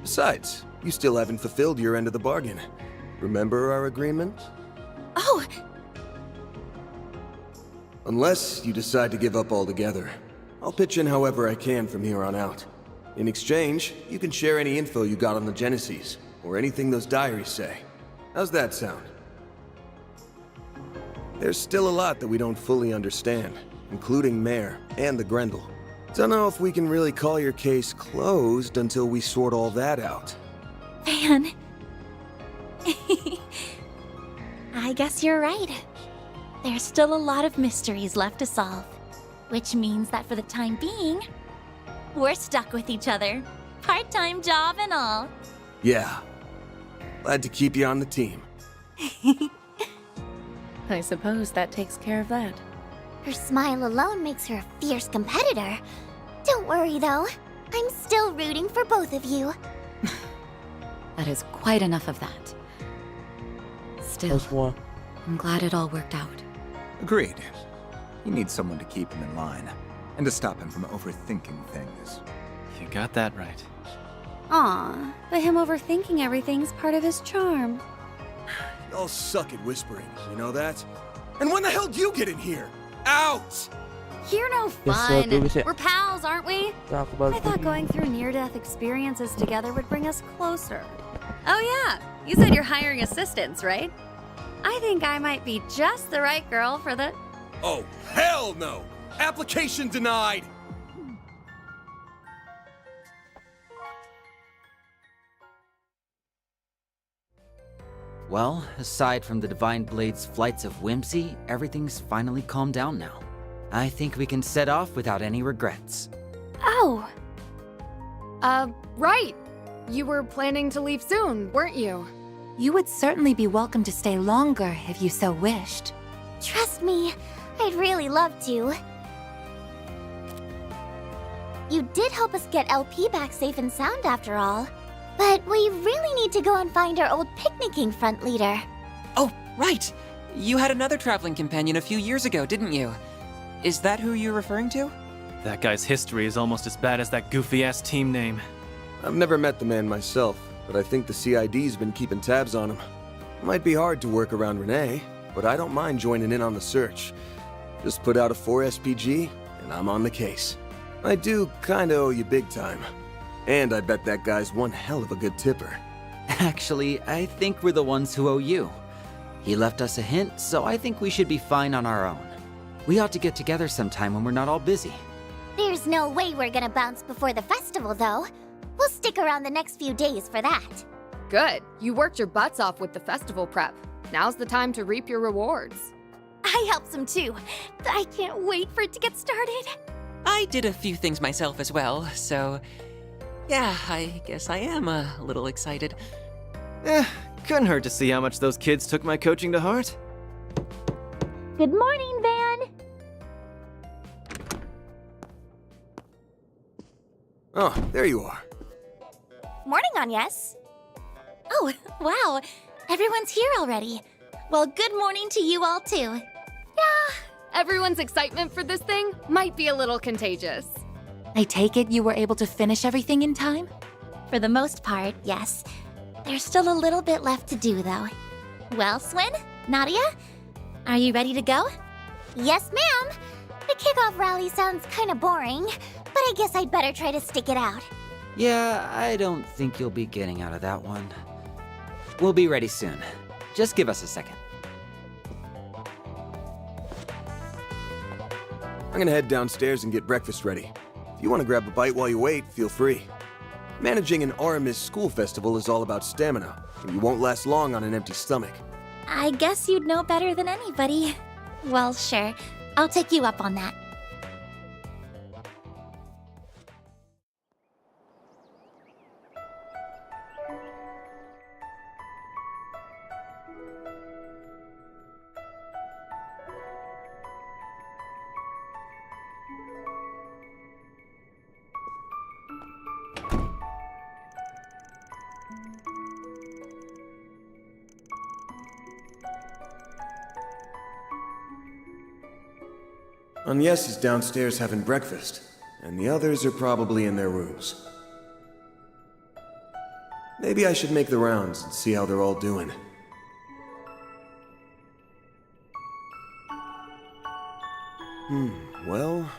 Besides, you still haven't fulfilled your end of the bargain. Remember our agreement? Oh! Unless you decide to give up altogether, I'll pitch in however I can from here on out. In exchange, you can share any info you got on the Genesis, or anything those diaries say. How's that sound? There's still a lot that we don't fully understand, including Mare and the Grendel. Don't know if we can really call your case closed until we sort all that out. Van. I guess you're right. There's still a lot of mysteries left to solve. Which means that for the time being, we're stuck with each other. Part-time job and all. Yeah. Glad to keep you on the team. I suppose that takes care of that. Her smile alone makes her a fierce competitor. Don't worry, though. I'm still rooting for both of you. That is quite enough of that. Still, I'm glad it all worked out. Agreed. You need someone to keep him in line, and to stop him from overthinking things. You got that right. Aw, but him overthinking everything's part of his charm. Y'all suck at whispering, you know that? And when the hell do you get in here? Out! You're no fun. We're pals, aren't we? I thought going through near-death experiences together would bring us closer. Oh yeah, you said you're hiring assistants, right? I think I might be just the right girl for the... Oh, hell no! Application denied! Well, aside from the Divine Blade's flights of whimsy, everything's finally calmed down now. I think we can set off without any regrets. Oh. Right. You were planning to leave soon, weren't you? You would certainly be welcome to stay longer if you so wished. Trust me, I'd really love to. You did help us get LP back safe and sound after all. But we really need to go and find our old picnicking front leader. Oh, right! You had another traveling companion a few years ago, didn't you? Is that who you're referring to? That guy's history is almost as bad as that goofy-ass team name. I've never met the man myself, but I think the CID's been keeping tabs on him. Might be hard to work around Renee, but I don't mind joining in on the search. Just put out a 4 SPG, and I'm on the case. I do kinda owe you big time. And I bet that guy's one hell of a good tipper. Actually, I think we're the ones who owe you. He left us a hint, so I think we should be fine on our own. We ought to get together sometime when we're not all busy. There's no way we're gonna bounce before the festival, though. We'll stick around the next few days for that. Good. You worked your butts off with the festival prep. Now's the time to reap your rewards. I helped some too. I can't wait for it to get started. I did a few things myself as well, so... yeah, I guess I am a little excited. Couldn't hurt to see how much those kids took my coaching to heart. Good morning, Van. Oh, there you are. Morning, Agnes. Oh, wow. Everyone's here already. Well, good morning to you all, too. Yeah, everyone's excitement for this thing might be a little contagious. I take it you were able to finish everything in time? For the most part, yes. There's still a little bit left to do, though. Well, Swin, Nadia, are you ready to go? Yes, ma'am. The kickoff rally sounds kind of boring, but I guess I'd better try to stick it out. Yeah, I don't think you'll be getting out of that one. We'll be ready soon. Just give us a second. I'm gonna head downstairs and get breakfast ready. If you want to grab a bite while you wait, feel free. Managing an Aramis school festival is all about stamina, and you won't last long on an empty stomach. I guess you'd know better than anybody. Well, sure. I'll take you up on that. Agnes is downstairs having breakfast, and the others are probably in their rooms. Maybe I should make the rounds and see how they're all doing. Well...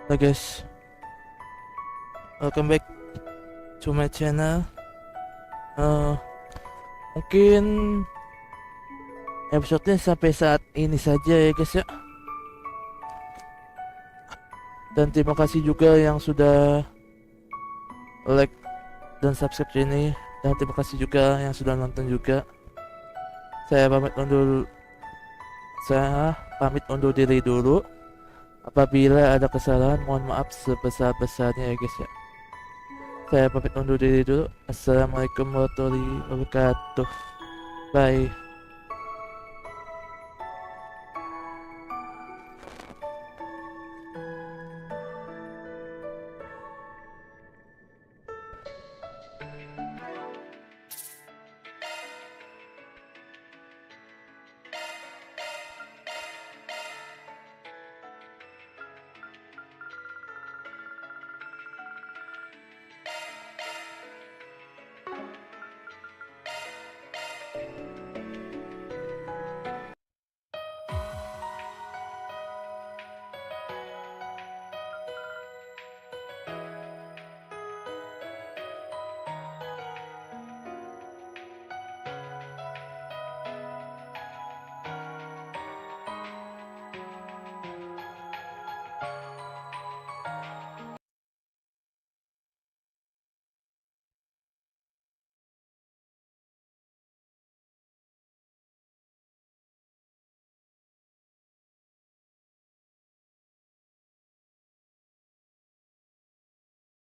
Nah guys, welcome back to my channel. Mungkin episode-nya sampai saat ini saja ya guys ya. Dan terima kasih juga yang sudah like dan subscribe ini. Dan terima kasih juga yang sudah nonton juga. Saya pamit undur diri dulu. Apabila ada kesalahan, mohon maaf sebesar-besarnya ya guys ya. Saya pamit undur diri dulu. Assalamualaikum warahmatullahi wabarakatuh. Bye.